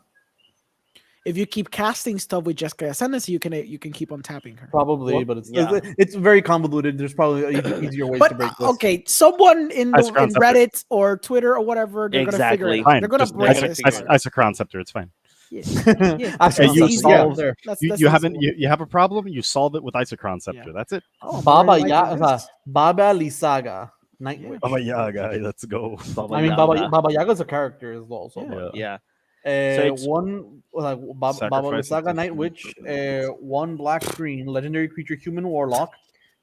[SPEAKER 3] If you keep casting stuff with Jeskai Ascendancy, you can keep on tapping her.
[SPEAKER 2] probably.
[SPEAKER 1] Well,
[SPEAKER 2] but it's
[SPEAKER 1] yeah.
[SPEAKER 2] it's very convoluted. There's probably easier ways to
[SPEAKER 3] But
[SPEAKER 2] break this.
[SPEAKER 3] okay, someone in
[SPEAKER 4] Ice Crown Scepter.
[SPEAKER 3] Reddit or Twitter or whatever, they're gonna figure it
[SPEAKER 1] Exactly.
[SPEAKER 3] out.
[SPEAKER 4] Fine.
[SPEAKER 3] They're gonna
[SPEAKER 4] Just
[SPEAKER 3] break
[SPEAKER 1] gonna
[SPEAKER 3] this.
[SPEAKER 1] figure it
[SPEAKER 3] card.
[SPEAKER 4] Isocron Scepter. It's fine.
[SPEAKER 3] Yeah.
[SPEAKER 2] Actually,
[SPEAKER 3] That's
[SPEAKER 4] you
[SPEAKER 3] the easy
[SPEAKER 2] yeah,
[SPEAKER 3] one.
[SPEAKER 2] there.
[SPEAKER 3] That's
[SPEAKER 4] You
[SPEAKER 3] the easy
[SPEAKER 4] haven't
[SPEAKER 3] one.
[SPEAKER 4] you have a problem. You solve it with Isocron Scepter. That's it.
[SPEAKER 3] Oh, I'm
[SPEAKER 2] Baba
[SPEAKER 3] already liking
[SPEAKER 2] Yaga,
[SPEAKER 3] this.
[SPEAKER 2] Baba Lisaga, Night Witch.
[SPEAKER 4] Baba Yaga. Let's go.
[SPEAKER 1] Baba
[SPEAKER 2] I mean,
[SPEAKER 1] Yaga.
[SPEAKER 2] Baba Yaga's a character as well. So,
[SPEAKER 3] Yeah.
[SPEAKER 1] Yeah. it's-
[SPEAKER 2] one like Baba
[SPEAKER 4] Sacrifice
[SPEAKER 2] Lisaga,
[SPEAKER 4] until
[SPEAKER 2] Night
[SPEAKER 4] three
[SPEAKER 2] Witch,
[SPEAKER 4] permanents.
[SPEAKER 2] 1 black green, legendary creature, human warlock,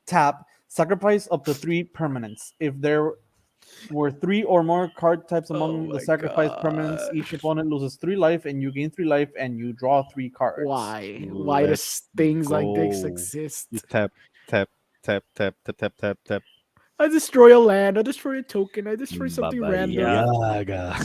[SPEAKER 2] tap, sacrifice up to 3 permanents. If there were 3 or more card types among the sacrifice permanents, each opponent loses 3 life, and you gain 3 life, and you draw 3 cards.
[SPEAKER 3] Why? Why does things like this
[SPEAKER 4] go.
[SPEAKER 3] exist?
[SPEAKER 4] You tap.
[SPEAKER 3] I destroy a land. I destroy a token. I destroy something
[SPEAKER 4] Baba
[SPEAKER 3] random.
[SPEAKER 4] Yaga.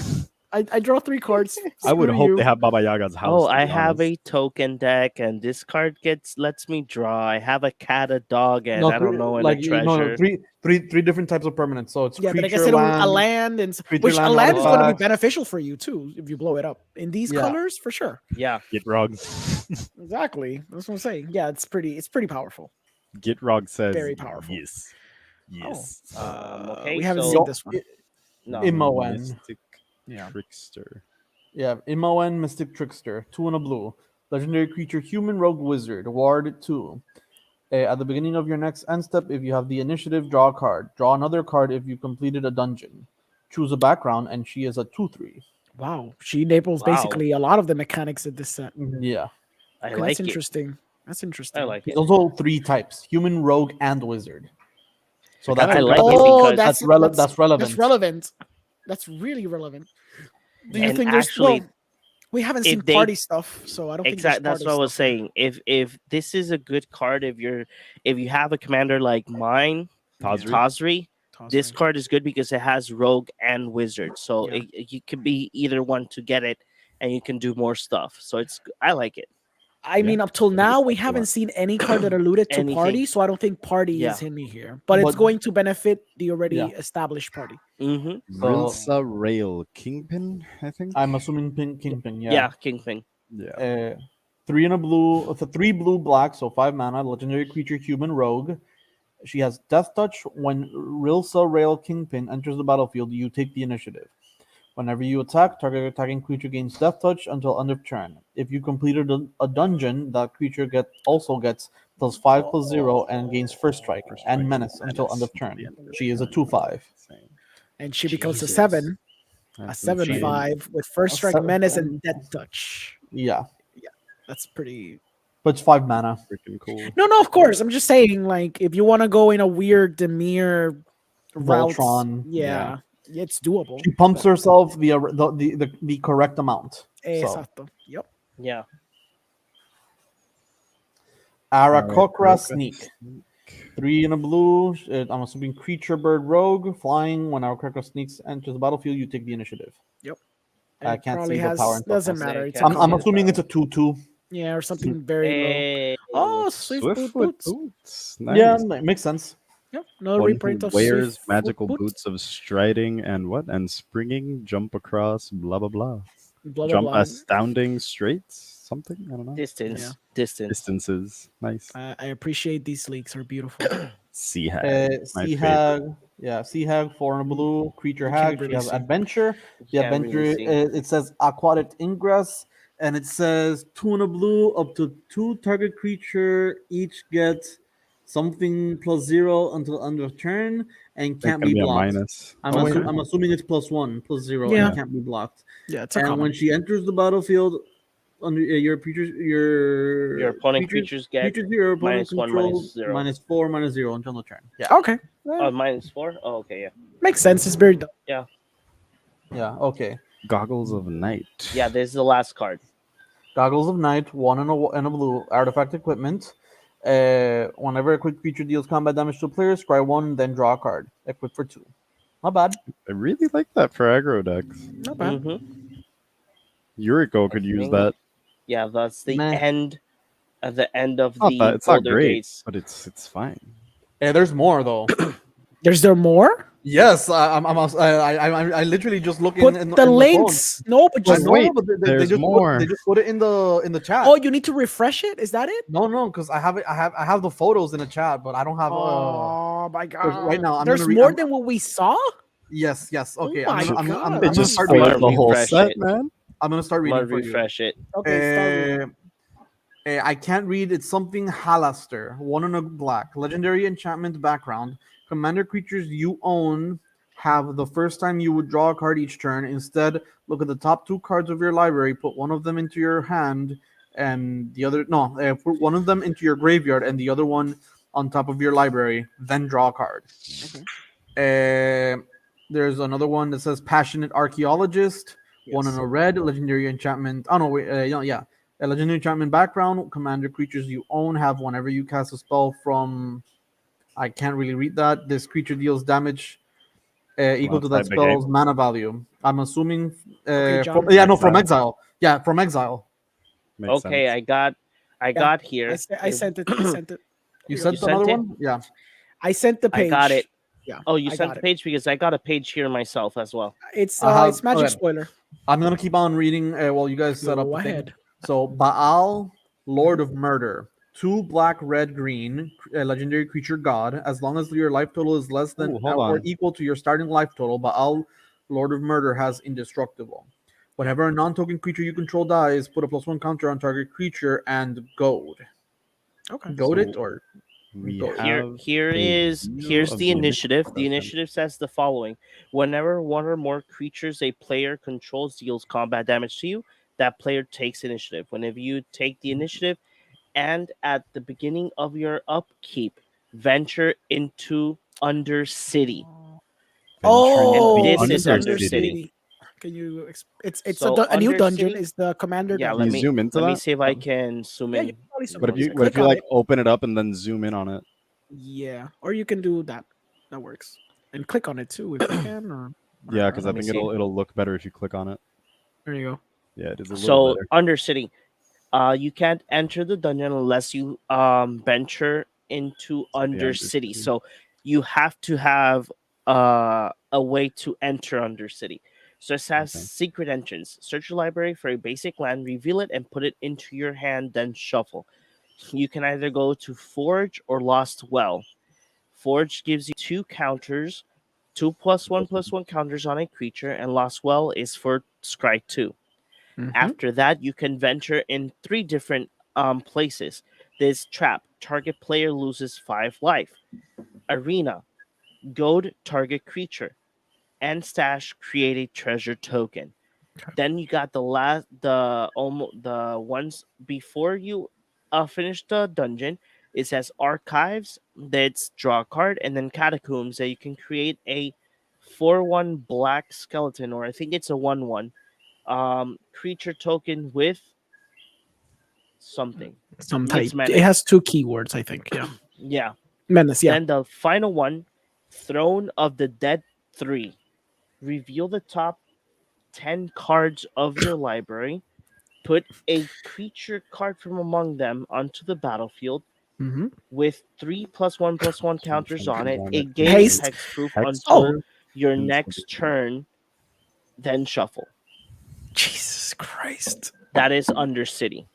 [SPEAKER 3] I draw 3 cards.
[SPEAKER 4] I would
[SPEAKER 3] Screw
[SPEAKER 4] hope
[SPEAKER 3] you.
[SPEAKER 4] they have Baba Yaga's house.
[SPEAKER 1] Oh,
[SPEAKER 4] to
[SPEAKER 1] I
[SPEAKER 4] be
[SPEAKER 1] have
[SPEAKER 4] honest.
[SPEAKER 1] a token deck, and this card lets me draw. I have a cat, a dog, and I don't know, and a treasure.
[SPEAKER 2] three different types of permanents. So it's
[SPEAKER 3] Yeah,
[SPEAKER 2] creature,
[SPEAKER 3] but like I said, a
[SPEAKER 2] land,
[SPEAKER 3] land, and
[SPEAKER 2] creature,
[SPEAKER 3] which a
[SPEAKER 2] land,
[SPEAKER 3] land is going to be
[SPEAKER 2] artifacts.
[SPEAKER 3] beneficial for you too if you blow it up in these
[SPEAKER 2] Yeah.
[SPEAKER 3] colors for sure.
[SPEAKER 1] Yeah.
[SPEAKER 4] Get Rog.
[SPEAKER 3] Exactly, that's what I'm saying. Yeah, it's pretty powerful.
[SPEAKER 4] Get Rog says
[SPEAKER 3] Very powerful.
[SPEAKER 4] Yes. Yes.
[SPEAKER 1] Okay,
[SPEAKER 3] we haven't
[SPEAKER 1] so-
[SPEAKER 3] seen this one.
[SPEAKER 1] No.
[SPEAKER 2] Imoen.
[SPEAKER 4] Mystic
[SPEAKER 2] Yeah.
[SPEAKER 4] Trickster.
[SPEAKER 2] Yeah, Imoen, Mystic Trickster, 2 and a blue. Legendary creature, human rogue wizard, ward 2. At the beginning of your next end step, if you have the initiative, draw a card. Draw another card if you completed a dungeon. Choose a background, and she is a 2/3.
[SPEAKER 3] Wow, she enables
[SPEAKER 1] Wow.
[SPEAKER 3] basically a lot of the mechanics of this set.
[SPEAKER 2] Yeah.
[SPEAKER 1] I
[SPEAKER 3] Okay,
[SPEAKER 1] like
[SPEAKER 3] that's
[SPEAKER 1] it.
[SPEAKER 3] interesting. That's interesting.
[SPEAKER 1] I like
[SPEAKER 2] There's
[SPEAKER 1] it.
[SPEAKER 2] also 3 types: human, rogue, and wizard. So that's
[SPEAKER 1] I like it
[SPEAKER 3] Oh,
[SPEAKER 1] because
[SPEAKER 2] that's relevant.
[SPEAKER 3] That's relevant. That's really relevant. Do you
[SPEAKER 1] And
[SPEAKER 3] think there's
[SPEAKER 1] actually,
[SPEAKER 3] we haven't
[SPEAKER 1] if
[SPEAKER 3] seen
[SPEAKER 1] they-
[SPEAKER 3] party stuff, so I don't think
[SPEAKER 1] Exactly.
[SPEAKER 3] there's
[SPEAKER 1] That's
[SPEAKER 3] party
[SPEAKER 1] what I was
[SPEAKER 3] stuff here.
[SPEAKER 1] saying. If this is a good card, if you have a commander like mine,
[SPEAKER 4] Tazri.
[SPEAKER 1] Tazri, this card is good because it has rogue and wizard. So
[SPEAKER 3] Yeah.
[SPEAKER 1] you could be either one to get it, and you can do more stuff. So I like it.
[SPEAKER 3] I mean, up till now, we haven't seen any card that alluded to
[SPEAKER 1] Anything.
[SPEAKER 3] party, so I don't think party
[SPEAKER 1] Yeah.
[SPEAKER 3] is in me here. But it's
[SPEAKER 2] But-
[SPEAKER 3] going to benefit the already
[SPEAKER 2] Yeah.
[SPEAKER 3] established party.
[SPEAKER 1] Mm-hmm.
[SPEAKER 2] So-
[SPEAKER 4] Rilsa Rail Kingpin, I think.
[SPEAKER 2] I'm assuming Kingpin.
[SPEAKER 1] Yeah. Kingpin.
[SPEAKER 4] Yeah.
[SPEAKER 2] 3 and a blue, 3 blue black, so 5 mana. Legendary creature, human rogue. She has Death Touch. When Rilsa Rail Kingpin enters the battlefield, you take the initiative. Whenever you attack, target attacking creature gains Death Touch until end of turn. If you completed a dungeon, that creature also gets plus 5/+0 and gains First Strike and Menace until end of turn. She is a 2/5.
[SPEAKER 3] And she becomes
[SPEAKER 1] Jesus.
[SPEAKER 3] a 7, a
[SPEAKER 4] That's
[SPEAKER 3] 7/5 with first
[SPEAKER 2] A
[SPEAKER 3] strike,
[SPEAKER 2] 7.
[SPEAKER 3] menace, and death touch.
[SPEAKER 2] Yeah,
[SPEAKER 3] That's pretty.
[SPEAKER 2] but it's 5 mana.
[SPEAKER 4] freaking cool.
[SPEAKER 3] No, of course. I'm just saying, like, if you want to go in a weird Demir route,
[SPEAKER 2] Voltron,
[SPEAKER 3] yeah, it's doable.
[SPEAKER 2] She pumps herself the correct amount. So,
[SPEAKER 3] Exacto. Yep.
[SPEAKER 1] Yeah.
[SPEAKER 2] Aarakocra Sneak. 3 in a blue. I'm assuming creature, bird, rogue, flying. When Aarakocra Sneaks enters the battlefield, you take the initiative. I
[SPEAKER 3] It
[SPEAKER 2] can't
[SPEAKER 3] probably
[SPEAKER 2] see the power and
[SPEAKER 3] doesn't
[SPEAKER 2] toughness.
[SPEAKER 3] matter. It's a
[SPEAKER 1] Can't
[SPEAKER 2] I'm
[SPEAKER 1] see
[SPEAKER 3] common.
[SPEAKER 2] assuming it's a 2/2.
[SPEAKER 3] Yeah, or something very low.
[SPEAKER 1] Hey.
[SPEAKER 3] Oh, Swift
[SPEAKER 4] Swiftfoot
[SPEAKER 3] Boots.
[SPEAKER 4] boots. Nice.
[SPEAKER 2] Yeah, that makes sense.
[SPEAKER 3] Yep. Another
[SPEAKER 4] One
[SPEAKER 3] reprint
[SPEAKER 4] who
[SPEAKER 3] of
[SPEAKER 4] wears
[SPEAKER 3] Swiftfoot
[SPEAKER 4] magical
[SPEAKER 3] Boots.
[SPEAKER 4] boots of striding and what? And springing, jump across, blah blah blah.
[SPEAKER 3] Blah blah
[SPEAKER 4] Jump
[SPEAKER 3] blah.
[SPEAKER 4] astounding straights. something. I don't know.
[SPEAKER 1] Distance.
[SPEAKER 3] Yeah.
[SPEAKER 1] Distance.
[SPEAKER 4] Distances. Nice.
[SPEAKER 3] I appreciate these leaks are beautiful.
[SPEAKER 4] Sea hag. My
[SPEAKER 2] Sea
[SPEAKER 4] favorite.
[SPEAKER 2] hag, yeah, sea hag, 4 and a blue, creature
[SPEAKER 3] You
[SPEAKER 2] hag.
[SPEAKER 3] can't
[SPEAKER 2] She
[SPEAKER 3] really
[SPEAKER 2] has
[SPEAKER 3] see.
[SPEAKER 2] adventure. The
[SPEAKER 1] Can't
[SPEAKER 2] adventure,
[SPEAKER 1] really see.
[SPEAKER 2] it says Aquatic Ingress, and it says 2 and a blue, up to 2 target creature each get something +0 until end of turn and
[SPEAKER 4] It's
[SPEAKER 2] can't
[SPEAKER 4] gonna
[SPEAKER 2] be
[SPEAKER 4] be a
[SPEAKER 2] blocked.
[SPEAKER 4] minus.
[SPEAKER 2] I'm,
[SPEAKER 3] Oh, wait.
[SPEAKER 2] I'm assuming it's +1, +0,
[SPEAKER 3] Yeah.
[SPEAKER 2] and can't be blocked.
[SPEAKER 3] Yeah, it's a
[SPEAKER 2] And
[SPEAKER 3] common.
[SPEAKER 2] when she enters the battlefield, under your creatures,
[SPEAKER 1] Your opponent
[SPEAKER 2] creatures,
[SPEAKER 1] creatures get
[SPEAKER 2] creatures your opponent
[SPEAKER 1] -1,
[SPEAKER 2] controls
[SPEAKER 1] -0.
[SPEAKER 2] -4, -0 until the turn. Yeah.
[SPEAKER 3] Okay.
[SPEAKER 1] -4? Oh, okay, yeah.
[SPEAKER 3] Makes sense. It's very dumb.
[SPEAKER 1] Yeah.
[SPEAKER 2] Yeah, okay.
[SPEAKER 4] Goggles of Night.
[SPEAKER 1] Yeah, this is the last card.
[SPEAKER 2] Goggles of Night, 1 and a blue, artifact equipment. Whenever a quick creature deals combat damage to a player, scry 1, then draw a card. Equip for 2. Not bad.
[SPEAKER 4] I really like that for aggro decks.
[SPEAKER 3] Not bad.
[SPEAKER 4] Yuriko could use
[SPEAKER 1] think-
[SPEAKER 4] that.
[SPEAKER 1] Yeah, that's the
[SPEAKER 2] Meh.
[SPEAKER 1] end. At the end of
[SPEAKER 4] Not
[SPEAKER 1] the
[SPEAKER 4] that it's not
[SPEAKER 1] Boulder
[SPEAKER 4] great,
[SPEAKER 1] Gates.
[SPEAKER 4] but it's fine.
[SPEAKER 2] There's more though.
[SPEAKER 3] There's there more?
[SPEAKER 2] Yes, I literally just looking
[SPEAKER 3] Put
[SPEAKER 2] in
[SPEAKER 3] the
[SPEAKER 2] the phone.
[SPEAKER 3] links. No, but
[SPEAKER 2] I
[SPEAKER 3] just
[SPEAKER 2] know,
[SPEAKER 4] wait,
[SPEAKER 2] but they
[SPEAKER 4] there's
[SPEAKER 2] just
[SPEAKER 4] more.
[SPEAKER 2] they just put it in the chat.
[SPEAKER 3] oh, you need to refresh it. Is that it?
[SPEAKER 2] No, because I have the photos in the chat, but I don't have.
[SPEAKER 3] Oh my god!
[SPEAKER 2] right now, I'm
[SPEAKER 3] there's
[SPEAKER 2] gonna read-
[SPEAKER 3] more
[SPEAKER 2] I'm-
[SPEAKER 3] than what we saw.
[SPEAKER 2] Yes. Okay.
[SPEAKER 3] Oh my
[SPEAKER 2] I'm
[SPEAKER 3] God.
[SPEAKER 2] gonna
[SPEAKER 4] It just
[SPEAKER 2] start
[SPEAKER 4] spoiled
[SPEAKER 2] reading.
[SPEAKER 4] the whole
[SPEAKER 1] Refresh
[SPEAKER 4] set,
[SPEAKER 1] it.
[SPEAKER 4] man.
[SPEAKER 2] I'm gonna start
[SPEAKER 1] I'm
[SPEAKER 2] reading
[SPEAKER 1] gonna
[SPEAKER 2] for you.
[SPEAKER 1] refresh it.
[SPEAKER 3] Okay, start with
[SPEAKER 2] I can't read. It's something Halaster. 1 and a black. Legendary enchantment background. Commander creatures you own have the first time you would draw a card each turn. Instead, look at the top 2 cards of your library. Put one of them into your hand, and the other put one of them into your graveyard, and the other one on top of your library. Then draw a card. There's another one that says Passionate Archaeologist. 1 and a red. Legendary enchantment. Oh no, wait, yeah. A legendary enchantment background. Commander creatures you own have whenever you cast a spell from. I can't really read that. This creature deals damage equal to that
[SPEAKER 4] outside the game?
[SPEAKER 2] spell's mana value. I'm assuming.
[SPEAKER 3] Okay, John.
[SPEAKER 2] From exile. Yeah, from exile.
[SPEAKER 4] Makes
[SPEAKER 1] Okay,
[SPEAKER 4] sense.
[SPEAKER 1] I got here.
[SPEAKER 3] I sent it. I sent it.
[SPEAKER 2] You
[SPEAKER 3] You
[SPEAKER 2] sent
[SPEAKER 1] sent
[SPEAKER 2] another
[SPEAKER 1] it?
[SPEAKER 2] one? Yeah.
[SPEAKER 3] I sent the page.
[SPEAKER 1] I got it.
[SPEAKER 3] Yeah.
[SPEAKER 1] Oh, you
[SPEAKER 3] I
[SPEAKER 1] sent
[SPEAKER 3] got
[SPEAKER 1] the
[SPEAKER 3] it.
[SPEAKER 1] page because I got a page here myself as well.
[SPEAKER 3] It's
[SPEAKER 2] I have-
[SPEAKER 3] it's magic
[SPEAKER 2] okay.
[SPEAKER 3] spoiler.
[SPEAKER 2] I'm gonna keep on reading while you guys set up
[SPEAKER 3] Go
[SPEAKER 2] the thing.
[SPEAKER 3] ahead.
[SPEAKER 2] So Baal, Lord of Murder, 2 black, red, green, legendary creature god. As long as your life total is less than
[SPEAKER 4] Ooh, hold
[SPEAKER 2] or
[SPEAKER 4] on.
[SPEAKER 2] equal to your starting life total, Baal, Lord of Murder has indestructible. Whenever a non-token creature you control dies, put a +1 counter on target creature and goad.
[SPEAKER 3] Okay.
[SPEAKER 2] Goad it
[SPEAKER 4] So-
[SPEAKER 2] or
[SPEAKER 4] We
[SPEAKER 2] Go-
[SPEAKER 4] have
[SPEAKER 1] Here's
[SPEAKER 4] view of
[SPEAKER 1] the initiative. The
[SPEAKER 4] present.
[SPEAKER 1] initiative says the following: whenever one or more creatures a player controls deals combat damage to you, that player takes initiative. Whenever you take the initiative, and at the beginning of your upkeep, venture into Undercity.
[SPEAKER 3] Oh,
[SPEAKER 1] And this
[SPEAKER 3] this
[SPEAKER 1] is
[SPEAKER 3] is
[SPEAKER 1] Undercity.
[SPEAKER 3] Undercity. Can you? It's
[SPEAKER 1] So
[SPEAKER 3] a new dungeon.
[SPEAKER 1] Undercity-
[SPEAKER 3] Is the commander
[SPEAKER 1] Yeah,
[SPEAKER 3] dungeon?
[SPEAKER 1] let
[SPEAKER 4] you
[SPEAKER 1] me
[SPEAKER 4] zoom into
[SPEAKER 1] let me
[SPEAKER 4] that?
[SPEAKER 1] see if I can zoom
[SPEAKER 3] Yeah,
[SPEAKER 1] in.
[SPEAKER 3] you can probably zoom
[SPEAKER 4] What if
[SPEAKER 3] in.
[SPEAKER 4] you
[SPEAKER 3] Just
[SPEAKER 4] what if
[SPEAKER 3] click
[SPEAKER 4] you
[SPEAKER 3] on
[SPEAKER 4] like
[SPEAKER 3] it.
[SPEAKER 4] open it up and then zoom in on it?
[SPEAKER 3] Yeah, or you can do that. That works. And click on it too if you can. Or
[SPEAKER 4] Yeah, because I
[SPEAKER 1] let me
[SPEAKER 4] think
[SPEAKER 1] see.
[SPEAKER 4] it'll look better if you click on it.
[SPEAKER 3] there you go.
[SPEAKER 4] Yeah, it is a little
[SPEAKER 1] So
[SPEAKER 4] better.
[SPEAKER 1] Undercity, you can't enter the dungeon unless you venture into Undercity.
[SPEAKER 4] Undercity.
[SPEAKER 1] So you have to have a way to enter Undercity. So it has
[SPEAKER 4] Okay.
[SPEAKER 1] secret entrance. Search your library for a basic land, reveal it, and put it into your hand. Then shuffle. You can either go to Forge or Lost Well. Forge gives you 2 counters, 2 +1/+1 counters on a creature, and Lost Well is for Scry 2. After that, you can venture in 3 different places. There's Trap. Target player loses 5 life. Arena. Goad target creature. And Stash. Create a treasure token.
[SPEAKER 3] Okay.
[SPEAKER 1] Then you got the ones before you finish the dungeon. It says Archives. That's draw a card, and then Catacombs that you can create a 4/1 black skeleton, or I think it's a 1/1 creature token with something.
[SPEAKER 3] Some
[SPEAKER 1] It's
[SPEAKER 3] type.
[SPEAKER 1] menace.
[SPEAKER 3] It has 2 keywords, I think. Yeah.
[SPEAKER 1] Yeah.
[SPEAKER 3] Menace. Yeah.
[SPEAKER 1] Then the final one, Throne of the Dead 3. Reveal the top 10 cards of your library. Put a creature card from among them onto the battlefield
[SPEAKER 3] Mm-hmm.
[SPEAKER 1] with 3 +1/+1 counters on it.
[SPEAKER 4] on
[SPEAKER 1] It
[SPEAKER 4] it.
[SPEAKER 1] gains
[SPEAKER 3] Haste.
[SPEAKER 1] hexproof
[SPEAKER 4] Hexproof.
[SPEAKER 1] until your
[SPEAKER 4] And
[SPEAKER 1] next turn, then shuffle.
[SPEAKER 3] Jesus Christ.
[SPEAKER 1] That is Undercity.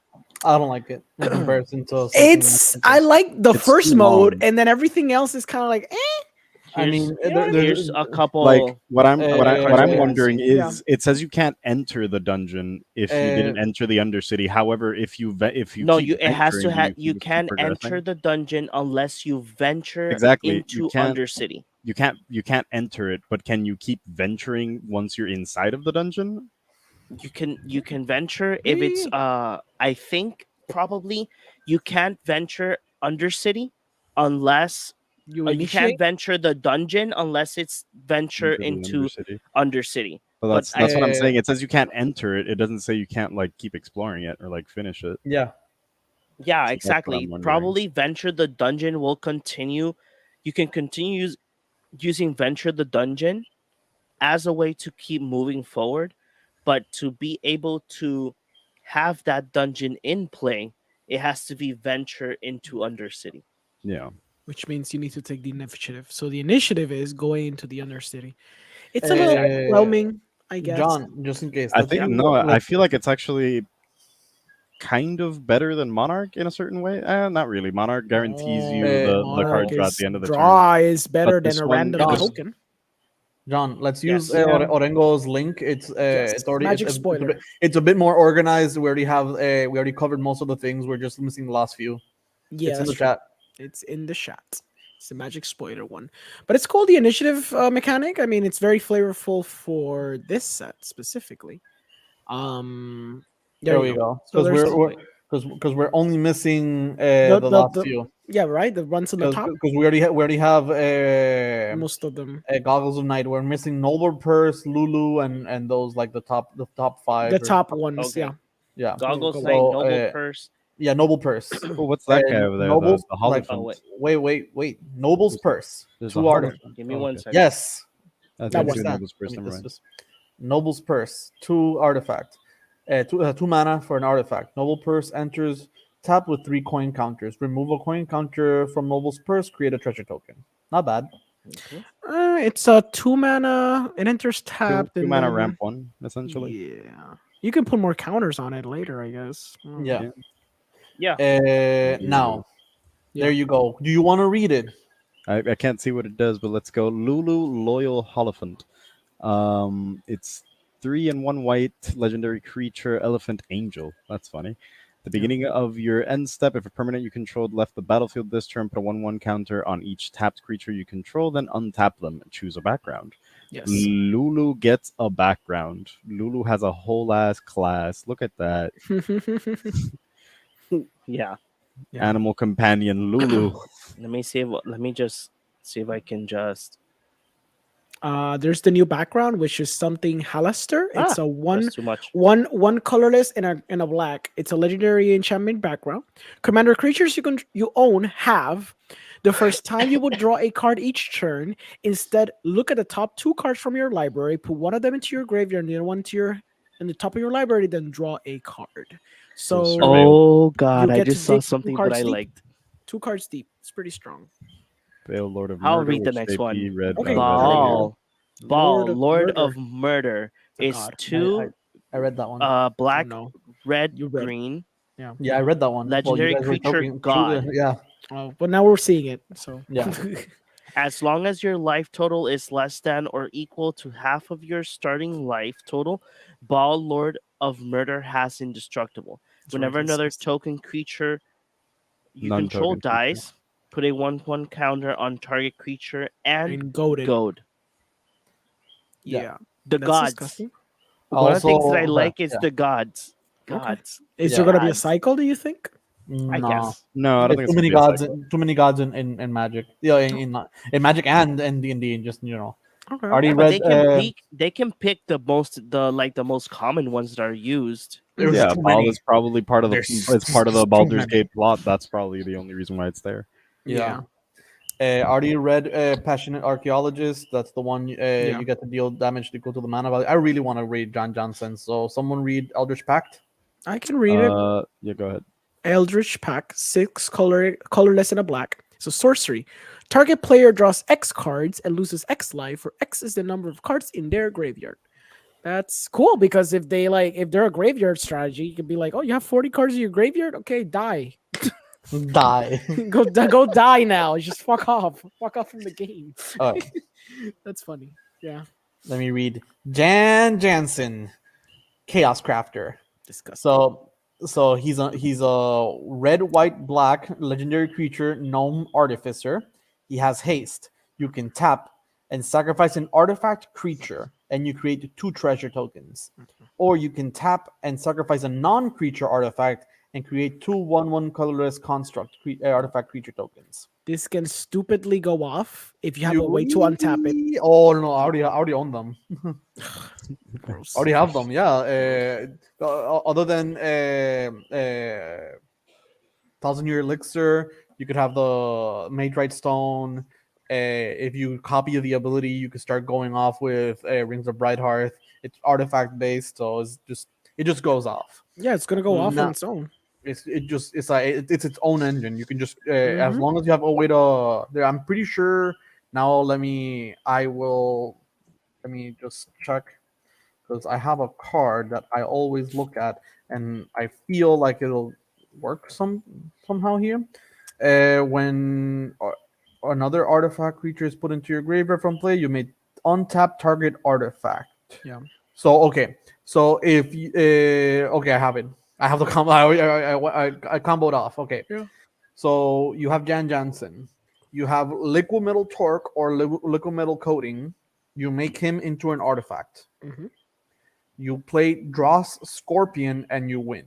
[SPEAKER 2] I don't like it in comparison to something
[SPEAKER 3] It's I like the
[SPEAKER 4] It's
[SPEAKER 3] first
[SPEAKER 4] too
[SPEAKER 3] mode,
[SPEAKER 4] long.
[SPEAKER 3] and then everything else is kind of like, eh.
[SPEAKER 2] I
[SPEAKER 1] Here's
[SPEAKER 2] mean,
[SPEAKER 3] You know what I mean?
[SPEAKER 1] here's a couple.
[SPEAKER 4] Like what I'm
[SPEAKER 1] cards we haven't
[SPEAKER 4] wondering
[SPEAKER 1] seen.
[SPEAKER 3] Yeah.
[SPEAKER 4] is it says you can't enter the dungeon if you didn't enter the Undercity. However, if you
[SPEAKER 1] No,
[SPEAKER 4] keep
[SPEAKER 1] it has to
[SPEAKER 4] venturing,
[SPEAKER 1] have.
[SPEAKER 4] you
[SPEAKER 1] You
[SPEAKER 4] keep
[SPEAKER 1] can enter
[SPEAKER 4] progressing.
[SPEAKER 1] the dungeon unless you venture
[SPEAKER 4] Exactly.
[SPEAKER 1] into Undercity.
[SPEAKER 4] You can't enter it, but can you keep venturing once you're inside of the dungeon?
[SPEAKER 1] You can venture if it's I think probably you can't venture Undercity unless
[SPEAKER 3] You
[SPEAKER 1] you can't
[SPEAKER 3] initiate.
[SPEAKER 1] venture the dungeon unless it's venture
[SPEAKER 4] Into the
[SPEAKER 1] into
[SPEAKER 4] Undercity.
[SPEAKER 1] Undercity.
[SPEAKER 4] But
[SPEAKER 1] But
[SPEAKER 4] that's what I'm
[SPEAKER 2] Uh,
[SPEAKER 4] saying. It says you can't enter it. It doesn't say you can't like keep exploring it or like finish it.
[SPEAKER 2] yeah.
[SPEAKER 1] Yeah,
[SPEAKER 4] So that's what I'm
[SPEAKER 1] exactly.
[SPEAKER 4] wondering.
[SPEAKER 1] Probably venture the dungeon will continue. You can continue using venture the dungeon as a way to keep moving forward, but to be able to have that dungeon in play, it has to be venture into Undercity.
[SPEAKER 4] Yeah.
[SPEAKER 3] Which means you need to take the initiative. So the initiative is going into the Undercity. It's a little
[SPEAKER 2] Uh,
[SPEAKER 3] overwhelming, I guess.
[SPEAKER 2] John, just in case,
[SPEAKER 4] I
[SPEAKER 2] let's
[SPEAKER 4] think
[SPEAKER 2] use
[SPEAKER 4] no, I
[SPEAKER 2] let's-
[SPEAKER 4] feel like it's actually kind of better than Monarch in a certain way. Not really. Monarch guarantees you the
[SPEAKER 3] Monarch
[SPEAKER 4] card draw at
[SPEAKER 3] is
[SPEAKER 4] the end of the turn.
[SPEAKER 3] draw is better than
[SPEAKER 4] this
[SPEAKER 3] a
[SPEAKER 4] one
[SPEAKER 3] random
[SPEAKER 2] John,
[SPEAKER 3] token.
[SPEAKER 2] John, let's
[SPEAKER 1] Yes.
[SPEAKER 2] use
[SPEAKER 3] Yeah.
[SPEAKER 2] Orengo's link. It's
[SPEAKER 3] Yes,
[SPEAKER 2] it's already
[SPEAKER 3] magic
[SPEAKER 2] it's
[SPEAKER 3] spoiler.
[SPEAKER 2] it's a bit more organized. We already have we already covered most of the things. We're just missing the last few.
[SPEAKER 3] Yeah,
[SPEAKER 2] It's in
[SPEAKER 3] that's
[SPEAKER 2] the
[SPEAKER 3] true.
[SPEAKER 2] chat.
[SPEAKER 3] It's in the chat. It's the magic spoiler one, but it's called the initiative mechanic. I mean, it's very flavorful for this set specifically.
[SPEAKER 2] There
[SPEAKER 3] you
[SPEAKER 2] we go.
[SPEAKER 3] So
[SPEAKER 2] Because
[SPEAKER 3] there's
[SPEAKER 2] we're only missing
[SPEAKER 3] the,
[SPEAKER 2] the last
[SPEAKER 3] the
[SPEAKER 2] few.
[SPEAKER 3] yeah, right. The ones on the top,
[SPEAKER 2] Because we already have
[SPEAKER 3] most of them.
[SPEAKER 2] Goggles of Night. We're missing Noble Purse, Lulu, and those like the top five.
[SPEAKER 3] The
[SPEAKER 2] or
[SPEAKER 3] top ones,
[SPEAKER 1] Okay.
[SPEAKER 3] yeah.
[SPEAKER 2] Yeah.
[SPEAKER 1] Goggles
[SPEAKER 3] go
[SPEAKER 1] Knight,
[SPEAKER 2] So,
[SPEAKER 1] Noble Purse.
[SPEAKER 2] Yeah, Noble Purse.
[SPEAKER 4] Oh, what's that guy over there?
[SPEAKER 2] Noble's
[SPEAKER 4] The
[SPEAKER 2] like,
[SPEAKER 4] Holophant.
[SPEAKER 2] wait. Noble's Purse.
[SPEAKER 4] There's
[SPEAKER 2] Two
[SPEAKER 4] a
[SPEAKER 2] artists.
[SPEAKER 4] Holophant.
[SPEAKER 1] Give me
[SPEAKER 4] Oh,
[SPEAKER 1] one
[SPEAKER 4] okay.
[SPEAKER 1] second.
[SPEAKER 2] Yes.
[SPEAKER 4] That's
[SPEAKER 3] That
[SPEAKER 4] actually
[SPEAKER 3] one.
[SPEAKER 4] Noble's first. Never mind.
[SPEAKER 2] Noble's Purse. Two artifact. Two mana for an artifact. Noble Purse enters tap with 3 coin counters. Remove a coin counter from Noble's Purse. Create a treasure token. Not bad.
[SPEAKER 1] Okay.
[SPEAKER 3] It's a 2 mana. It enters tapped.
[SPEAKER 4] Two
[SPEAKER 3] and
[SPEAKER 4] mana
[SPEAKER 3] then-
[SPEAKER 4] ramp one, essentially.
[SPEAKER 3] Yeah, you can put more counters on it later, I guess.
[SPEAKER 2] Yeah.
[SPEAKER 1] Yeah.
[SPEAKER 2] Now,
[SPEAKER 3] Yeah.
[SPEAKER 2] there you go. Do you want to read it?
[SPEAKER 4] I can't see what it does, but let's go. Lulu Loyal Holophant. It's 3 and 1 white legendary creature, Elephant Angel. That's funny. At the beginning of your end step, if a permanent you controlled left the battlefield this turn, put a 1/1 counter on each tapped creature you control, then untap them and choose a background.
[SPEAKER 3] Yes.
[SPEAKER 4] Lulu gets a background. Lulu has a whole ass class. Look at that.
[SPEAKER 1] Yeah.
[SPEAKER 3] Yeah.
[SPEAKER 4] Animal companion Lulu.
[SPEAKER 1] Let me see. Let me just see if I can just.
[SPEAKER 3] There's the new background, which is something Halaster. It's a
[SPEAKER 1] That's too much.
[SPEAKER 3] one colorless and a black. It's a legendary enchantment background. Commander creatures you own have the first time you would draw a card each turn. Instead, look at the top 2 cards from your library, put one of them into your graveyard and the other one in the top of your library, then draw a card. So
[SPEAKER 1] Oh God!
[SPEAKER 3] you
[SPEAKER 1] I
[SPEAKER 3] get to
[SPEAKER 1] just saw
[SPEAKER 3] dig 2
[SPEAKER 1] something that
[SPEAKER 3] cards
[SPEAKER 1] I
[SPEAKER 3] deep.
[SPEAKER 1] liked.
[SPEAKER 3] 2 cards deep. It's pretty strong.
[SPEAKER 4] Veil Lord of
[SPEAKER 1] I'll
[SPEAKER 4] Murder,
[SPEAKER 1] read the
[SPEAKER 4] which
[SPEAKER 1] next
[SPEAKER 4] they
[SPEAKER 1] one.
[SPEAKER 4] read
[SPEAKER 3] Okay.
[SPEAKER 4] by
[SPEAKER 1] Ball, Lord
[SPEAKER 3] Murder.
[SPEAKER 1] of Murder
[SPEAKER 3] The
[SPEAKER 1] is
[SPEAKER 3] god.
[SPEAKER 1] 2
[SPEAKER 2] I read that one.
[SPEAKER 1] black,
[SPEAKER 3] no.
[SPEAKER 1] red,
[SPEAKER 3] You read it.
[SPEAKER 1] green.
[SPEAKER 2] Yeah, I read that one.
[SPEAKER 1] Legendary
[SPEAKER 2] you guys were
[SPEAKER 1] creature
[SPEAKER 2] talking-
[SPEAKER 1] god.
[SPEAKER 2] Yeah.
[SPEAKER 3] Oh, but now we're seeing it. So
[SPEAKER 2] Yeah.
[SPEAKER 1] As long as your life total is less than or equal to half of your starting life total, Ball, Lord of Murder has indestructible. Whenever another token creature you control
[SPEAKER 4] Non-token creature.
[SPEAKER 1] dies, put a 1/1 counter on target creature and
[SPEAKER 3] goaded.
[SPEAKER 1] goad.
[SPEAKER 3] Yeah.
[SPEAKER 1] The
[SPEAKER 3] That's
[SPEAKER 1] gods.
[SPEAKER 3] disgusting.
[SPEAKER 1] One of the things that I
[SPEAKER 2] Also,
[SPEAKER 1] like is
[SPEAKER 2] yeah.
[SPEAKER 1] the gods.
[SPEAKER 3] Okay.
[SPEAKER 1] Gods.
[SPEAKER 3] Is
[SPEAKER 2] Yeah.
[SPEAKER 3] there gonna be a
[SPEAKER 1] Gods.
[SPEAKER 3] cycle, do you think?
[SPEAKER 1] I
[SPEAKER 2] No.
[SPEAKER 1] guess.
[SPEAKER 4] No, I don't
[SPEAKER 2] There's
[SPEAKER 4] think
[SPEAKER 2] too many
[SPEAKER 4] it's gonna be a
[SPEAKER 2] gods.
[SPEAKER 4] cycle.
[SPEAKER 2] Too many gods in Magic. Yeah, in Magic and D&D. Just
[SPEAKER 3] Okay.
[SPEAKER 2] already
[SPEAKER 1] Yeah, but
[SPEAKER 2] read.
[SPEAKER 1] they can pick the most common ones that are used.
[SPEAKER 2] There's
[SPEAKER 4] Yeah,
[SPEAKER 2] too
[SPEAKER 4] Ball
[SPEAKER 2] many.
[SPEAKER 4] is probably part of the
[SPEAKER 2] There's
[SPEAKER 4] it's part of the
[SPEAKER 2] too
[SPEAKER 4] Baldur's
[SPEAKER 2] many.
[SPEAKER 4] Gate plot. That's probably the only reason why it's there.
[SPEAKER 2] Yeah. Already read Passionate Archaeologist. That's the one you get to deal damage equal to the mana value. I really want to read John Johnson. So someone read Eldritch Pact.
[SPEAKER 3] I can read it.
[SPEAKER 4] Yeah, go ahead.
[SPEAKER 3] Eldritch Pack, 6 colorless and a black. So sorcery. Target player draws X cards and loses X life, where X is the number of cards in their graveyard. That's cool because if they're a graveyard strategy, you can be like, oh, you have 40 cards in your graveyard. Okay, die.
[SPEAKER 2] Die.
[SPEAKER 3] Go die now. Just fuck off. Fuck off from the game.
[SPEAKER 2] All right.
[SPEAKER 3] That's funny. Yeah.
[SPEAKER 2] Let me read. Jan Jansen, Chaos Crafter.
[SPEAKER 3] Disgusting.
[SPEAKER 2] So he's a red, white, black legendary creature, gnome artificer. He has haste. You can tap and sacrifice an artifact creature, and you create 2 treasure tokens. Or you can tap and sacrifice a non-creature artifact and create 2 1/1 colorless construct artifact creature tokens.
[SPEAKER 3] This can stupidly go off if you have a way to untap it.
[SPEAKER 2] Oh no, I already own them.
[SPEAKER 3] Gross.
[SPEAKER 2] Already have them, yeah. Other than Thousand Year Elixir, you could have the Matrite Stone. If you copy the ability, you could start going off with Rings of Brighthearth. It's artifact based, so it just goes off.
[SPEAKER 3] Yeah, it's gonna go off
[SPEAKER 2] No.
[SPEAKER 3] on its own.
[SPEAKER 2] It's its own engine. You can just as long as you have a way to. I'm pretty sure now. Let me just check, because I have a card that I always look at, and I feel like it'll work somehow here. When another artifact creature is put into your graveyard from play, you may untap target artifact.
[SPEAKER 3] Yeah.
[SPEAKER 2] So okay. So if okay, I have it. I have the combo. I comboed off. Okay.
[SPEAKER 3] Yeah.
[SPEAKER 2] So you have Jan Jansen. You have liquid metal torque or liquid metal coating. You make him into an artifact.
[SPEAKER 3] Mhm.
[SPEAKER 2] You play Dross Scorpion and you win.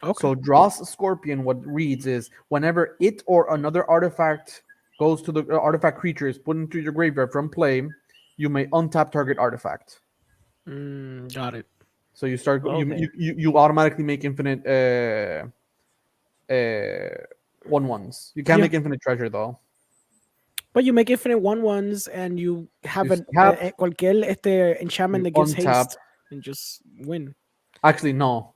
[SPEAKER 3] Okay.
[SPEAKER 2] So Dross Scorpion, what reads is whenever it or another artifact goes to the artifact creature is put into your graveyard from play, you may untap target artifact.
[SPEAKER 3] Got it.
[SPEAKER 2] So you start
[SPEAKER 1] Okay.
[SPEAKER 2] you automatically make infinite 1/1s. You can't
[SPEAKER 3] Yeah.
[SPEAKER 2] make infinite treasure though.
[SPEAKER 3] But you make infinite 1/1s and you have
[SPEAKER 2] You tap,
[SPEAKER 3] cualquier enchantment
[SPEAKER 2] you
[SPEAKER 3] that gives
[SPEAKER 2] untap.
[SPEAKER 3] haste and just win.
[SPEAKER 2] Actually, no.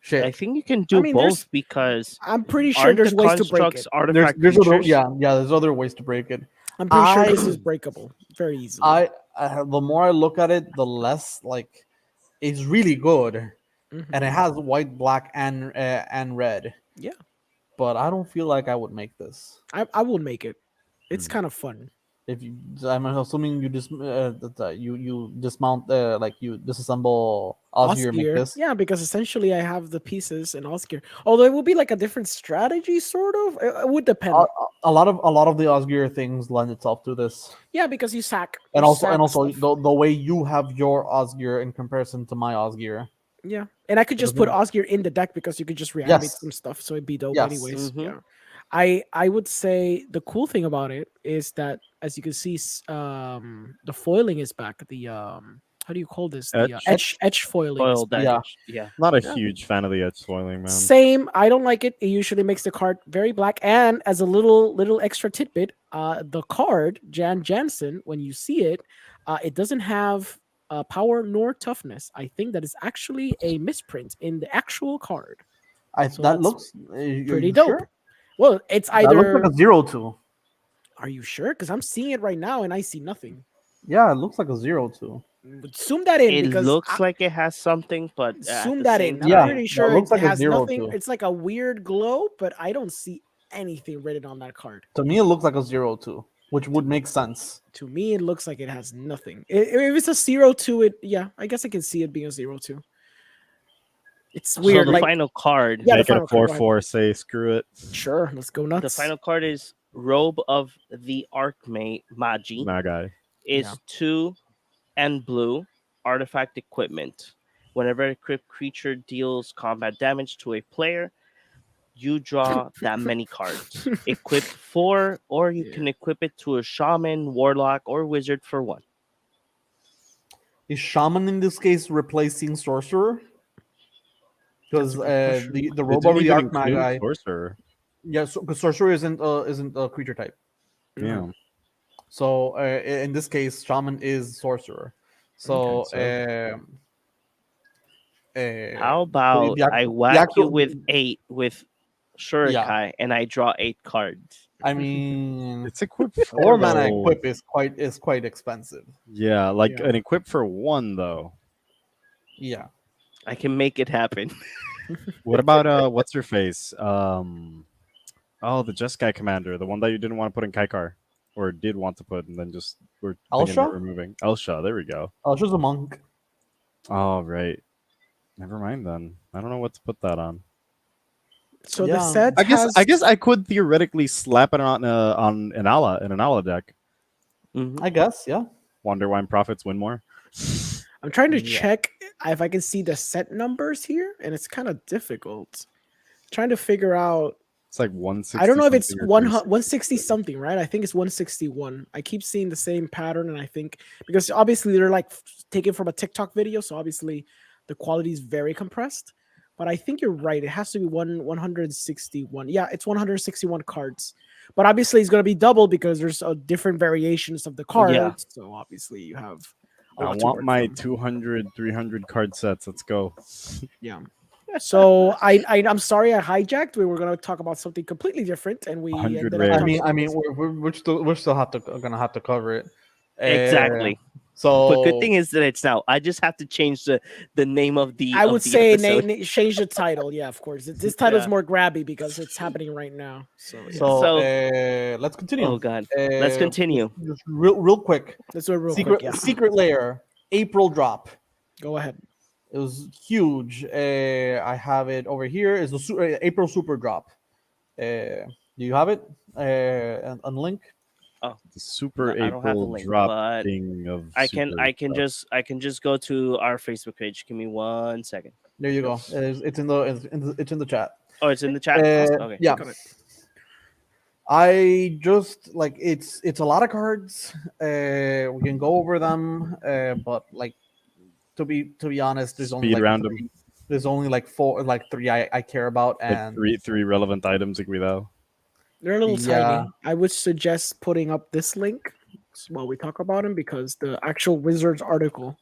[SPEAKER 2] Shit.
[SPEAKER 1] I think you can do
[SPEAKER 3] mean, there's-
[SPEAKER 1] both because
[SPEAKER 3] I'm pretty sure
[SPEAKER 1] aren't
[SPEAKER 3] there's
[SPEAKER 1] the
[SPEAKER 3] ways to break
[SPEAKER 1] constructs
[SPEAKER 3] it.
[SPEAKER 1] artifact
[SPEAKER 2] There's other,
[SPEAKER 1] creatures?
[SPEAKER 2] yeah, there's other ways to break it.
[SPEAKER 3] I'm pretty sure
[SPEAKER 2] I-
[SPEAKER 3] this is breakable very easily.
[SPEAKER 2] The more I look at it, the less like it's really good,
[SPEAKER 3] Mhm.
[SPEAKER 2] and it has white, black, and red.
[SPEAKER 3] Yeah.
[SPEAKER 2] But I don't feel like I would make this.
[SPEAKER 3] I will make it. It's kind of fun.
[SPEAKER 2] If you, I'm assuming you just you dismount like you disassemble Osgear, make
[SPEAKER 3] Osgear.
[SPEAKER 2] this.
[SPEAKER 3] Yeah, because essentially I have the pieces in Osgear. Although it will be like a different strategy, sort of. It would depend.
[SPEAKER 2] A lot of the Osgear things lend itself to this,
[SPEAKER 3] Yeah, because you sack.
[SPEAKER 2] and
[SPEAKER 3] you
[SPEAKER 2] also
[SPEAKER 3] sack
[SPEAKER 2] the
[SPEAKER 3] stuff.
[SPEAKER 2] way you have your Osgear in comparison to my Osgear.
[SPEAKER 3] Yeah, and I could just put Osgear in the deck because you could just reanimate
[SPEAKER 2] Yes.
[SPEAKER 3] some stuff, so it'd be dope
[SPEAKER 2] Yes.
[SPEAKER 3] anyways.
[SPEAKER 1] Mhm.
[SPEAKER 3] Yeah, I would say the cool thing about it is that as you can see, the foiling is back. The how do you call this? The edge foiling. is
[SPEAKER 1] Foil
[SPEAKER 3] back.
[SPEAKER 1] damage. Yeah.
[SPEAKER 4] Not a
[SPEAKER 3] Yeah.
[SPEAKER 4] huge fan of the edge foiling, man.
[SPEAKER 3] Same. I don't like it. It usually makes the card very black. And as a little extra tidbit, the card Jan Jansen, when you see it, it doesn't have power nor toughness. I think that is actually a misprint in the actual card. So
[SPEAKER 2] That
[SPEAKER 3] that's
[SPEAKER 2] looks
[SPEAKER 3] Pretty dope.
[SPEAKER 2] Sure?
[SPEAKER 3] Well, it's
[SPEAKER 2] That looks
[SPEAKER 3] either.
[SPEAKER 2] like a 0/2.
[SPEAKER 3] Are you sure? Because I'm seeing it right now and I see nothing.
[SPEAKER 2] Yeah, it looks like a 0/2.
[SPEAKER 3] Zoom that in
[SPEAKER 1] It
[SPEAKER 3] because
[SPEAKER 1] looks like it has something, but at
[SPEAKER 3] zoom
[SPEAKER 1] the
[SPEAKER 3] that
[SPEAKER 1] same
[SPEAKER 3] in. I'm
[SPEAKER 2] Yeah,
[SPEAKER 3] pretty
[SPEAKER 2] that
[SPEAKER 3] sure
[SPEAKER 2] looks
[SPEAKER 3] it
[SPEAKER 2] like a
[SPEAKER 3] has
[SPEAKER 2] 0
[SPEAKER 3] nothing.
[SPEAKER 2] too.
[SPEAKER 3] It's like a weird glow, but I don't see anything written on that card.
[SPEAKER 2] To me, it looks like a 0/2, which would make sense.
[SPEAKER 3] To me, it looks like it has nothing. If it's a 0/2, I guess I can see it being a 0/2. It's weird.
[SPEAKER 1] So the
[SPEAKER 3] like
[SPEAKER 1] final card.
[SPEAKER 3] Yeah, the
[SPEAKER 4] Make it a
[SPEAKER 3] final card, go ahead.
[SPEAKER 4] 4/4. Say screw it.
[SPEAKER 3] Sure, let's go nuts.
[SPEAKER 1] The final card is Robe of the Magi.
[SPEAKER 4] My guy.
[SPEAKER 1] Is
[SPEAKER 3] Yeah.
[SPEAKER 1] 2 and blue artifact equipment. Whenever a equipped creature deals combat damage to a player, you draw that many cards. Equip 4, or you
[SPEAKER 3] Yeah.
[SPEAKER 1] can equip it to a shaman, warlock, or wizard for 1.
[SPEAKER 2] Is Shaman in this case replacing Sorcerer? Because
[SPEAKER 3] That's a good question.
[SPEAKER 2] the
[SPEAKER 4] It
[SPEAKER 2] Robe
[SPEAKER 4] didn't
[SPEAKER 2] of the
[SPEAKER 4] even
[SPEAKER 2] Arc Magi,
[SPEAKER 4] include Sorcerer.
[SPEAKER 2] yeah, because Sorcerer isn't a creature type.
[SPEAKER 4] Yeah.
[SPEAKER 2] So in this case, Shaman is Sorcerer. So
[SPEAKER 1] How about
[SPEAKER 2] the
[SPEAKER 1] I
[SPEAKER 2] the
[SPEAKER 1] whack you
[SPEAKER 2] actual-
[SPEAKER 1] with 8 with Shurikai and I draw 8 cards?
[SPEAKER 2] I mean,
[SPEAKER 4] It's equipped
[SPEAKER 2] 4
[SPEAKER 4] for
[SPEAKER 2] mana
[SPEAKER 4] though.
[SPEAKER 2] equip is quite expensive.
[SPEAKER 4] Yeah, like
[SPEAKER 3] Yeah.
[SPEAKER 4] an equip for 1 though.
[SPEAKER 2] Yeah.
[SPEAKER 1] I can make it happen.
[SPEAKER 4] What about what's her face? Oh, the Jeskai commander, the one that you didn't want to put in Kaikar, or did want to put, and then just were thinking about
[SPEAKER 2] Elsha?
[SPEAKER 4] removing. Elsha, there we go.
[SPEAKER 2] Elsha's a monk.
[SPEAKER 4] Oh right, never mind then. I don't know what to put that on.
[SPEAKER 3] So the
[SPEAKER 2] Yeah.
[SPEAKER 3] set
[SPEAKER 4] I guess
[SPEAKER 3] has
[SPEAKER 4] I guess I could theoretically slap it on an Ala in an Ala deck.
[SPEAKER 1] Mhm.
[SPEAKER 2] I guess, yeah.
[SPEAKER 4] Wonder why profits win more.
[SPEAKER 3] I'm trying to
[SPEAKER 2] Yeah.
[SPEAKER 3] check if I can see the set numbers here, and it's kind of difficult. Trying to figure out.
[SPEAKER 4] It's like 160.
[SPEAKER 3] I don't know if it's
[SPEAKER 4] something or
[SPEAKER 3] 160 something, right? I think it's 161. I keep seeing the same pattern, and I think because obviously they're like taken from a TikTok video, so obviously the quality is very compressed. But I think you're right. It has to be 161. Yeah, it's 161 cards. But obviously it's going to be double because there's different variations of the cards.
[SPEAKER 1] Yeah.
[SPEAKER 3] So obviously you have. a
[SPEAKER 4] I
[SPEAKER 3] lot to
[SPEAKER 4] want
[SPEAKER 3] work
[SPEAKER 4] my
[SPEAKER 3] from.
[SPEAKER 4] 200, 300 card sets. Let's go.
[SPEAKER 3] Yeah. So I'm sorry I hijacked. We were going to talk about something completely different, and we
[SPEAKER 4] 100
[SPEAKER 3] ended up
[SPEAKER 4] rares.
[SPEAKER 3] talking
[SPEAKER 2] I
[SPEAKER 3] about
[SPEAKER 2] mean,
[SPEAKER 3] this.
[SPEAKER 2] we're still gonna have to cover it.
[SPEAKER 1] Exactly.
[SPEAKER 2] So,
[SPEAKER 1] But good thing is that it's now. I just have to change the name of the.
[SPEAKER 3] I
[SPEAKER 1] of
[SPEAKER 3] would
[SPEAKER 1] the
[SPEAKER 3] say
[SPEAKER 1] episode.
[SPEAKER 3] change the title. Yeah, of course. This title is
[SPEAKER 1] Yeah.
[SPEAKER 3] more grabby because it's happening right now. So, yeah.
[SPEAKER 1] So-
[SPEAKER 2] let's continue.
[SPEAKER 1] Oh God. Let's continue.
[SPEAKER 2] Just real quick.
[SPEAKER 3] Let's do it real
[SPEAKER 2] Secret
[SPEAKER 3] quick. Yeah.
[SPEAKER 2] Secret Lair April drop.
[SPEAKER 3] Go ahead.
[SPEAKER 2] It was huge. I have it over here. Is the April Super Drop? Do you have it? On link.
[SPEAKER 4] The Super
[SPEAKER 1] I don't have the
[SPEAKER 4] April
[SPEAKER 1] link,
[SPEAKER 4] drop
[SPEAKER 1] but
[SPEAKER 4] thing of
[SPEAKER 1] I can
[SPEAKER 4] Super stuff.
[SPEAKER 1] just go to our Facebook page. Give me 1 second.
[SPEAKER 2] There you go. It's in the chat.
[SPEAKER 1] Oh, it's in the chat. Okay.
[SPEAKER 2] Yeah.
[SPEAKER 3] Got it.
[SPEAKER 2] I just like it's a lot of cards. We can go over them, but like to be honest, there's only
[SPEAKER 4] Speed
[SPEAKER 2] like
[SPEAKER 4] round
[SPEAKER 2] three, there's only like three I care about,
[SPEAKER 4] Like
[SPEAKER 2] and
[SPEAKER 4] three relevant items, Guido.
[SPEAKER 3] They're a little
[SPEAKER 2] Yeah.
[SPEAKER 3] tiny. I would suggest putting up this link while we talk about them because the actual Wizards article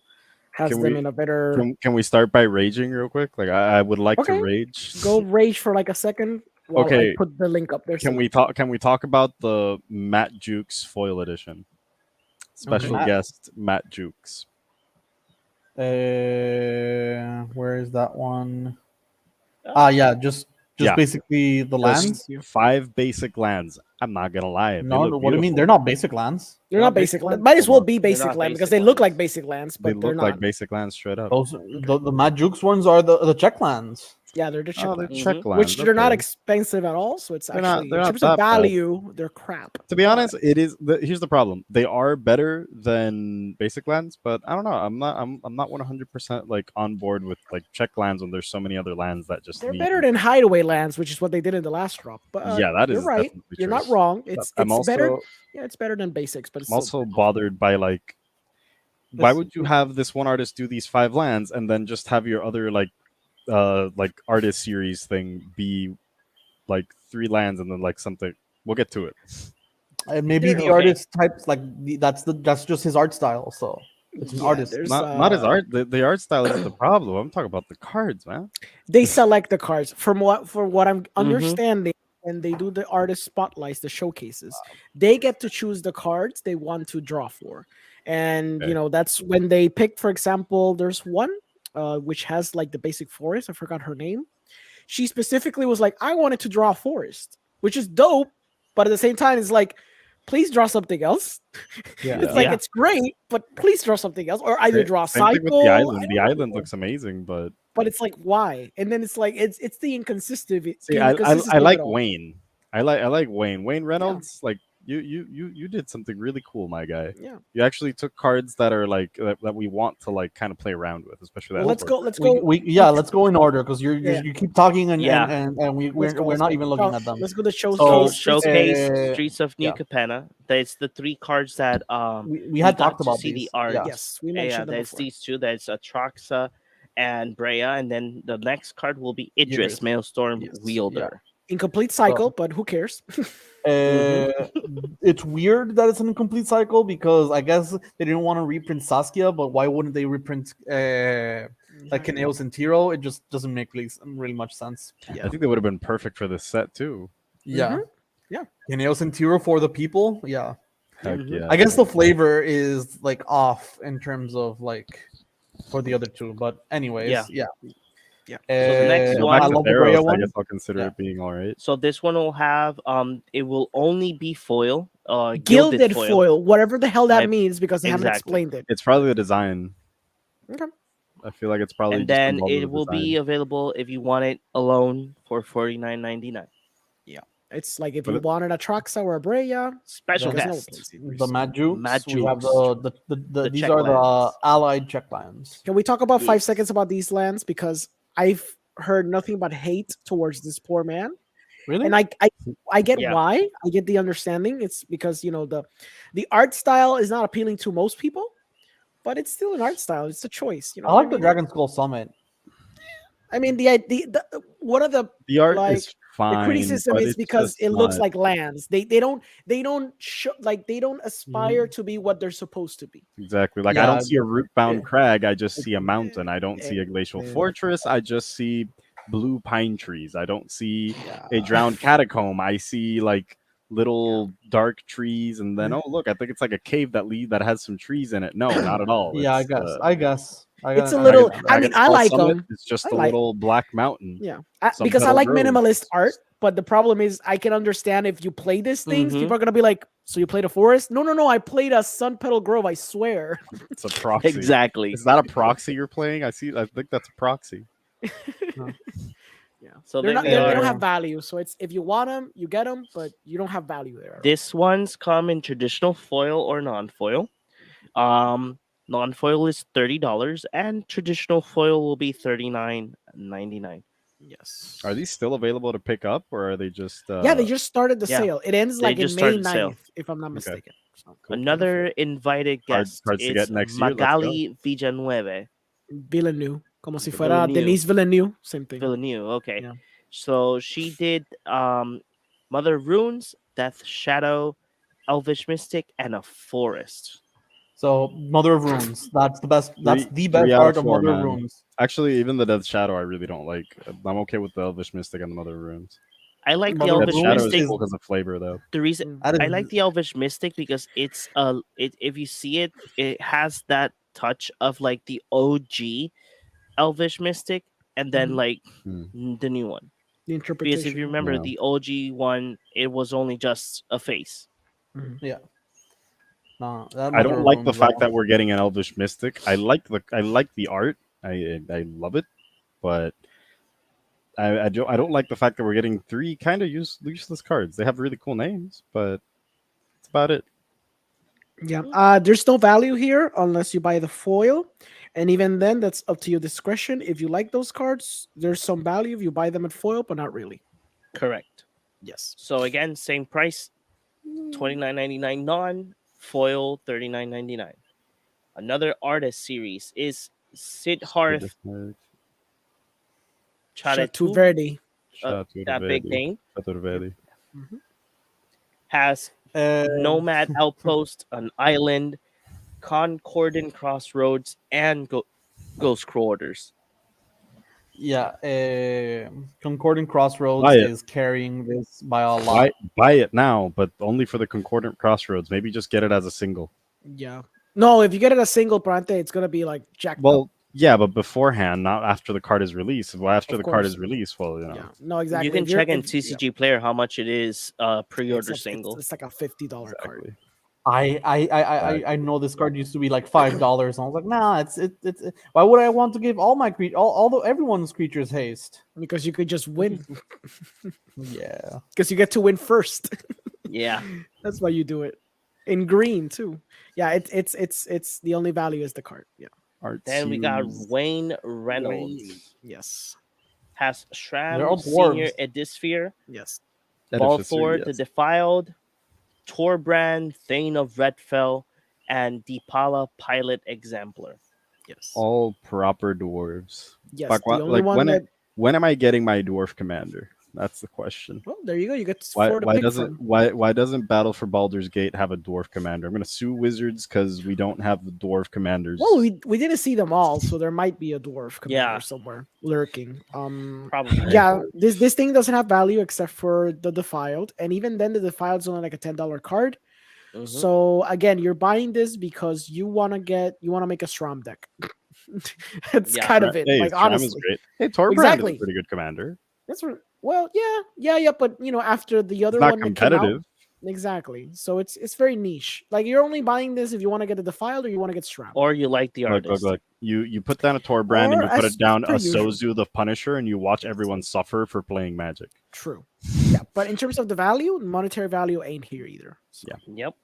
[SPEAKER 3] has
[SPEAKER 4] Can
[SPEAKER 3] them
[SPEAKER 4] we-
[SPEAKER 3] in a better.
[SPEAKER 4] Can we start by raging real quick? Like I would like
[SPEAKER 3] Okay.
[SPEAKER 4] to rage.
[SPEAKER 3] Go rage for like a second while
[SPEAKER 4] Okay.
[SPEAKER 3] I put the link up there.
[SPEAKER 4] Can we talk about the Matt Jukes foil edition? Special
[SPEAKER 2] Matt-
[SPEAKER 4] guest Matt Jukes.
[SPEAKER 2] where is that one?
[SPEAKER 1] Oh.
[SPEAKER 2] Yeah, just
[SPEAKER 4] Yeah.
[SPEAKER 2] basically the lands.
[SPEAKER 4] 5 basic lands. I'm not gonna lie. They
[SPEAKER 2] No,
[SPEAKER 4] look
[SPEAKER 2] what do you mean?
[SPEAKER 4] beautiful.
[SPEAKER 2] They're not basic lands.
[SPEAKER 3] They're not basic land. Might as well be
[SPEAKER 1] They're
[SPEAKER 3] basic
[SPEAKER 1] not
[SPEAKER 3] land because
[SPEAKER 1] basic
[SPEAKER 3] they look
[SPEAKER 1] lands.
[SPEAKER 3] like basic lands,
[SPEAKER 4] They
[SPEAKER 3] but they're
[SPEAKER 4] look
[SPEAKER 3] not.
[SPEAKER 4] like basic lands straight up.
[SPEAKER 2] Those the Mad Jukes ones are the check lands.
[SPEAKER 3] Yeah, they're the check
[SPEAKER 4] Oh, they're
[SPEAKER 3] lands.
[SPEAKER 4] check
[SPEAKER 1] Mhm.
[SPEAKER 4] lands.
[SPEAKER 3] Which they're not
[SPEAKER 4] okay.
[SPEAKER 3] expensive at all, so it's
[SPEAKER 4] They're not-
[SPEAKER 3] actually
[SPEAKER 4] they're
[SPEAKER 3] in
[SPEAKER 4] not
[SPEAKER 3] terms of
[SPEAKER 4] that bad.
[SPEAKER 3] value, they're crap.
[SPEAKER 4] To be honest, it is. Here's the problem: they are better than basic lands, but I don't know. I'm not 100% like on board with like check lands when there's so many other lands that just
[SPEAKER 3] They're
[SPEAKER 4] need.
[SPEAKER 3] better than hideaway lands, which is what they did in the last drop. But
[SPEAKER 4] Yeah, that
[SPEAKER 3] you're
[SPEAKER 4] is
[SPEAKER 3] right.
[SPEAKER 4] definitely
[SPEAKER 3] You're
[SPEAKER 4] true.
[SPEAKER 3] not wrong.
[SPEAKER 4] But
[SPEAKER 3] It's
[SPEAKER 4] I'm also
[SPEAKER 3] better. Yeah, it's better than basics, but it's
[SPEAKER 4] I'm
[SPEAKER 3] still
[SPEAKER 4] also bothered by like why would you have this one artist do these 5 lands and then just have your other like artist series thing be like 3 lands and then like something. We'll get to it.
[SPEAKER 2] Maybe
[SPEAKER 3] They're
[SPEAKER 2] the
[SPEAKER 3] okay.
[SPEAKER 2] artist types that's just his art style. So it's an
[SPEAKER 3] Yeah,
[SPEAKER 2] artist.
[SPEAKER 3] there's,
[SPEAKER 4] Not his art. The art style isn't the problem. I'm talking about the cards, man.
[SPEAKER 3] They select the cards from what I'm
[SPEAKER 1] Mm-hmm.
[SPEAKER 3] understanding, and they do the artist spotlights, the showcases. They get to choose the cards they want to draw for, and
[SPEAKER 4] Okay.
[SPEAKER 3] that's when they pick. For example, there's one which has like the basic forest. I forgot her name. She specifically was like, I wanted to draw a forest, which is dope, but at the same time, it's like, please draw something else.
[SPEAKER 2] Yeah.
[SPEAKER 3] It's like
[SPEAKER 1] Yeah.
[SPEAKER 3] it's great, but please draw something else, or either draw a
[SPEAKER 4] Same thing
[SPEAKER 3] cycle.
[SPEAKER 4] with the
[SPEAKER 3] I
[SPEAKER 4] island. The
[SPEAKER 3] don't
[SPEAKER 4] island
[SPEAKER 3] know.
[SPEAKER 4] looks amazing, but
[SPEAKER 3] But it's like why? And then it's like it's the inconsistency.
[SPEAKER 4] see, I
[SPEAKER 3] inconsistency of
[SPEAKER 4] like
[SPEAKER 3] it all.
[SPEAKER 4] Wayne. I like Wayne. Wayne Reynolds. Like you did something really cool, my guy.
[SPEAKER 3] Yeah.
[SPEAKER 4] You actually took cards that are like that we want to like kind of play around with, especially that.
[SPEAKER 3] Well, let's
[SPEAKER 4] fourth.
[SPEAKER 3] go. Let's go.
[SPEAKER 2] Let's go in order because
[SPEAKER 3] Yeah.
[SPEAKER 2] you keep talking and
[SPEAKER 1] Yeah.
[SPEAKER 2] and
[SPEAKER 3] Let's
[SPEAKER 2] we're
[SPEAKER 3] go,
[SPEAKER 2] we're
[SPEAKER 3] let's
[SPEAKER 2] not
[SPEAKER 3] go.
[SPEAKER 2] even looking
[SPEAKER 3] Oh,
[SPEAKER 2] at them.
[SPEAKER 3] Let's go to show.
[SPEAKER 1] So
[SPEAKER 2] So,
[SPEAKER 1] showcase Streets of New
[SPEAKER 2] yeah.
[SPEAKER 1] Capenna. That's the 3 cards that
[SPEAKER 2] We had
[SPEAKER 1] got
[SPEAKER 2] talked
[SPEAKER 1] to
[SPEAKER 2] about
[SPEAKER 1] see
[SPEAKER 2] these.
[SPEAKER 1] the art.
[SPEAKER 2] Yeah.
[SPEAKER 3] Yes, we
[SPEAKER 1] Yeah,
[SPEAKER 3] mentioned them
[SPEAKER 1] there's
[SPEAKER 3] before.
[SPEAKER 1] these 2. There's Atraxa and Brea, and then the next card will be Idris,
[SPEAKER 2] Idris.
[SPEAKER 1] Maelstrom
[SPEAKER 2] Yes,
[SPEAKER 1] Wielder.
[SPEAKER 3] Incomplete cycle, but who cares?
[SPEAKER 2] It's weird that it's an incomplete cycle because I guess they didn't want to reprint Saskia, but why wouldn't they reprint like Kineos and Tiro? It just doesn't make really much sense.
[SPEAKER 4] I think they would have been perfect for this set too.
[SPEAKER 2] Yeah.
[SPEAKER 3] Yeah.
[SPEAKER 2] Kineos and Tiro for the people. Yeah.
[SPEAKER 4] Heck
[SPEAKER 1] Mhm.
[SPEAKER 4] yeah.
[SPEAKER 2] I guess the flavor is like off in terms of like for the other two. But anyways, yeah.
[SPEAKER 3] Yeah.
[SPEAKER 1] So the next
[SPEAKER 4] Go
[SPEAKER 1] one-
[SPEAKER 4] back
[SPEAKER 2] I
[SPEAKER 4] to
[SPEAKER 2] love the Brea
[SPEAKER 4] Theros, I
[SPEAKER 2] one.
[SPEAKER 4] guess I'll consider
[SPEAKER 2] Yeah.
[SPEAKER 4] it being all right.
[SPEAKER 1] So this one will have it will only be foil,
[SPEAKER 3] Gilded foil, whatever the hell that
[SPEAKER 1] Right.
[SPEAKER 3] means, because they haven't
[SPEAKER 1] Exactly.
[SPEAKER 3] explained it.
[SPEAKER 4] It's probably the design.
[SPEAKER 3] Okay.
[SPEAKER 4] I feel like it's probably
[SPEAKER 1] and
[SPEAKER 4] just
[SPEAKER 1] then
[SPEAKER 4] involved with
[SPEAKER 1] it
[SPEAKER 4] the
[SPEAKER 1] will be
[SPEAKER 4] design.
[SPEAKER 1] available if you want it alone for $49.99.
[SPEAKER 3] It's like if
[SPEAKER 4] But
[SPEAKER 3] you
[SPEAKER 4] it-
[SPEAKER 3] wanted a Traxa or a Brea,
[SPEAKER 1] Special
[SPEAKER 3] because no
[SPEAKER 1] guest.
[SPEAKER 3] placeseekers.
[SPEAKER 2] The Majukes. We have
[SPEAKER 1] Majukes.
[SPEAKER 2] the
[SPEAKER 1] The
[SPEAKER 2] these
[SPEAKER 1] check
[SPEAKER 2] are the
[SPEAKER 1] lands.
[SPEAKER 2] allied checklands.
[SPEAKER 3] Can we talk about 5
[SPEAKER 1] Yes.
[SPEAKER 3] seconds about these lands? Because I've heard nothing but hate towards this poor man.
[SPEAKER 2] Really?
[SPEAKER 3] And I get
[SPEAKER 1] Yeah.
[SPEAKER 3] why. I get the understanding. It's because the art style is not appealing to most people, but it's still an art style. It's a choice.
[SPEAKER 2] I like the Dragon Skull Summit.
[SPEAKER 3] I mean, the one of the
[SPEAKER 4] The art
[SPEAKER 3] like,
[SPEAKER 4] is fine.
[SPEAKER 3] the criticism
[SPEAKER 4] but
[SPEAKER 3] is
[SPEAKER 4] it's
[SPEAKER 3] because
[SPEAKER 4] just
[SPEAKER 3] it looks
[SPEAKER 4] not-
[SPEAKER 3] like lands. They don't show, like, they don't aspire to be what they're supposed to be.
[SPEAKER 4] exactly like I
[SPEAKER 2] Yeah,
[SPEAKER 4] don't see a root-bound
[SPEAKER 2] yeah.
[SPEAKER 4] crag. I just see a mountain. I don't see a glacial
[SPEAKER 2] yeah.
[SPEAKER 4] fortress. I just see blue pine trees. I don't see
[SPEAKER 2] Yeah.
[SPEAKER 4] a drowned catacomb. I see like little dark trees, and then oh look, I think it's like a cave that has some trees in it. No, not at all.
[SPEAKER 2] Yeah, I
[SPEAKER 4] It's,
[SPEAKER 2] guess. I guess.
[SPEAKER 3] It's a
[SPEAKER 2] I
[SPEAKER 3] little-
[SPEAKER 2] get that.
[SPEAKER 3] I mean, I
[SPEAKER 4] Skull
[SPEAKER 3] like
[SPEAKER 4] Summit
[SPEAKER 3] 'em.
[SPEAKER 4] It's just
[SPEAKER 3] I
[SPEAKER 4] a
[SPEAKER 3] like-
[SPEAKER 4] little black mountain.
[SPEAKER 3] Yeah,
[SPEAKER 4] Some
[SPEAKER 3] because I
[SPEAKER 4] petal
[SPEAKER 3] like
[SPEAKER 4] grows.
[SPEAKER 3] minimalist art, but the problem is I can understand if you play these things,
[SPEAKER 1] Mhm.
[SPEAKER 3] people are gonna be like, "So you played a forest?" No, I played a Sun Petal Grove. I swear.
[SPEAKER 4] It's a proxy.
[SPEAKER 1] Exactly.
[SPEAKER 4] Is that a proxy you're playing? I think that's a proxy.
[SPEAKER 3] Yeah,
[SPEAKER 1] So
[SPEAKER 3] they're
[SPEAKER 1] then
[SPEAKER 3] not.
[SPEAKER 1] we
[SPEAKER 3] They
[SPEAKER 1] are-
[SPEAKER 3] don't have value. So it's, if you want them, you get them, but you don't have value there. at all.
[SPEAKER 1] This one's come in traditional foil or non-foil. Non-foil is $30, and traditional foil will be $39.99.
[SPEAKER 3] Yes.
[SPEAKER 4] Are these still available to pick up, or are they just?
[SPEAKER 3] Yeah, they just started the
[SPEAKER 1] yeah,
[SPEAKER 3] sale. It ends
[SPEAKER 1] they
[SPEAKER 3] like in
[SPEAKER 1] just
[SPEAKER 3] May
[SPEAKER 1] started the sale.
[SPEAKER 3] 9th, if I'm not mistaken. So,
[SPEAKER 1] Another invited
[SPEAKER 4] Cards-
[SPEAKER 1] guest
[SPEAKER 4] cards to
[SPEAKER 1] is
[SPEAKER 4] get next year, let's go.
[SPEAKER 1] Magali Villanueva.
[SPEAKER 3] Villeneuve, como si fuera
[SPEAKER 1] Villeneuve.
[SPEAKER 3] Denise Villeneuve, same thing.
[SPEAKER 1] Villeneuve, okay.
[SPEAKER 3] Yeah.
[SPEAKER 1] So she did Mother of Runes, Death Shadow, Elvish Mystic, and a Forest.
[SPEAKER 2] So Mother of Runes. That's the best. That's
[SPEAKER 4] Three-
[SPEAKER 2] the best
[SPEAKER 4] three out
[SPEAKER 2] part
[SPEAKER 4] of
[SPEAKER 2] of
[SPEAKER 4] four,
[SPEAKER 2] Mother of
[SPEAKER 4] man.
[SPEAKER 2] Runes.
[SPEAKER 4] Actually, even the Death Shadow, I really don't like. I'm okay with the Elvish Mystic and the Mother of Runes.
[SPEAKER 1] I like the
[SPEAKER 2] Mother of
[SPEAKER 4] Death
[SPEAKER 1] Elvish
[SPEAKER 2] Runes
[SPEAKER 4] Shadow
[SPEAKER 1] Mystic.
[SPEAKER 4] is cool because of flavor, though.
[SPEAKER 1] The reason
[SPEAKER 2] That
[SPEAKER 1] I
[SPEAKER 2] is-
[SPEAKER 1] like the Elvish Mystic because it's if you see it, it has that touch of like the OG Elvish Mystic, and then
[SPEAKER 3] Mhm.
[SPEAKER 1] like
[SPEAKER 4] Hmm.
[SPEAKER 1] the new one.
[SPEAKER 3] The
[SPEAKER 1] Because
[SPEAKER 3] interpretation.
[SPEAKER 1] if you remember
[SPEAKER 4] Yeah.
[SPEAKER 1] the OG one, it was only just a face.
[SPEAKER 2] No, that
[SPEAKER 4] I
[SPEAKER 2] Mother
[SPEAKER 4] don't
[SPEAKER 2] of
[SPEAKER 4] like the
[SPEAKER 2] Runes,
[SPEAKER 4] fact that we're getting an Elvish Mystic. I like the art. I love it, but I don't like the fact that we're getting three kind of useless cards. They have really cool names, but that's about it.
[SPEAKER 3] Yeah. There's no value here unless you buy the foil. And even then, that's up to your discretion. If you like those cards, there's some value if you buy them at foil, but not really.
[SPEAKER 1] Correct.
[SPEAKER 3] Yes.
[SPEAKER 1] So again, same price, $29.99 non, foil $39.99. Another artist series is Siddharth
[SPEAKER 3] Chateau
[SPEAKER 1] Chatetu,
[SPEAKER 3] Verde.
[SPEAKER 1] that big name,
[SPEAKER 4] Chaturvedi.
[SPEAKER 1] has
[SPEAKER 2] Uh,
[SPEAKER 1] Nomad Outpost, an island, Concordant Crossroads, and Ghost Quarters.
[SPEAKER 2] yeah, Concordant Crossroads
[SPEAKER 4] Buy it.
[SPEAKER 2] is carrying this by a lot.
[SPEAKER 4] Buy it now, but only for the Concordant Crossroads. Maybe just get it as a single.
[SPEAKER 3] Yeah. No, if you get it a single Prante, it's gonna be like jacked up.
[SPEAKER 4] Well, yeah, but beforehand, not after the card is released. Well, after
[SPEAKER 3] Of
[SPEAKER 4] the card
[SPEAKER 3] course.
[SPEAKER 4] is released, well,
[SPEAKER 3] Yeah. No, exactly.
[SPEAKER 1] You can
[SPEAKER 3] If you're-
[SPEAKER 1] check in
[SPEAKER 3] if-
[SPEAKER 1] TCG Player how much it is pre-order
[SPEAKER 3] it's
[SPEAKER 1] single.
[SPEAKER 3] It's like a $50 card.
[SPEAKER 4] Exactly.
[SPEAKER 2] I know this card used to be like $5, and I was like, nah, it's why would I want to give all my everyone's creatures haste?
[SPEAKER 3] Because you could just win.
[SPEAKER 2] Yeah,
[SPEAKER 3] Because you get to win first.
[SPEAKER 1] Yeah.
[SPEAKER 3] That's why you do it. In green too. Yeah, it's the only value is the card. Yeah.
[SPEAKER 4] Art
[SPEAKER 1] Then we got
[SPEAKER 4] series.
[SPEAKER 1] Wayne Reynolds.
[SPEAKER 3] Wayne. Yes.
[SPEAKER 1] Has
[SPEAKER 2] They're all
[SPEAKER 1] Shram Senior
[SPEAKER 2] dwarves.
[SPEAKER 1] Edisphere,
[SPEAKER 3] Yes.
[SPEAKER 4] Edificer,
[SPEAKER 1] Balfour the
[SPEAKER 4] yes.
[SPEAKER 1] Defiled, Torbrand, Thane of Redfell, and Deepala Pilot Exemplar.
[SPEAKER 3] Yes.
[SPEAKER 4] All proper dwarves.
[SPEAKER 3] Yes.
[SPEAKER 4] Fuck,
[SPEAKER 3] The
[SPEAKER 4] what-
[SPEAKER 3] only
[SPEAKER 4] like,
[SPEAKER 3] one
[SPEAKER 4] when
[SPEAKER 3] that
[SPEAKER 4] When am I getting my dwarf commander? That's the question.
[SPEAKER 3] well, there you go. You get
[SPEAKER 4] Why,
[SPEAKER 3] four to
[SPEAKER 4] why
[SPEAKER 3] pick
[SPEAKER 4] doesn't
[SPEAKER 3] from.
[SPEAKER 4] why doesn't Battle for Baldur's Gate have a dwarf commander? I'm gonna sue Wizards because we don't have the dwarf commanders.
[SPEAKER 3] Well, we didn't see them all, so there might be a dwarf commander
[SPEAKER 1] Yeah.
[SPEAKER 3] somewhere lurking.
[SPEAKER 1] Probably.
[SPEAKER 3] Yeah, this thing doesn't have value except for the defiled, and even then, the defiled's only like a $10 card.
[SPEAKER 1] Mhm.
[SPEAKER 3] So again, you're buying this because you want to make a Strom deck. That's
[SPEAKER 1] Yeah.
[SPEAKER 3] kind of it.
[SPEAKER 4] Hey,
[SPEAKER 3] Like
[SPEAKER 4] Stram is
[SPEAKER 3] honestly,
[SPEAKER 4] great. Hey, Torbrand is
[SPEAKER 3] Exactly.
[SPEAKER 4] a pretty good commander.
[SPEAKER 3] that's what. Well, yeah. But after the other
[SPEAKER 4] It's not
[SPEAKER 3] one that came out,
[SPEAKER 4] competitive.
[SPEAKER 3] exactly. So it's very niche. Like you're only buying this if you want to get the Defiled or you want to get Stram.
[SPEAKER 1] Or you like the
[SPEAKER 4] Look,
[SPEAKER 1] artist.
[SPEAKER 4] look. You put down a Torbrand and
[SPEAKER 3] Or
[SPEAKER 4] you put
[SPEAKER 3] as
[SPEAKER 4] it down
[SPEAKER 3] per
[SPEAKER 4] a
[SPEAKER 3] usual.
[SPEAKER 4] Sozu the Punisher, and you watch everyone suffer for playing Magic.
[SPEAKER 3] True. Yeah, but in terms of the value, monetary value ain't here either. So.
[SPEAKER 4] Yeah.
[SPEAKER 1] Yep.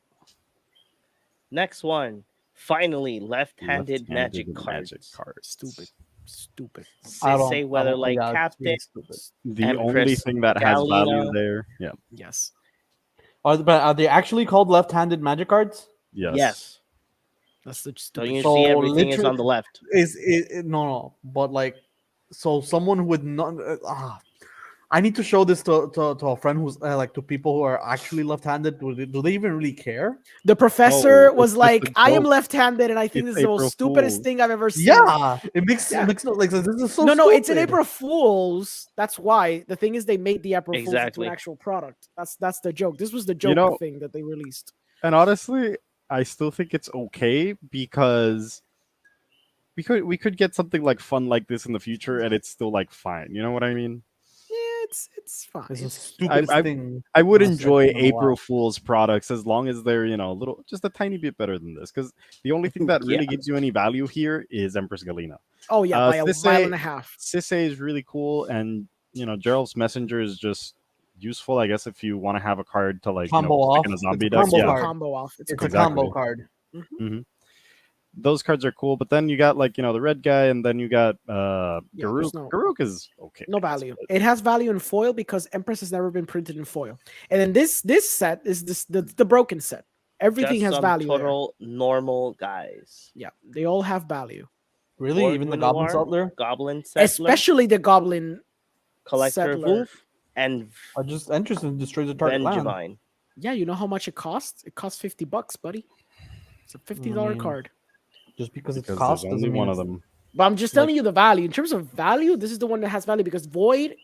[SPEAKER 1] Next one. Finally, left-handed magic
[SPEAKER 4] Magic
[SPEAKER 1] cards.
[SPEAKER 4] cards.
[SPEAKER 3] Stupid.
[SPEAKER 1] Say whether like
[SPEAKER 2] yeah, it's
[SPEAKER 1] Captain,
[SPEAKER 2] really stupid.
[SPEAKER 4] The
[SPEAKER 1] Empress
[SPEAKER 4] only thing that has value
[SPEAKER 1] Galena.
[SPEAKER 4] there. Yeah.
[SPEAKER 3] Yes.
[SPEAKER 2] Are they actually called left-handed magic cards?
[SPEAKER 1] yes.
[SPEAKER 3] That's the
[SPEAKER 1] Don't
[SPEAKER 3] stupid.
[SPEAKER 1] you
[SPEAKER 2] So
[SPEAKER 1] see everything is
[SPEAKER 2] literally-
[SPEAKER 1] on the left?
[SPEAKER 2] Is it no, but like, so someone who would not. I need to show this to a friend who's like to people who are actually left-handed. Do they even really care?
[SPEAKER 3] The professor
[SPEAKER 4] No,
[SPEAKER 3] was
[SPEAKER 4] it's just
[SPEAKER 3] like,
[SPEAKER 4] a
[SPEAKER 3] "I am
[SPEAKER 4] joke.
[SPEAKER 3] lefty-handed, and I think
[SPEAKER 4] It's
[SPEAKER 3] this is the most
[SPEAKER 4] April
[SPEAKER 3] stupidest
[SPEAKER 4] Fool's.
[SPEAKER 3] thing I've ever seen."
[SPEAKER 2] Yeah, it makes
[SPEAKER 3] Yeah.
[SPEAKER 2] no like this is so.
[SPEAKER 3] no, it's an
[SPEAKER 2] stupid.
[SPEAKER 3] April Fools. That's why. The thing is, they made the April Fools into
[SPEAKER 1] Exactly.
[SPEAKER 3] an actual product. That's the joke. This was the joke
[SPEAKER 4] know-
[SPEAKER 3] thing that they released.
[SPEAKER 4] And honestly, I still think it's okay because we could get something like fun like this in the future, and it's still like fine. You know what I mean?
[SPEAKER 3] Yeah, it's fine.
[SPEAKER 2] This is the stupidest thing.
[SPEAKER 4] I would
[SPEAKER 2] I've
[SPEAKER 4] enjoy
[SPEAKER 2] seen in a while.
[SPEAKER 4] April Fool's products as long as they're just a tiny bit better than this. Because the only thing that really
[SPEAKER 1] Yeah.
[SPEAKER 4] gives you any value here is Empress Galena.
[SPEAKER 3] Oh yeah, by a
[SPEAKER 4] Sisse-
[SPEAKER 3] mile and a half.
[SPEAKER 4] Sisse is really cool, and Gerald's Messenger is just useful, I guess, if you want to have a card to like
[SPEAKER 2] Combo
[SPEAKER 4] stick
[SPEAKER 2] off.
[SPEAKER 4] in a
[SPEAKER 2] It's
[SPEAKER 4] zombie
[SPEAKER 2] a
[SPEAKER 4] deck.
[SPEAKER 2] combo
[SPEAKER 4] Yeah,
[SPEAKER 2] card.
[SPEAKER 3] Combo off.
[SPEAKER 2] It's a
[SPEAKER 4] Exactly.
[SPEAKER 2] combo card.
[SPEAKER 4] those cards are cool. But then you got like the red guy, and then you got
[SPEAKER 3] there's
[SPEAKER 4] Garruk.
[SPEAKER 3] no-
[SPEAKER 4] Garruk is okay.
[SPEAKER 3] No
[SPEAKER 4] I guess,
[SPEAKER 3] value.
[SPEAKER 4] but-
[SPEAKER 3] It has value in foil because Empress has never been printed in foil. And then this set is the broken set. Everything
[SPEAKER 1] Just
[SPEAKER 3] has
[SPEAKER 1] some
[SPEAKER 3] value. there.
[SPEAKER 1] total normal guys.
[SPEAKER 3] Yeah, they all have value.
[SPEAKER 2] Really,
[SPEAKER 1] Orc
[SPEAKER 2] even the
[SPEAKER 1] Manoir,
[SPEAKER 2] goblins out there.
[SPEAKER 1] Goblin Settler,
[SPEAKER 3] Especially the Goblin
[SPEAKER 1] Collector
[SPEAKER 3] Settler.
[SPEAKER 1] Wolf, and
[SPEAKER 2] Are just interested in destroy the target land.
[SPEAKER 1] Vengevine.
[SPEAKER 3] Yeah, you know how much it costs? It costs $50, buddy. It's a $50
[SPEAKER 2] mean,
[SPEAKER 3] card.
[SPEAKER 2] Just because it's
[SPEAKER 4] because
[SPEAKER 2] cost
[SPEAKER 4] there's
[SPEAKER 2] doesn't
[SPEAKER 4] only
[SPEAKER 2] mean
[SPEAKER 4] one of
[SPEAKER 2] it's-
[SPEAKER 4] them.
[SPEAKER 3] But I'm just telling you the value. In terms of value, this is the one that has value because Void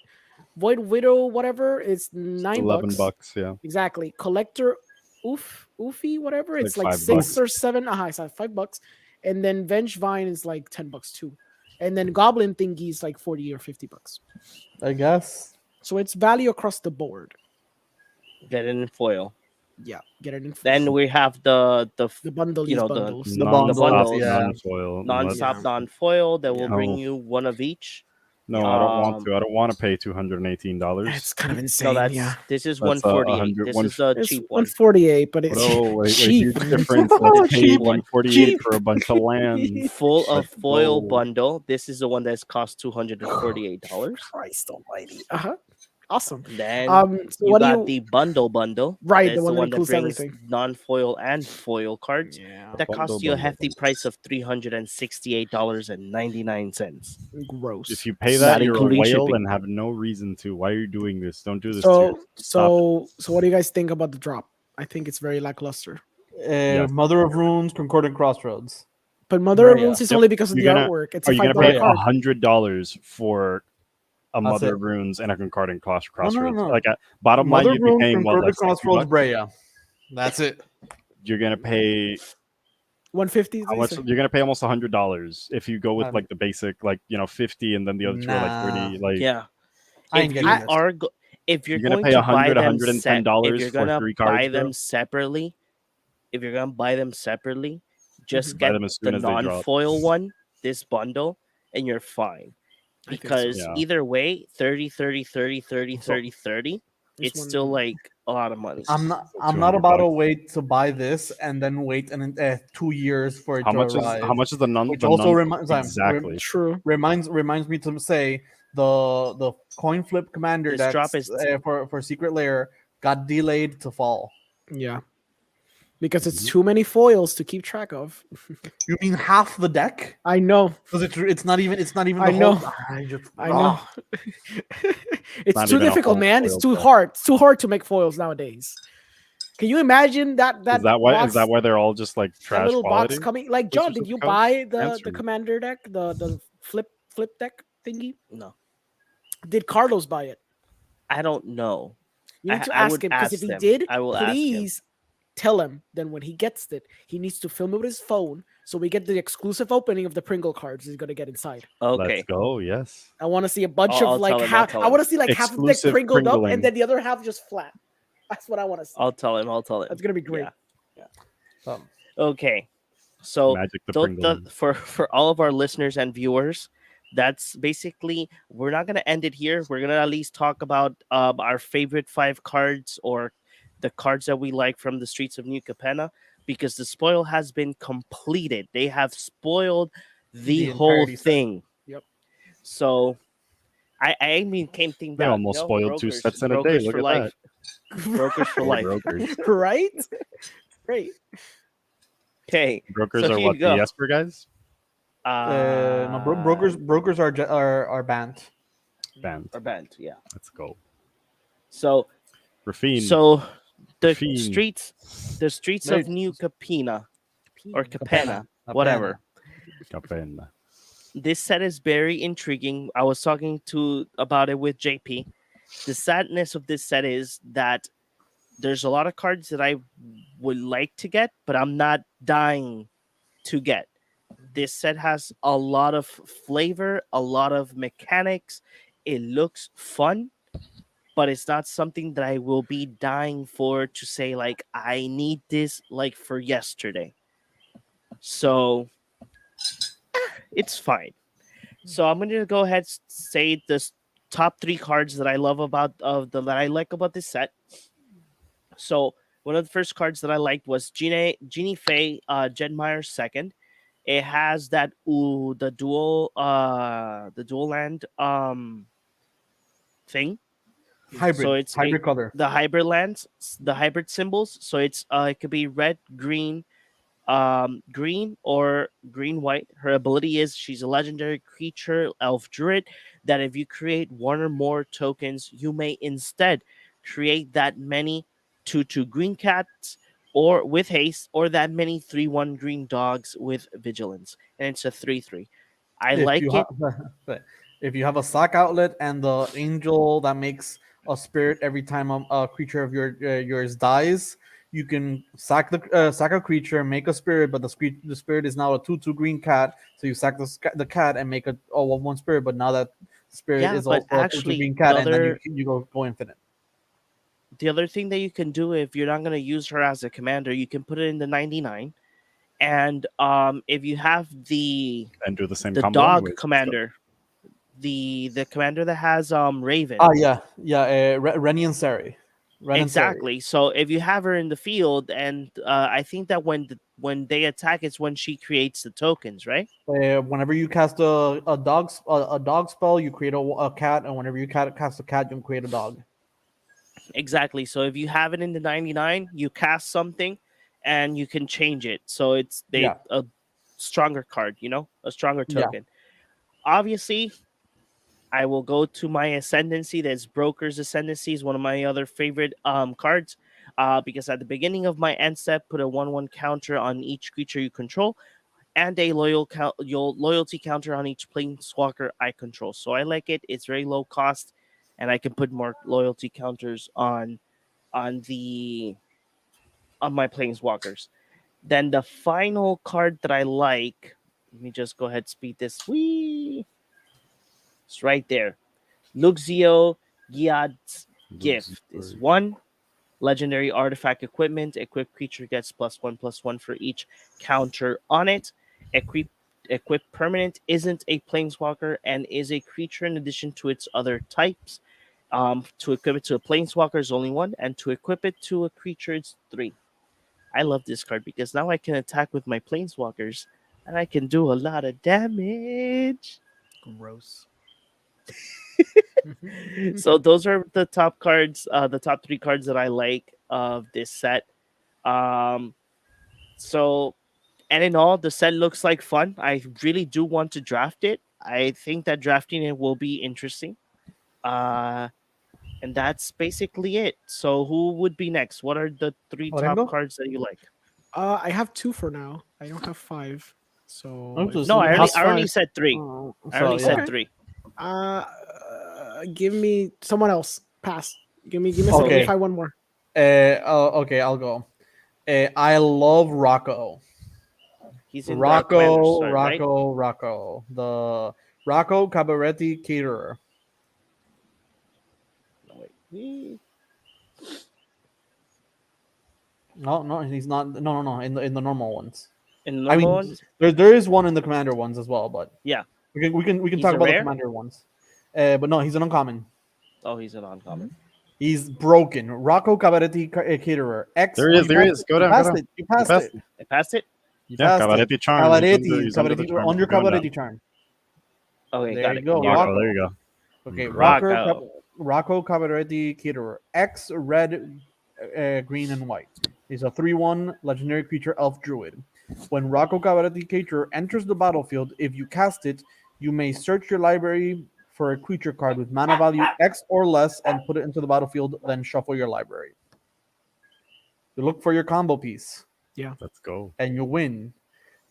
[SPEAKER 3] Widow, whatever, it's $9.
[SPEAKER 4] $11, yeah.
[SPEAKER 3] Exactly. Collector Oofy, whatever. It's
[SPEAKER 4] Like
[SPEAKER 3] like
[SPEAKER 4] $5.
[SPEAKER 3] 6 or 7. It's like $5. And then Vengevine is like $10 too. And then Goblin Thingy is like $40 or $50.
[SPEAKER 2] I guess.
[SPEAKER 3] So it's value across the board.
[SPEAKER 1] Get it in foil.
[SPEAKER 3] Yeah, get it in.
[SPEAKER 1] Then we have the
[SPEAKER 3] bundle,
[SPEAKER 1] you know, the
[SPEAKER 3] bundles.
[SPEAKER 2] The bundles,
[SPEAKER 1] bundles,
[SPEAKER 2] yeah.
[SPEAKER 4] non-foil.
[SPEAKER 1] non-stop,
[SPEAKER 3] Yeah.
[SPEAKER 1] non-foil that will
[SPEAKER 4] Yeah.
[SPEAKER 1] bring
[SPEAKER 4] No.
[SPEAKER 1] you one of each.
[SPEAKER 4] No, I don't want
[SPEAKER 1] Um,
[SPEAKER 4] to. I don't want to pay $218.
[SPEAKER 3] It's kind of
[SPEAKER 1] So
[SPEAKER 3] insane.
[SPEAKER 1] that's
[SPEAKER 3] Yeah,
[SPEAKER 1] this is
[SPEAKER 4] That's,
[SPEAKER 1] 148.
[SPEAKER 4] 100
[SPEAKER 1] This
[SPEAKER 4] one-
[SPEAKER 1] is the
[SPEAKER 3] it's
[SPEAKER 1] cheap one.
[SPEAKER 3] 148, but it's
[SPEAKER 4] Oh, wait,
[SPEAKER 3] cheap.
[SPEAKER 4] huge difference.
[SPEAKER 3] Oh,
[SPEAKER 4] Let's pay
[SPEAKER 3] cheap.
[SPEAKER 4] 148
[SPEAKER 3] Cheap.
[SPEAKER 4] for a bunch of land.
[SPEAKER 1] Full of
[SPEAKER 4] Let's
[SPEAKER 1] foil
[SPEAKER 4] go.
[SPEAKER 1] bundle. This is the one that's cost $248.
[SPEAKER 3] Christ Almighty. Awesome.
[SPEAKER 1] Then
[SPEAKER 3] So
[SPEAKER 1] you
[SPEAKER 3] what do
[SPEAKER 1] got
[SPEAKER 3] you?
[SPEAKER 1] the bundle.
[SPEAKER 3] Right,
[SPEAKER 1] That's
[SPEAKER 3] the one that
[SPEAKER 1] that
[SPEAKER 3] includes
[SPEAKER 1] brings
[SPEAKER 3] everything.
[SPEAKER 1] non-foil and foil cards.
[SPEAKER 3] Yeah,
[SPEAKER 1] That
[SPEAKER 4] Bundle,
[SPEAKER 1] cost you a
[SPEAKER 4] bundle,
[SPEAKER 1] hefty
[SPEAKER 4] bundle.
[SPEAKER 1] price of $368.99.
[SPEAKER 3] gross.
[SPEAKER 4] If you pay
[SPEAKER 1] Not
[SPEAKER 4] that, you're a
[SPEAKER 1] including
[SPEAKER 4] whale
[SPEAKER 1] shipping.
[SPEAKER 4] and have no reason to. Why are you doing this? Don't do this.
[SPEAKER 3] So,
[SPEAKER 4] to Stop
[SPEAKER 3] so what do you guys think about the drop? I think it's very lackluster.
[SPEAKER 2] Mother of Runes, Concordant Crossroads.
[SPEAKER 3] But Mother of
[SPEAKER 2] Raya.
[SPEAKER 3] Runes is
[SPEAKER 4] Yep.
[SPEAKER 3] only because of the
[SPEAKER 4] You're gonna-
[SPEAKER 3] artwork. It's
[SPEAKER 4] Are
[SPEAKER 3] a
[SPEAKER 4] you gonna
[SPEAKER 3] $5
[SPEAKER 4] pay
[SPEAKER 3] card.
[SPEAKER 4] $100 for a
[SPEAKER 2] That's
[SPEAKER 4] Mother
[SPEAKER 2] it.
[SPEAKER 4] of Runes and a Concordant Crossroads?
[SPEAKER 2] no.
[SPEAKER 4] Like bottom line,
[SPEAKER 2] Mother
[SPEAKER 4] you'd
[SPEAKER 2] of
[SPEAKER 4] be
[SPEAKER 2] Runes,
[SPEAKER 4] paying what,
[SPEAKER 2] Concordant
[SPEAKER 4] like $60?
[SPEAKER 2] Crossroads, Breya. That's it.
[SPEAKER 4] You're gonna pay
[SPEAKER 3] 150.
[SPEAKER 4] how much? You're gonna pay almost $100 if you go with
[SPEAKER 2] Um,
[SPEAKER 4] like the basic, like 50, and then the other two are like 30. Like
[SPEAKER 1] Yeah.
[SPEAKER 2] I ain't
[SPEAKER 1] If
[SPEAKER 2] getting
[SPEAKER 1] you
[SPEAKER 2] this.
[SPEAKER 1] are if you're
[SPEAKER 4] You're gonna
[SPEAKER 1] going
[SPEAKER 4] pay
[SPEAKER 1] to
[SPEAKER 4] 100,
[SPEAKER 1] buy them
[SPEAKER 4] $110
[SPEAKER 1] if you're
[SPEAKER 4] for
[SPEAKER 1] gonna
[SPEAKER 4] 3
[SPEAKER 1] buy
[SPEAKER 4] cards,
[SPEAKER 1] them
[SPEAKER 4] bro.
[SPEAKER 1] separately, if you're gonna buy them separately, just
[SPEAKER 4] Buy
[SPEAKER 1] get
[SPEAKER 4] them as
[SPEAKER 1] the
[SPEAKER 4] soon as they drop.
[SPEAKER 1] non-foil one, this bundle, and you're fine.
[SPEAKER 3] I think so.
[SPEAKER 1] Because
[SPEAKER 4] Yeah.
[SPEAKER 1] either way, 30, 30, 30, 30, 30, 30,
[SPEAKER 3] This
[SPEAKER 1] it's
[SPEAKER 3] one-
[SPEAKER 1] still like a lot of money.
[SPEAKER 2] I'm not
[SPEAKER 4] $200
[SPEAKER 2] about to wait to buy this and then wait 2 years for it
[SPEAKER 4] How
[SPEAKER 2] to
[SPEAKER 4] much is
[SPEAKER 2] arrive.
[SPEAKER 4] how much is the non?
[SPEAKER 2] Which
[SPEAKER 4] the
[SPEAKER 2] also
[SPEAKER 4] non-
[SPEAKER 2] reminds
[SPEAKER 4] exactly.
[SPEAKER 3] True.
[SPEAKER 2] reminds me to say the coin flip commander
[SPEAKER 1] This
[SPEAKER 2] that's
[SPEAKER 1] drop is-
[SPEAKER 2] for Secret Lair got delayed to fall.
[SPEAKER 3] Yeah. Because it's
[SPEAKER 4] Mhm.
[SPEAKER 3] too many foils to keep track of.
[SPEAKER 2] You mean half the deck?
[SPEAKER 3] I know.
[SPEAKER 2] Because it's not even the
[SPEAKER 3] I know.
[SPEAKER 2] whole. I just
[SPEAKER 3] I know.
[SPEAKER 2] ah.
[SPEAKER 3] It's
[SPEAKER 4] Not
[SPEAKER 3] too
[SPEAKER 4] even a
[SPEAKER 3] difficult,
[SPEAKER 4] whole
[SPEAKER 3] man. It's
[SPEAKER 4] foil
[SPEAKER 3] too
[SPEAKER 4] deck.
[SPEAKER 3] hard. It's too hard to make foils nowadays. Can you imagine that
[SPEAKER 4] Is that why?
[SPEAKER 3] box,
[SPEAKER 4] Is that why they're all just like
[SPEAKER 3] that
[SPEAKER 4] trash
[SPEAKER 3] little
[SPEAKER 4] quality?
[SPEAKER 3] box coming? Like,
[SPEAKER 4] Wizards
[SPEAKER 3] John,
[SPEAKER 4] of
[SPEAKER 3] did
[SPEAKER 4] the
[SPEAKER 3] you
[SPEAKER 4] Coast?
[SPEAKER 3] buy the
[SPEAKER 4] Answer me.
[SPEAKER 3] commander deck, the flip deck thingy?
[SPEAKER 1] No.
[SPEAKER 3] Did Carlos buy it?
[SPEAKER 1] I don't know.
[SPEAKER 3] You need to
[SPEAKER 1] I
[SPEAKER 3] ask
[SPEAKER 1] would
[SPEAKER 3] him because if
[SPEAKER 1] ask
[SPEAKER 3] he
[SPEAKER 1] them.
[SPEAKER 3] did,
[SPEAKER 1] I will ask him.
[SPEAKER 3] please tell him. Then when he gets it, he needs to film it with his phone So we get the exclusive opening of the Pringle cards is going to get inside.
[SPEAKER 1] Okay.
[SPEAKER 4] Let's go. Yes.
[SPEAKER 3] I want to see a bunch
[SPEAKER 1] I'll
[SPEAKER 3] of like
[SPEAKER 1] tell him,
[SPEAKER 3] half.
[SPEAKER 1] I'll
[SPEAKER 3] I
[SPEAKER 1] tell
[SPEAKER 3] want
[SPEAKER 1] him.
[SPEAKER 3] to see like half of the deck
[SPEAKER 4] Exclusive
[SPEAKER 3] Pringled up
[SPEAKER 4] Pringling.
[SPEAKER 3] and then the other half just flat. That's what I want to see.
[SPEAKER 1] I'll tell him.
[SPEAKER 3] That's going to be great.
[SPEAKER 1] Yeah.
[SPEAKER 2] Um,
[SPEAKER 1] Okay. So
[SPEAKER 4] Magic the
[SPEAKER 1] don't
[SPEAKER 4] Pringling.
[SPEAKER 1] for all of our listeners and viewers, that's basically, we're not gonna end it here. We're gonna at least talk about our favorite 5 cards or the cards that we like from the streets of New Capenna, because the spoil has been completed. They have spoiled the whole
[SPEAKER 2] entirety set.
[SPEAKER 1] thing.
[SPEAKER 3] Yep.
[SPEAKER 1] So I mean, came themed
[SPEAKER 4] They
[SPEAKER 1] out.
[SPEAKER 4] almost spoiled 2 sets in a day.
[SPEAKER 1] brokers
[SPEAKER 4] Look
[SPEAKER 1] for
[SPEAKER 4] at
[SPEAKER 1] life.
[SPEAKER 4] that.
[SPEAKER 1] Brokers for
[SPEAKER 4] Poor
[SPEAKER 1] life.
[SPEAKER 4] brokers.
[SPEAKER 3] Right? Great.
[SPEAKER 1] Okay.
[SPEAKER 4] Brokers
[SPEAKER 1] So
[SPEAKER 4] are
[SPEAKER 1] here
[SPEAKER 4] what,
[SPEAKER 1] you go.
[SPEAKER 4] the Esper guys?
[SPEAKER 2] no, brokers are banned.
[SPEAKER 4] Banned.
[SPEAKER 1] Are banned. Yeah.
[SPEAKER 4] Let's go.
[SPEAKER 1] So
[SPEAKER 4] Rafine.
[SPEAKER 1] So the
[SPEAKER 4] Rafine.
[SPEAKER 1] streets
[SPEAKER 2] There-
[SPEAKER 1] of New Capenna or Capenna,
[SPEAKER 2] Capenna.
[SPEAKER 1] whatever.
[SPEAKER 4] Capenna.
[SPEAKER 1] This set is very intriguing. I was talking about it with JP. The sadness of this set is that there's a lot of cards that I would like to get, but I'm not dying to get. This set has a lot of flavor, a lot of mechanics. It looks fun, but it's not something that I will be dying for to say, like, I need this like for yesterday. So it's fine. So I'm gonna go ahead and say the top 3 cards that I love about that I like about this set. So one of the first cards that I liked was Genie Faye, Jetmir second. It has that the dual land thing.
[SPEAKER 2] Hybrid.
[SPEAKER 1] So it's
[SPEAKER 2] hybrid color.
[SPEAKER 1] the hybrid lands, the hybrid symbols. So it's it could be red, green, green or green white. Her ability is she's a legendary creature, elf druid, that if you create one or more tokens, you may instead create that many 2/2 green cats or with haste, or that many 3/1 green dogs with vigilance, and it's a 3/3. I like it.
[SPEAKER 2] If you have a sock outlet and the angel that makes a spirit every time a creature of yours dies, you can sack a creature, make a spirit, but the spirit is now a 2/2 green cat. So you sack the cat and make a 1/1 spirit, but now that spirit
[SPEAKER 1] Yeah,
[SPEAKER 2] is
[SPEAKER 1] but
[SPEAKER 2] also a 2/2
[SPEAKER 1] actually,
[SPEAKER 2] green cat,
[SPEAKER 1] the
[SPEAKER 2] and then
[SPEAKER 1] other-
[SPEAKER 2] you go infinite.
[SPEAKER 1] The other thing that you can do, if you're not going to use her as a commander, you can put it in the 99. And if you have the
[SPEAKER 4] And do the same
[SPEAKER 1] the
[SPEAKER 4] combo
[SPEAKER 1] dog
[SPEAKER 4] anyways.
[SPEAKER 1] commander, the commander that has Raven.
[SPEAKER 2] Yeah. Renny and Sari.
[SPEAKER 1] Exactly. So if you have her in the field, and I think that when they attack, it's when she creates the tokens, right?
[SPEAKER 2] Whenever you cast a dog spell, you create a cat, and whenever you cast a cat, you create a dog.
[SPEAKER 1] Exactly. So if you have it in the 99, you cast something, and you can change it. So it's a stronger card, a stronger
[SPEAKER 2] Yeah.
[SPEAKER 1] token. Obviously, I will go to my Ascendancy. That's Broker's Ascendancy, is one of my other favorite cards. Because at the beginning of my end step, put a 1/1 counter on each creature you control, and a loyalty counter on each planeswalker I control. So I like it. It's very low cost, and I can put more loyalty counters on my planeswalkers. Then the final card that I like, let me just go ahead and speed this. Whee! It's right there. Luxio Giad's Gift is 1 legendary artifact equipment. Equipped creature gets +1/+1 for each counter on it. Equipped permanent isn't a planeswalker and is a creature in addition to its other types. To equip it to a planeswalker is only 1, and to equip it to a creature it's 3. I love this card because now I can attack with my planeswalkers and I can do a lot of damage.
[SPEAKER 3] Gross.
[SPEAKER 1] So those are the top cards, the top 3 cards that I like of this set. So, and in all, the set looks like fun. I really do want to draft it. I think that drafting it will be interesting. And that's basically it. So who would be next? What are the 3 top
[SPEAKER 2] Orengo?
[SPEAKER 1] cards that you like?
[SPEAKER 3] I have 2 for now. I don't have 5. So
[SPEAKER 2] Oh, just-
[SPEAKER 1] No, I
[SPEAKER 2] House
[SPEAKER 1] already
[SPEAKER 3] five.
[SPEAKER 1] said 3.
[SPEAKER 2] Oh,
[SPEAKER 1] I already
[SPEAKER 2] so,
[SPEAKER 1] said
[SPEAKER 2] yeah.
[SPEAKER 1] 3.
[SPEAKER 3] Give me someone else. Pass. Give me
[SPEAKER 2] Okay.
[SPEAKER 3] Let me find one more.
[SPEAKER 2] Okay, I'll go. I love Rocco.
[SPEAKER 1] He's in the commander
[SPEAKER 2] Rocco,
[SPEAKER 1] start, right?
[SPEAKER 2] Rocco. The Rocco Cabaretti Caterer.
[SPEAKER 1] No, wait.
[SPEAKER 2] No, he's not. No. In the normal ones.
[SPEAKER 1] In the
[SPEAKER 2] I
[SPEAKER 1] normal
[SPEAKER 2] mean,
[SPEAKER 1] ones,
[SPEAKER 2] there is one in the commander ones as well, but
[SPEAKER 1] yeah.
[SPEAKER 2] we can
[SPEAKER 1] He's
[SPEAKER 2] talk
[SPEAKER 1] a
[SPEAKER 2] about the
[SPEAKER 1] rare?
[SPEAKER 2] commander ones. But no, he's an uncommon.
[SPEAKER 1] Oh, he's an uncommon.
[SPEAKER 2] He's broken. Rocco Cabaretti Caterer. X.
[SPEAKER 4] There
[SPEAKER 2] oh,
[SPEAKER 4] is, there is. Go
[SPEAKER 2] You
[SPEAKER 4] down, go
[SPEAKER 2] passed
[SPEAKER 4] down.
[SPEAKER 2] it. You passed it.
[SPEAKER 1] I passed it.
[SPEAKER 2] You
[SPEAKER 4] Yeah,
[SPEAKER 2] passed it.
[SPEAKER 4] Cabaretti charm. He's under the
[SPEAKER 2] Cabaretti,
[SPEAKER 4] charm.
[SPEAKER 2] on your
[SPEAKER 4] Keep going down.
[SPEAKER 2] Cabaretti charm.
[SPEAKER 1] Okay,
[SPEAKER 2] There
[SPEAKER 1] got
[SPEAKER 2] you
[SPEAKER 1] it.
[SPEAKER 2] go.
[SPEAKER 1] Here we
[SPEAKER 2] Rocco.
[SPEAKER 4] Oh, there you go.
[SPEAKER 2] Okay,
[SPEAKER 1] Rocco.
[SPEAKER 2] Rocco Cabaretti Caterer. X red, green, and white. He's a 3/1 legendary creature elf druid. When Rocco Cabaretti Caterer enters the battlefield, if you cast it, you may search your library for a creature card with mana value X or less and put it into the battlefield, then shuffle your library. You look for your combo piece
[SPEAKER 4] Let's go.
[SPEAKER 2] and you win.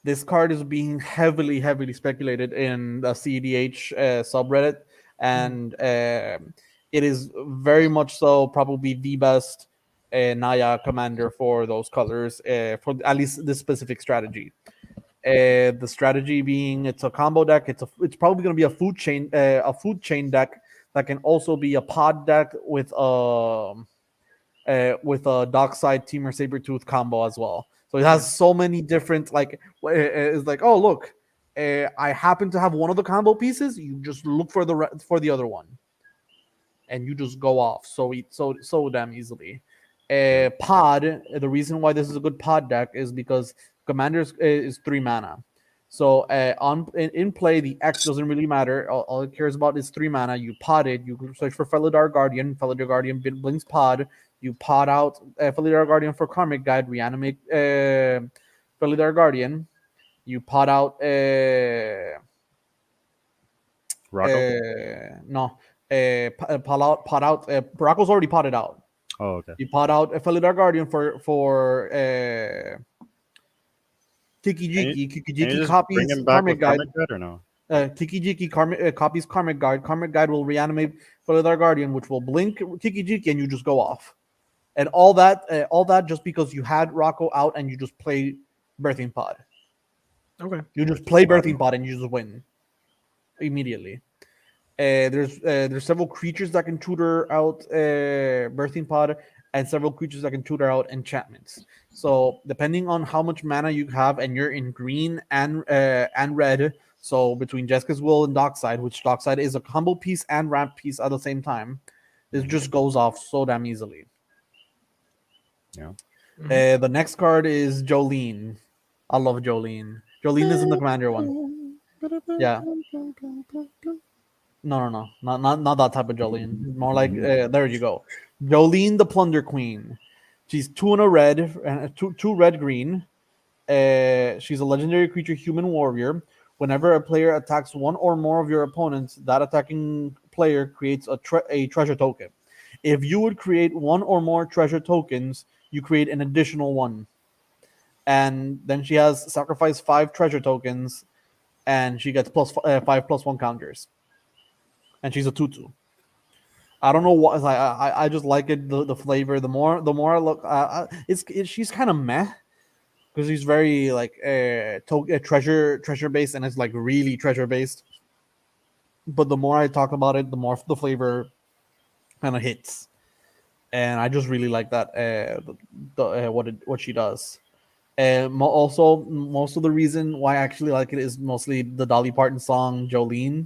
[SPEAKER 2] This card is being heavily speculated in the CEDH subreddit, and it is very much so probably the best Naya commander for those colors, for at least this specific strategy. The strategy being it's a combo deck. It's probably going to be a food chain deck that can also be a pod deck with a Dockside Teamer Sabretooth combo as well. So it has so many different it's like, oh look, I happen to have one of the combo pieces. You just look for the other one, and you just go off so damn easily. Pod. The reason why this is a good pod deck is because Commander's is 3 mana. So in play, the X doesn't really matter. All it cares about is 3 mana. You pod it. You search for Felidar Guardian. Felidar Guardian blinks pod. You pod out Felidar Guardian for Karmic Guide. Reanimate Felidar Guardian. You pod out.
[SPEAKER 4] Rocco?
[SPEAKER 2] No. Pod out. Rocco's already potted out.
[SPEAKER 4] Oh, okay.
[SPEAKER 2] You pod out a Felidar Guardian for Kiki copies
[SPEAKER 4] bring him back
[SPEAKER 2] Karmic
[SPEAKER 4] with
[SPEAKER 2] Guide.
[SPEAKER 4] Karmic Guide or no?
[SPEAKER 2] Kiki copies Karmic Guide. Karmic Guide will reanimate Felidar Guardian, which will blink Kiki, and you just go off. And all that just because you had Rocco out and you just play Birthing Pod.
[SPEAKER 3] Okay.
[SPEAKER 2] You just play Birthing Pod and you just win immediately. There's several creatures that can tutor out Birthing Pod, and several creatures that can tutor out enchantments. So depending on how much mana you have, and you're in green and red, so between Jessica's Will and Dockside, which Dockside is a combo piece and ramp piece at the same time, this just goes off so damn easily.
[SPEAKER 4] Yeah.
[SPEAKER 2] The next card is Jolene. I love Jolene. Jolene is in the commander one. Yeah. No. Not that type of Jolene. More like there you go. Jolene the Plunder Queen. She's 2 and a red and two red green. She's a legendary creature, human warrior. Whenever a player attacks one or more of your opponents, that attacking player creates a treasure token. If you would create one or more treasure tokens, you create an additional one. And then she has sacrifice 5 treasure tokens, and she gets +5/+1 counters. And she's a 2/2. I don't know what I just like it, the flavor. The more I look, she's kind of meh because she's very like treasure based, and it's like really treasure based. But the more I talk about it, the more the flavor kind of hits, and I just really like that what she does. Also, most of the reason why I actually like it is mostly the Dolly Parton song Jolene.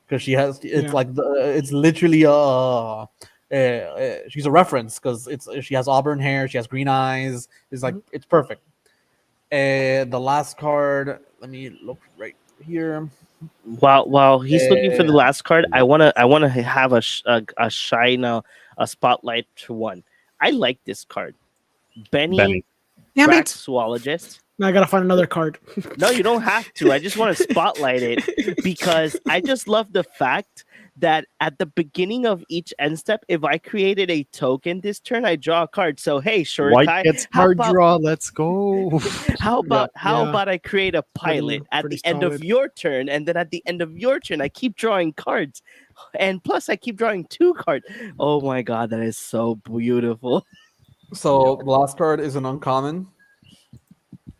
[SPEAKER 2] Because it's literally she's a reference because she has auburn hair, she has green eyes. It's like it's perfect. The last card, let me look right here.
[SPEAKER 1] While he's looking for the last card, I wanna have a shine a spotlight to one. I like this card, Benny.
[SPEAKER 3] Damn it!
[SPEAKER 1] Braxologist.
[SPEAKER 3] Now I gotta find another card.
[SPEAKER 1] No, you don't have to. I just want to spotlight it because I just love the fact that at the beginning of each end step, if I created a token this turn, I draw a card. So hey, Shurikai,
[SPEAKER 4] White gets card draw. Let's go.
[SPEAKER 1] How about I create a pilot at the end of your turn, and then at the end of your turn, I keep drawing cards, and plus I keep drawing 2 cards. Oh my god, that is so beautiful.
[SPEAKER 2] So the last card is an uncommon.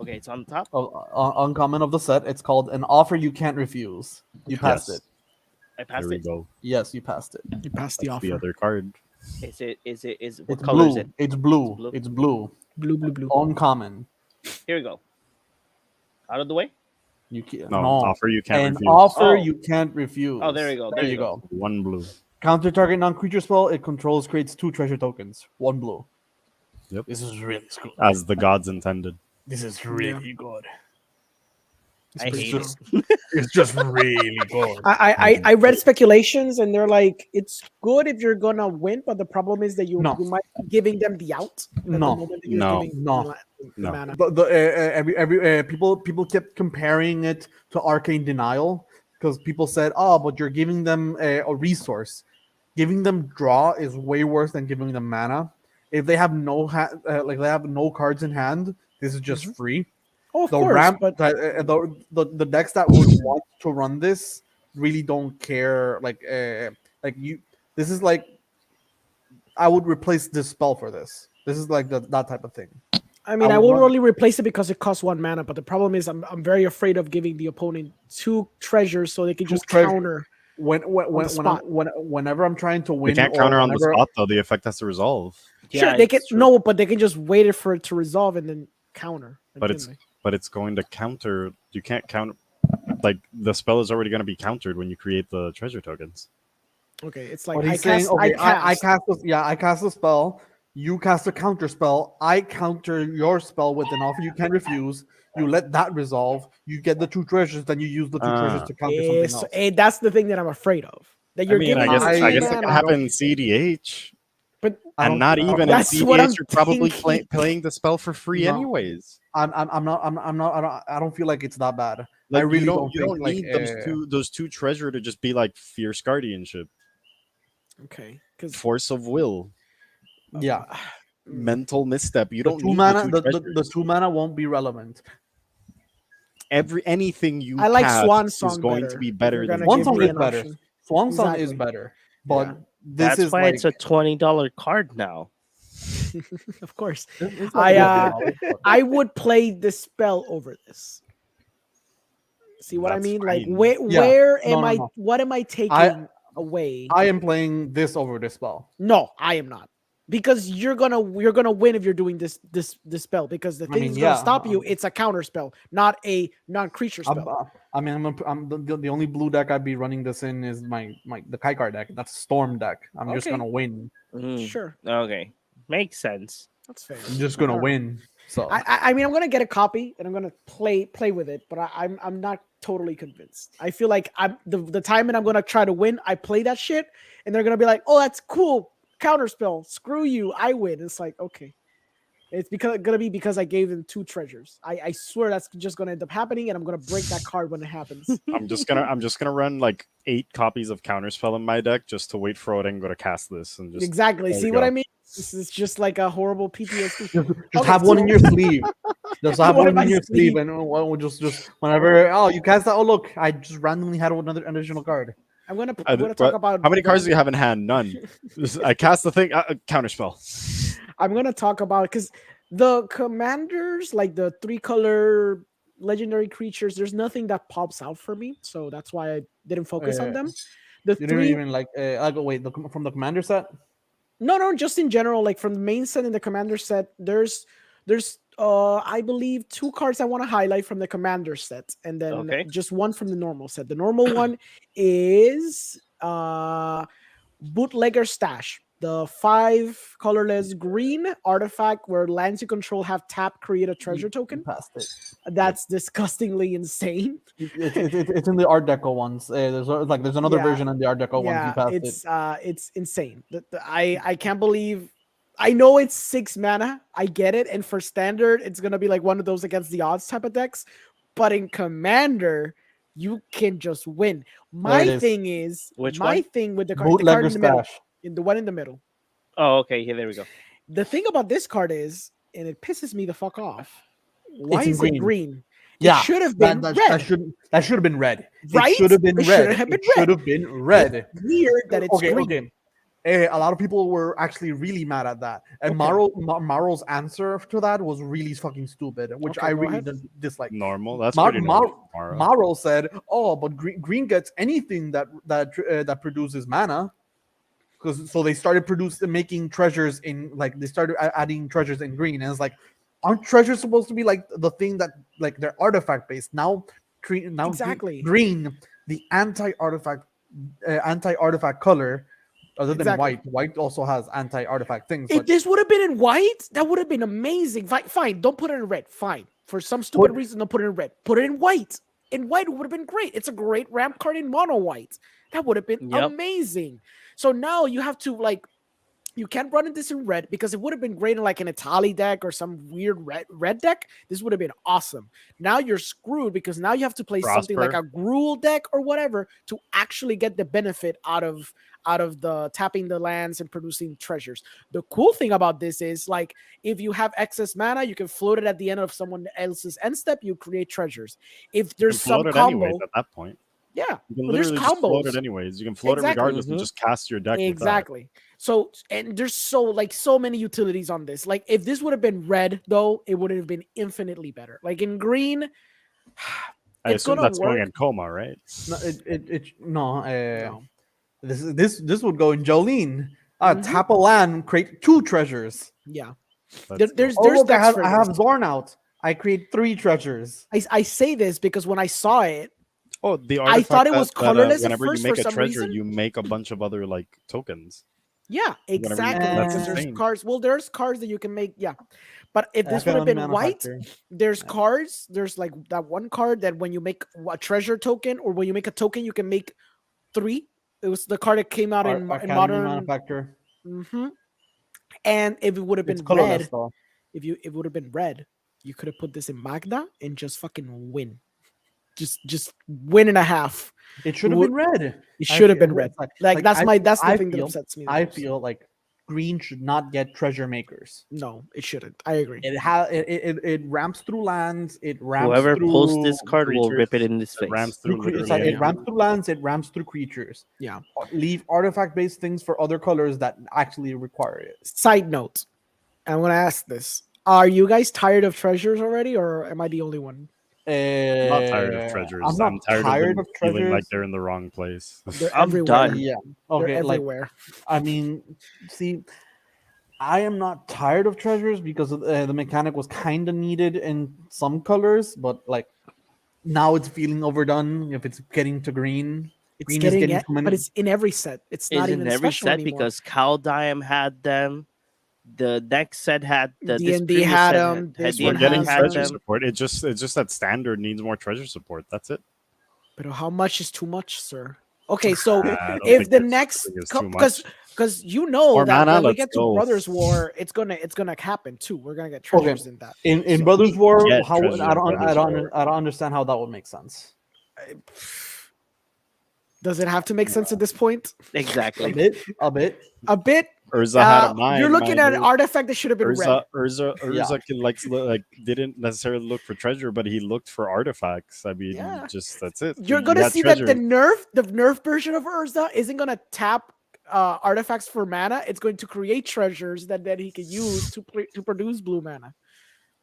[SPEAKER 1] Okay, it's on top.
[SPEAKER 2] Uncommon of the set. It's called an offer you can't refuse. You passed
[SPEAKER 4] Yes.
[SPEAKER 2] it.
[SPEAKER 1] I
[SPEAKER 4] There
[SPEAKER 1] passed
[SPEAKER 4] we
[SPEAKER 1] it.
[SPEAKER 4] go.
[SPEAKER 2] Yes, you passed it.
[SPEAKER 3] You passed the
[SPEAKER 4] That's
[SPEAKER 3] offer.
[SPEAKER 4] the other card.
[SPEAKER 1] Is it? What
[SPEAKER 2] It's
[SPEAKER 1] color
[SPEAKER 2] blue.
[SPEAKER 1] is it?
[SPEAKER 2] It's blue.
[SPEAKER 1] blue?
[SPEAKER 2] It's blue.
[SPEAKER 3] Blue, blue, blue.
[SPEAKER 2] Uncommon.
[SPEAKER 1] Here we go. Out of the way.
[SPEAKER 2] You can't.
[SPEAKER 4] No,
[SPEAKER 2] No.
[SPEAKER 4] offer you can't
[SPEAKER 2] An
[SPEAKER 4] refuse.
[SPEAKER 2] offer
[SPEAKER 1] Oh.
[SPEAKER 2] you can't refuse.
[SPEAKER 1] Oh, there you go.
[SPEAKER 2] There you go.
[SPEAKER 4] One blue.
[SPEAKER 2] Counter target non-creature spell it controls creates 2 treasure tokens. 1 blue.
[SPEAKER 4] Yep.
[SPEAKER 2] This is really good.
[SPEAKER 4] As the gods intended.
[SPEAKER 2] This is really good.
[SPEAKER 1] I
[SPEAKER 3] pretty
[SPEAKER 1] hate
[SPEAKER 3] strong.
[SPEAKER 1] it.
[SPEAKER 2] It's just really good.
[SPEAKER 3] I read speculations and they're like, it's good if you're gonna win, but the problem is that you might be giving them the out. at the
[SPEAKER 2] No.
[SPEAKER 3] moment that you're
[SPEAKER 4] No.
[SPEAKER 3] giving
[SPEAKER 2] No.
[SPEAKER 3] the mana.
[SPEAKER 2] People kept comparing it to Arcane Denial because people said, "Oh, but you're giving them a resource. Giving them draw is way worse than giving them mana. If they have no they have no cards in hand, this is just free.
[SPEAKER 3] Oh, of
[SPEAKER 2] The
[SPEAKER 3] course,
[SPEAKER 2] ramp,
[SPEAKER 3] but
[SPEAKER 2] the decks that would want to run this really don't care. Like you, this is like I would replace this spell for this. This is like that type of thing.
[SPEAKER 3] I mean,
[SPEAKER 2] I
[SPEAKER 3] I
[SPEAKER 2] would
[SPEAKER 3] will
[SPEAKER 2] want-
[SPEAKER 3] only replace it because it costs 1 mana. But the problem is, I'm very afraid of giving the opponent 2 treasures so they can just
[SPEAKER 2] treasure-
[SPEAKER 3] counter.
[SPEAKER 2] Whenever I'm trying to
[SPEAKER 4] They
[SPEAKER 2] win,
[SPEAKER 4] can't
[SPEAKER 2] or
[SPEAKER 4] counter on the
[SPEAKER 2] whenever-
[SPEAKER 4] spot though. The effect has to resolve.
[SPEAKER 3] Sure,
[SPEAKER 1] Yeah,
[SPEAKER 3] they can
[SPEAKER 1] it's true.
[SPEAKER 3] no, but they can just wait it for it to resolve and then counter.
[SPEAKER 4] But it's going to counter. You can't counter. Like the spell is already going to be countered when you create the treasure tokens.
[SPEAKER 3] okay. It's like
[SPEAKER 2] What
[SPEAKER 3] I
[SPEAKER 2] he's saying,
[SPEAKER 3] cast.
[SPEAKER 2] okay,
[SPEAKER 3] I cast.
[SPEAKER 2] I cast a spell. You cast a counter spell. I counter your spell with an offer you can't refuse. You let that resolve. You get the 2 treasures. Then you use the 2 treasures to counter something else.
[SPEAKER 3] That's the thing that I'm afraid of. That you're giving
[SPEAKER 4] I guess
[SPEAKER 3] them
[SPEAKER 2] I
[SPEAKER 4] it
[SPEAKER 3] two
[SPEAKER 4] can
[SPEAKER 3] mana,
[SPEAKER 4] happen in CDH,
[SPEAKER 3] but
[SPEAKER 2] I
[SPEAKER 4] and
[SPEAKER 2] don't-
[SPEAKER 4] not even in
[SPEAKER 3] That's what I'm
[SPEAKER 4] CDH. You're probably
[SPEAKER 3] thinking.
[SPEAKER 4] playing the spell for free
[SPEAKER 2] No.
[SPEAKER 4] anyways.
[SPEAKER 2] I'm not. I don't feel like it's that bad.
[SPEAKER 4] Like
[SPEAKER 2] I really
[SPEAKER 4] you
[SPEAKER 2] don't think, like,
[SPEAKER 4] need those two treasure to just be like fierce guardianship,
[SPEAKER 3] okay, because
[SPEAKER 4] force of will,
[SPEAKER 2] Yeah,
[SPEAKER 4] mental misstep. You
[SPEAKER 2] the
[SPEAKER 4] don't
[SPEAKER 2] 2
[SPEAKER 4] need
[SPEAKER 2] mana.
[SPEAKER 4] the, two
[SPEAKER 2] The
[SPEAKER 4] treasures.
[SPEAKER 2] 2 mana won't be relevant.
[SPEAKER 4] Anything you
[SPEAKER 3] I like
[SPEAKER 4] cast
[SPEAKER 3] Swan
[SPEAKER 4] is
[SPEAKER 3] Song
[SPEAKER 4] going
[SPEAKER 3] better.
[SPEAKER 4] to be
[SPEAKER 3] if
[SPEAKER 4] better
[SPEAKER 3] you're
[SPEAKER 4] than
[SPEAKER 3] gonna
[SPEAKER 2] Swan
[SPEAKER 3] give
[SPEAKER 2] Song
[SPEAKER 3] me
[SPEAKER 2] is
[SPEAKER 3] an
[SPEAKER 2] better.
[SPEAKER 3] option.
[SPEAKER 2] Swan Song is
[SPEAKER 3] Exactly.
[SPEAKER 2] better, but
[SPEAKER 3] Yeah.
[SPEAKER 2] this
[SPEAKER 1] That's
[SPEAKER 2] is
[SPEAKER 1] why
[SPEAKER 2] like
[SPEAKER 1] it's a $20 card now.
[SPEAKER 3] Of course,
[SPEAKER 2] it's
[SPEAKER 3] I,
[SPEAKER 2] like-
[SPEAKER 3] I would play the spell over this. See what I
[SPEAKER 4] That's
[SPEAKER 3] mean? Like,
[SPEAKER 4] fine.
[SPEAKER 3] where
[SPEAKER 2] No,
[SPEAKER 3] am
[SPEAKER 2] no,
[SPEAKER 3] I?
[SPEAKER 2] no.
[SPEAKER 3] What am I taking away?
[SPEAKER 2] I am playing this over this spell.
[SPEAKER 3] No, I am not. Because you're gonna win if you're doing this spell. Because the
[SPEAKER 2] I
[SPEAKER 3] thing
[SPEAKER 2] mean,
[SPEAKER 3] that's gonna
[SPEAKER 2] yeah,
[SPEAKER 3] stop you, it's a counter spell, not a non-creature spell.
[SPEAKER 2] I'm the only blue deck I'd be running this in is my the Kaikar deck. That's Storm deck. I'm just
[SPEAKER 3] Okay.
[SPEAKER 2] gonna win.
[SPEAKER 3] Sure,
[SPEAKER 1] Okay, makes sense.
[SPEAKER 3] that's fair.
[SPEAKER 2] I'm just gonna
[SPEAKER 3] Alright.
[SPEAKER 2] win. So
[SPEAKER 3] I mean, I'm gonna get a copy and I'm gonna play with it, but I'm not totally convinced. I feel like I'm the time and I'm gonna try to win. I play that shit, and they're gonna be like, "Oh, that's cool, counterspell. Screw you, I win." It's like, okay, it's gonna be because I gave them 2 treasures. I swear that's just gonna end up happening, and I'm gonna break that card when it happens.
[SPEAKER 4] I'm just gonna run like 8 copies of counterspell in my deck just to wait for Odengo to cast this and just
[SPEAKER 3] Exactly.
[SPEAKER 4] there
[SPEAKER 3] See
[SPEAKER 4] we
[SPEAKER 3] what
[SPEAKER 4] go.
[SPEAKER 3] I mean? This is just like a horrible PTSD.
[SPEAKER 2] just
[SPEAKER 3] Okay,
[SPEAKER 2] have one in
[SPEAKER 3] so-
[SPEAKER 2] your sleeve. Just have
[SPEAKER 3] One
[SPEAKER 2] one
[SPEAKER 3] in my
[SPEAKER 2] in your
[SPEAKER 3] sleeve.
[SPEAKER 2] sleeve, and we'll just whenever you cast that. Oh look, I just randomly had another additional card.
[SPEAKER 3] I'm gonna
[SPEAKER 4] What-
[SPEAKER 3] talk about
[SPEAKER 4] how many cards do you have in hand? None. I cast the thing. Counterspell.
[SPEAKER 3] I'm gonna talk about because the commanders, like the 3-color legendary creatures, there's nothing that pops out for me, so that's why I didn't focus on them. The
[SPEAKER 2] You didn't
[SPEAKER 3] 3,
[SPEAKER 2] even like. I go wait from the commander set.
[SPEAKER 3] no, just in general, like from the main set and the commander set, there's I believe 2 cards I want to highlight from the commander set, and then
[SPEAKER 1] Okay.
[SPEAKER 3] just one from the normal set. The normal one is Bootlegger Stash, the 5 colorless green artifact where lands you control have tap, create a treasure token.
[SPEAKER 2] Past it.
[SPEAKER 3] That's disgustingly insane.
[SPEAKER 2] It's in the Art Deco ones. There's another
[SPEAKER 3] Yeah.
[SPEAKER 2] version in the Art Deco ones. You
[SPEAKER 3] Yeah,
[SPEAKER 2] passed it.
[SPEAKER 3] it's insane. I can't believe. I know it's 6 mana. I get it, and for standard, it's gonna be like one of those against the odds type of decks. But in commander, you can just win. My
[SPEAKER 2] it is.
[SPEAKER 3] thing is
[SPEAKER 1] Which
[SPEAKER 3] my
[SPEAKER 1] one?
[SPEAKER 3] thing with the card
[SPEAKER 2] Bootlegger
[SPEAKER 3] in the middle,
[SPEAKER 2] Stash.
[SPEAKER 3] in the one in the middle.
[SPEAKER 1] Oh, okay. Here, there we go.
[SPEAKER 3] The thing about this card is, and it pisses me the fuck off. Why
[SPEAKER 2] It's in
[SPEAKER 3] is
[SPEAKER 2] green.
[SPEAKER 3] it green?
[SPEAKER 2] Yeah,
[SPEAKER 3] It should have been
[SPEAKER 2] that
[SPEAKER 3] red.
[SPEAKER 2] should have been red.
[SPEAKER 3] Right?
[SPEAKER 2] It should have been
[SPEAKER 3] It
[SPEAKER 2] red.
[SPEAKER 3] should have been
[SPEAKER 2] It should
[SPEAKER 3] red.
[SPEAKER 2] have been red.
[SPEAKER 3] Weird that it's green.
[SPEAKER 2] Okay. a lot of people were actually really mad at that, and
[SPEAKER 3] Okay.
[SPEAKER 2] Maro's answer to that was really fucking stupid, which
[SPEAKER 3] Okay,
[SPEAKER 2] I
[SPEAKER 3] go
[SPEAKER 2] really
[SPEAKER 3] ahead.
[SPEAKER 2] dislike.
[SPEAKER 4] Normal. That's pretty normal. Mara.
[SPEAKER 2] Maro said, "Oh, but green gets anything that produces mana." Because so they started making treasures in like they started adding treasures in green, and it's like, aren't treasures supposed to be like the thing that like they're artifact based? Now,
[SPEAKER 3] Exactly.
[SPEAKER 2] green, the anti artifact color, other than
[SPEAKER 3] Exactly.
[SPEAKER 2] white. White also has anti artifact things,
[SPEAKER 3] If
[SPEAKER 2] but
[SPEAKER 3] this would have been in white, that would have been amazing. Fine, don't put it in red. Fine. For some stupid reason, don't put it in red. Put it in white. In white, it would have been great. It's a great ramp card in mono white. That would have been
[SPEAKER 1] Yep.
[SPEAKER 3] amazing. So now you have to like, you can't run this in red because it would have been great in like an Itali deck or some weird red deck. This would have been awesome. Now you're screwed because now you have to play something like
[SPEAKER 4] Prosper.
[SPEAKER 3] a Gruul deck or whatever to actually get the benefit out of the tapping the lands and producing treasures. The cool thing about this is like if you have excess mana, you can float it at the end of someone else's end step. You create treasures. If
[SPEAKER 4] You can
[SPEAKER 3] there's some
[SPEAKER 4] float it anyways
[SPEAKER 3] combo,
[SPEAKER 4] at that point.
[SPEAKER 3] yeah,
[SPEAKER 4] You can
[SPEAKER 3] well, there's
[SPEAKER 4] literally just float
[SPEAKER 3] combos.
[SPEAKER 4] it anyways. You can float
[SPEAKER 3] Exactly.
[SPEAKER 4] it regardless and
[SPEAKER 1] Mhm.
[SPEAKER 4] just cast your deck with
[SPEAKER 3] Exactly. So and there's so many utilities on this. Like if this would have been red though, it would have been infinitely better. Like in green,
[SPEAKER 4] that. I
[SPEAKER 3] it's
[SPEAKER 4] assume
[SPEAKER 3] gonna
[SPEAKER 4] that's going
[SPEAKER 3] work.
[SPEAKER 4] in coma, right?
[SPEAKER 2] no.
[SPEAKER 3] No.
[SPEAKER 2] This would go in Jolene.
[SPEAKER 3] Mhm.
[SPEAKER 2] Tap a land, create 2 treasures.
[SPEAKER 3] Yeah.
[SPEAKER 4] Let's go.
[SPEAKER 3] There's
[SPEAKER 2] Oh look,
[SPEAKER 3] decks for
[SPEAKER 2] I have
[SPEAKER 3] this.
[SPEAKER 2] Zorn out. I create 3 treasures.
[SPEAKER 3] I say this because when I saw it,
[SPEAKER 4] Oh, the
[SPEAKER 3] I
[SPEAKER 4] artifact
[SPEAKER 3] thought it was
[SPEAKER 4] that,
[SPEAKER 3] colorless at
[SPEAKER 4] whenever you
[SPEAKER 3] first
[SPEAKER 4] make
[SPEAKER 3] for
[SPEAKER 4] a
[SPEAKER 3] some
[SPEAKER 4] treasure,
[SPEAKER 3] reason.
[SPEAKER 4] you make a bunch of other like tokens.
[SPEAKER 3] Yeah,
[SPEAKER 4] Whenever you-
[SPEAKER 3] exactly.
[SPEAKER 4] that's
[SPEAKER 3] Because there's
[SPEAKER 4] insane.
[SPEAKER 3] cards. Well, there's cards that you can make. Yeah, but if this would have
[SPEAKER 2] Economic
[SPEAKER 3] been white,
[SPEAKER 2] manufacturing.
[SPEAKER 3] there's cards. There's like that one card that when you make a treasure token or when you make a token, you can make 3. It was the card that came out in
[SPEAKER 2] Academy
[SPEAKER 3] modern.
[SPEAKER 2] manufacturer.
[SPEAKER 3] Hmm. And if it would have
[SPEAKER 2] It's
[SPEAKER 3] been
[SPEAKER 2] colorless
[SPEAKER 3] red,
[SPEAKER 2] though.
[SPEAKER 3] if it would have been red, you could have put this in Magda and just fucking win. Just win and a half.
[SPEAKER 2] It should have been red.
[SPEAKER 3] It should have been
[SPEAKER 2] It's
[SPEAKER 3] red. Like that's the
[SPEAKER 2] I
[SPEAKER 3] thing that
[SPEAKER 2] feel-
[SPEAKER 3] upsets me. the
[SPEAKER 2] I
[SPEAKER 3] most.
[SPEAKER 2] feel like green should not get treasure makers.
[SPEAKER 3] No, it shouldn't. I agree.
[SPEAKER 2] It ramps through lands. It ramps
[SPEAKER 1] Whoever
[SPEAKER 2] through
[SPEAKER 1] pulls this card will
[SPEAKER 4] creatures.
[SPEAKER 1] rip it in his
[SPEAKER 4] It
[SPEAKER 1] face.
[SPEAKER 4] rams
[SPEAKER 2] through
[SPEAKER 4] through
[SPEAKER 2] it's like
[SPEAKER 4] literally
[SPEAKER 2] it ramps through lands. It ramps through creatures.
[SPEAKER 3] Yeah.
[SPEAKER 2] Leave artifact based things for other colors that actually require it.
[SPEAKER 3] Side note, I'm gonna ask this: are you guys tired of treasures already, or am I the only one?
[SPEAKER 4] I'm not tired of treasures.
[SPEAKER 2] I'm not
[SPEAKER 4] tired of them feeling like
[SPEAKER 2] treasures.
[SPEAKER 4] they're in the wrong place.
[SPEAKER 3] They're
[SPEAKER 1] I'm
[SPEAKER 3] everywhere.
[SPEAKER 1] done.
[SPEAKER 2] Yeah.
[SPEAKER 3] They're
[SPEAKER 2] Okay. Like
[SPEAKER 3] everywhere.
[SPEAKER 2] I mean, see, I am not tired of treasures because the mechanic was kind of needed in some colors, but like now it's feeling overdone. If it's getting to green,
[SPEAKER 3] It's
[SPEAKER 2] green
[SPEAKER 3] getting
[SPEAKER 2] is getting
[SPEAKER 3] it,
[SPEAKER 2] too many.
[SPEAKER 3] but it's in every set. It's not
[SPEAKER 1] Is
[SPEAKER 3] even
[SPEAKER 1] in every
[SPEAKER 3] special
[SPEAKER 1] set
[SPEAKER 3] anymore.
[SPEAKER 1] because Kaldheim had them. The next set had this
[SPEAKER 3] D&D
[SPEAKER 1] previous
[SPEAKER 3] had
[SPEAKER 1] set
[SPEAKER 3] them, this
[SPEAKER 4] We're
[SPEAKER 3] one
[SPEAKER 4] getting
[SPEAKER 3] has
[SPEAKER 4] treasure
[SPEAKER 3] them.
[SPEAKER 4] support. It's just that standard needs more treasure support. That's it.
[SPEAKER 3] But how much is too much, sir? Okay, so
[SPEAKER 4] I don't
[SPEAKER 3] if
[SPEAKER 4] think
[SPEAKER 3] the
[SPEAKER 4] this
[SPEAKER 3] next
[SPEAKER 4] is too
[SPEAKER 3] because you know
[SPEAKER 4] More
[SPEAKER 3] that
[SPEAKER 4] mana,
[SPEAKER 3] when we
[SPEAKER 4] let's
[SPEAKER 3] get to
[SPEAKER 4] go.
[SPEAKER 3] Brothers War, it's gonna happen too. We're gonna get treasures in that.
[SPEAKER 2] In
[SPEAKER 3] So-
[SPEAKER 2] Brothers War,
[SPEAKER 4] Get
[SPEAKER 2] how
[SPEAKER 4] treasure in Brothers War.
[SPEAKER 2] I don't understand how that would make sense.
[SPEAKER 3] Does it have to make sense at this point?
[SPEAKER 1] exactly.
[SPEAKER 2] A bit.
[SPEAKER 3] A bit.
[SPEAKER 4] Urza had a mind.
[SPEAKER 3] You're looking
[SPEAKER 4] my
[SPEAKER 3] at an
[SPEAKER 4] dude.
[SPEAKER 3] artifact that should have been red.
[SPEAKER 4] Urza can like didn't necessarily look for treasure, but he looked for artifacts. I mean,
[SPEAKER 3] Yeah.
[SPEAKER 4] just that's it.
[SPEAKER 3] You're
[SPEAKER 4] You
[SPEAKER 3] gonna
[SPEAKER 4] got
[SPEAKER 3] see that the
[SPEAKER 4] treasures.
[SPEAKER 3] nerf version of Urza isn't gonna tap artifacts for mana. It's going to create treasures that he can use to produce blue mana.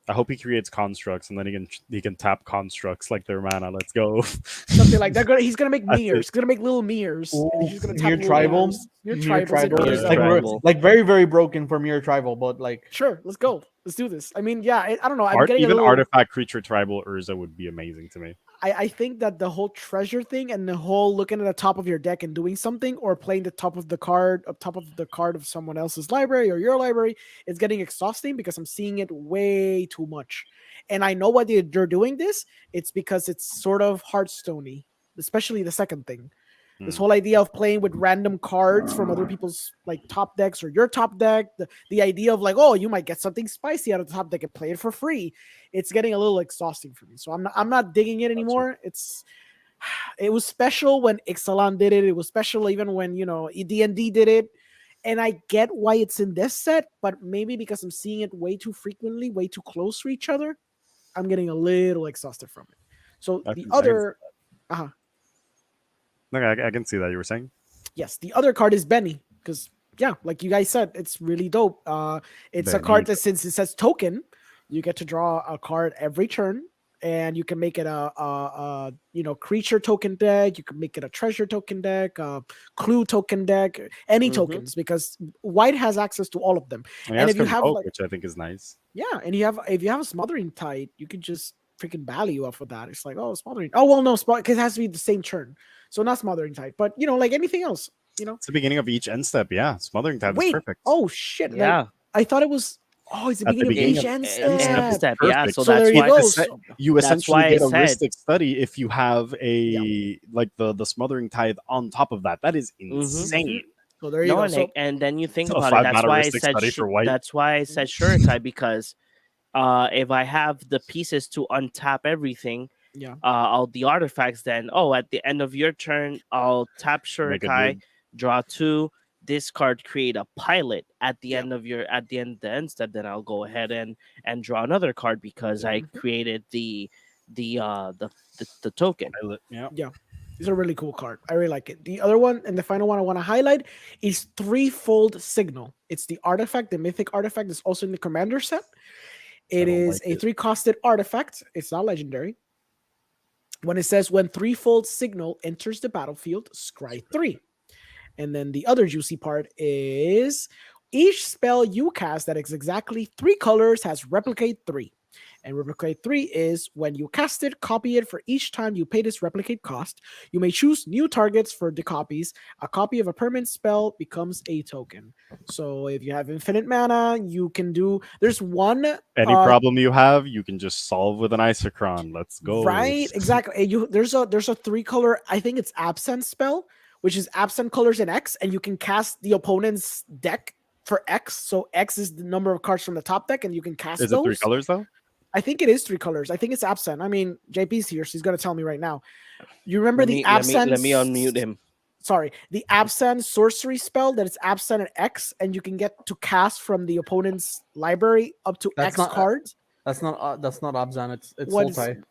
[SPEAKER 4] I hope he creates constructs and then he can tap constructs like their mana. Let's go.
[SPEAKER 3] Something like that. He's gonna make
[SPEAKER 4] I think-
[SPEAKER 3] mirrors. He's gonna make little mirrors. And he's gonna tap
[SPEAKER 2] Mirror
[SPEAKER 3] little
[SPEAKER 2] tribal,
[SPEAKER 3] mirrors. Mirror
[SPEAKER 2] Mirror
[SPEAKER 3] tribals and
[SPEAKER 2] tribal,
[SPEAKER 1] Mirror
[SPEAKER 3] Urza.
[SPEAKER 2] like
[SPEAKER 1] tribal.
[SPEAKER 2] like very very broken for mirror tribal, but like
[SPEAKER 3] Sure, let's go. Let's do this. I mean, yeah, I don't know. I'm getting a
[SPEAKER 4] Even
[SPEAKER 3] little.
[SPEAKER 4] artifact creature tribal Urza would be amazing to me.
[SPEAKER 3] I think that the whole treasure thing and the whole looking at the top of your deck and doing something or playing the top of the card of someone else's library or your library is getting exhausting because I'm seeing it way too much. And I know why they're doing this. It's because it's sort of Hearthstone-y, especially the second thing. This whole idea of playing with random cards from other people's like top decks or your top deck, the idea of like, oh, you might get something spicy out of the top deck and play it for free. It's getting a little exhausting for me. So I'm not digging it anymore. It was special when Ixalan did it. It was special even when, D&D did it. And I get why it's in this set, but maybe because I'm seeing it way too frequently, way too close to each other, I'm getting a little exhausted from it. So
[SPEAKER 4] I
[SPEAKER 3] the
[SPEAKER 4] can-
[SPEAKER 3] other
[SPEAKER 4] Okay, I can see that you were saying.
[SPEAKER 3] yes, the other card is Benny because yeah, like you guys said, it's really dope. It's a
[SPEAKER 4] Very
[SPEAKER 3] card
[SPEAKER 4] dope.
[SPEAKER 3] that, since it says token, you get to draw a card every turn, and you can make it a creature token deck. You can make it a treasure token deck, clue token deck, any tokens, because white has access to all of them.
[SPEAKER 4] And it
[SPEAKER 3] And
[SPEAKER 4] has
[SPEAKER 3] if you have
[SPEAKER 4] Convoke, which I think is nice.
[SPEAKER 3] yeah, and if you have a smothering tide, you can just freaking value off of that. It's like, oh, smothering. Oh well, no, because it has to be the same turn, so not smothering tide, but like anything else.
[SPEAKER 4] It's the beginning of each end step. Yeah, Smothering Tide is
[SPEAKER 3] Wait,
[SPEAKER 4] perfect.
[SPEAKER 3] oh shit!
[SPEAKER 1] Yeah.
[SPEAKER 3] I thought it was. Oh, it's the
[SPEAKER 4] At the
[SPEAKER 3] beginning of
[SPEAKER 4] beginning
[SPEAKER 3] each
[SPEAKER 4] of
[SPEAKER 3] end
[SPEAKER 4] end
[SPEAKER 3] step.
[SPEAKER 1] Yeah,
[SPEAKER 4] perfect.
[SPEAKER 1] so
[SPEAKER 3] So
[SPEAKER 1] that's
[SPEAKER 3] there you
[SPEAKER 1] why
[SPEAKER 3] go.
[SPEAKER 4] You
[SPEAKER 1] That's
[SPEAKER 4] essentially
[SPEAKER 1] why
[SPEAKER 4] get
[SPEAKER 1] I
[SPEAKER 4] a
[SPEAKER 1] said-
[SPEAKER 4] Ristic Study if you have like the Smothering Tithe on top of that. That is insane.
[SPEAKER 3] So there you go.
[SPEAKER 1] and,
[SPEAKER 3] So
[SPEAKER 1] and then you think
[SPEAKER 4] A
[SPEAKER 1] about it. That's
[SPEAKER 4] 5-mana
[SPEAKER 1] why I
[SPEAKER 4] Ristic
[SPEAKER 1] said
[SPEAKER 4] Study for white.
[SPEAKER 1] that's why I said Suretai, because if I have the pieces to untap everything,
[SPEAKER 3] yeah,
[SPEAKER 1] all the artifacts, then at the end of your turn, I'll tap
[SPEAKER 4] Make a
[SPEAKER 1] Suretai,
[SPEAKER 4] dude.
[SPEAKER 1] draw 2, discard, create a pilot at the
[SPEAKER 3] Yeah.
[SPEAKER 1] end of the end step. Then I'll go ahead and draw another card because I created the token.
[SPEAKER 4] Yeah.
[SPEAKER 3] it's a really cool card. I really like it. The other one and the final one I want to highlight is Threefold Signal. It's the artifact, the mythic artifact is also in the commander set. It
[SPEAKER 4] don't
[SPEAKER 3] is
[SPEAKER 4] like
[SPEAKER 3] a
[SPEAKER 4] it.
[SPEAKER 3] 3-costed artifact. It's not legendary. When it says when Threefold Signal enters the battlefield, scry 3. And then the other juicy part is each spell you cast that is exactly 3 colors has replicate 3. And replicate 3 is when you cast it, copy it for each time you pay this replicate cost. You may choose new targets for the copies. A copy of a permanent spell becomes a token. So if you have infinite mana, you can do. There's one.
[SPEAKER 4] Any problem you have, you can just solve with an Isochron. Let's go.
[SPEAKER 3] Right, exactly. And there's a 3-color. I think it's absent spell, which is absent colors in X, and you can cast the opponent's deck for X. So X is the number of cards from the top deck, and you can cast
[SPEAKER 4] Is
[SPEAKER 3] those.
[SPEAKER 4] it 3 colors though?
[SPEAKER 3] I think it is 3 colors. I think it's absent. I mean, JP's here. She's going to tell me right now. You remember the absent?
[SPEAKER 1] Let me unmute him.
[SPEAKER 3] Sorry, the absent sorcery spell that is absent at X, and you can get to cast from the opponent's library up to
[SPEAKER 2] That's
[SPEAKER 3] X
[SPEAKER 2] not-
[SPEAKER 3] cards.
[SPEAKER 2] That's not Abzan. It's
[SPEAKER 3] What is-
[SPEAKER 2] Sultai.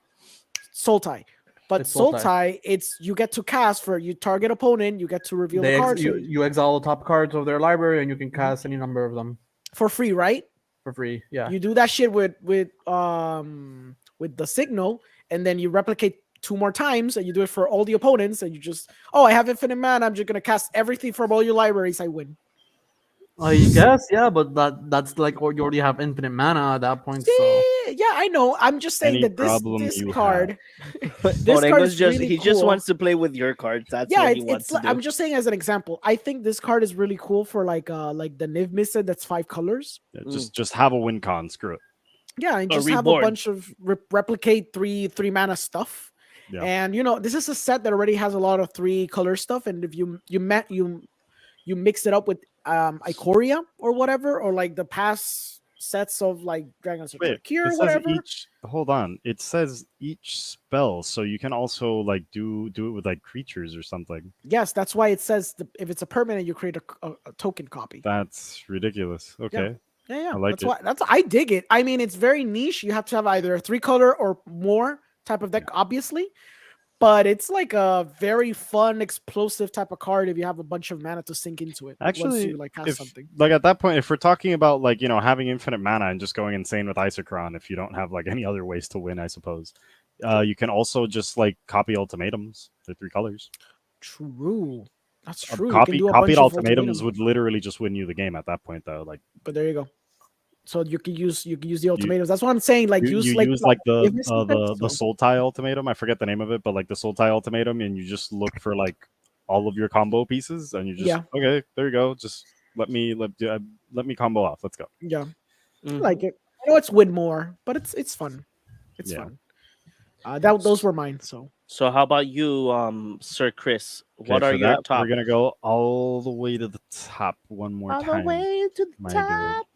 [SPEAKER 3] Sultai. But
[SPEAKER 2] It's Sultai.
[SPEAKER 3] Sultai, it's you get to cast for you target opponent, you get to reveal the cards
[SPEAKER 2] You exile the top cards of their library and you can cast any number of them
[SPEAKER 3] for free, right?
[SPEAKER 2] for free. Yeah.
[SPEAKER 3] You do that shit with the signal, and then you replicate 2 more times, and you do it for all the opponents, and you just I have infinite mana, I'm just gonna cast everything from all your libraries, I win.
[SPEAKER 2] I guess, yeah, but that's like you already have infinite mana at that point. So
[SPEAKER 3] Yeah, I know. I'm just saying
[SPEAKER 4] Any
[SPEAKER 3] that
[SPEAKER 4] problem
[SPEAKER 3] this
[SPEAKER 4] you
[SPEAKER 3] card, this
[SPEAKER 1] Orengo's
[SPEAKER 3] card is
[SPEAKER 1] just
[SPEAKER 3] really
[SPEAKER 1] he just
[SPEAKER 3] cool.
[SPEAKER 1] wants to play with your cards. That's
[SPEAKER 3] Yeah,
[SPEAKER 1] what he wants
[SPEAKER 3] it's
[SPEAKER 1] to
[SPEAKER 3] like,
[SPEAKER 1] do.
[SPEAKER 3] I'm just saying as an example. I think this card is really cool for like the Niv Mizzet that's 5 colors.
[SPEAKER 4] Yeah, just have a win con. Screw it.
[SPEAKER 3] Yeah, and
[SPEAKER 1] A
[SPEAKER 3] just have a
[SPEAKER 1] reborn.
[SPEAKER 3] bunch of replicate three mana stuff.
[SPEAKER 4] Yeah.
[SPEAKER 3] And this is a set that already has a lot of 3 color stuff. And if you mix it up with Ikoria or whatever, or like the past sets of like Dragon's
[SPEAKER 4] Wait,
[SPEAKER 3] Cure
[SPEAKER 4] it
[SPEAKER 3] or
[SPEAKER 4] says
[SPEAKER 3] whatever.
[SPEAKER 4] hold on. It says each spell, so you can also like do it with like creatures or something.
[SPEAKER 3] Yes, that's why it says if it's a permanent, you create a token copy.
[SPEAKER 4] That's ridiculous. Okay.
[SPEAKER 3] Yeah.
[SPEAKER 4] I like
[SPEAKER 3] That's I dig it. I mean, it's very niche. You have to have either a 3-color or more type of deck, obviously. But it's like a very fun, explosive type of card if you have a bunch of mana to sink into it. once
[SPEAKER 4] Actually,
[SPEAKER 3] you like cast
[SPEAKER 4] if
[SPEAKER 3] something.
[SPEAKER 4] like at that point, if we're talking about like having infinite mana and just going insane with Isochron, if you don't have like any other ways to win, I suppose, you can also just like copy ultimatums. They're 3 colors.
[SPEAKER 3] True. That's true. You can
[SPEAKER 4] Copied
[SPEAKER 3] do a bunch of
[SPEAKER 4] ultimatums would literally just win you the game at that point, though. Like,
[SPEAKER 3] But there you go. So you can use the ultimatums. That's what I'm saying. Like
[SPEAKER 4] you
[SPEAKER 3] use
[SPEAKER 4] use
[SPEAKER 3] like
[SPEAKER 4] the
[SPEAKER 3] Niv Mizzet decks,
[SPEAKER 4] the
[SPEAKER 3] so-
[SPEAKER 4] Sultai ultimatum. I forget the name of it, but like the Sultai ultimatum, and you just look for like all of your combo pieces, and you just okay, there you go. Just let me combo off. Let's go.
[SPEAKER 3] Yeah.
[SPEAKER 1] Mhm.
[SPEAKER 3] I like it. I know it's win more, but it's fun. It's
[SPEAKER 4] Yeah.
[SPEAKER 3] fun. Those were mine. So
[SPEAKER 1] So how about you, Sir Chris?
[SPEAKER 4] Okay,
[SPEAKER 1] What are
[SPEAKER 4] for
[SPEAKER 1] your
[SPEAKER 4] that,
[SPEAKER 1] top?
[SPEAKER 4] We're gonna go all the way to the top one more
[SPEAKER 1] All
[SPEAKER 4] time.
[SPEAKER 1] the way to the
[SPEAKER 4] my dude.
[SPEAKER 1] top.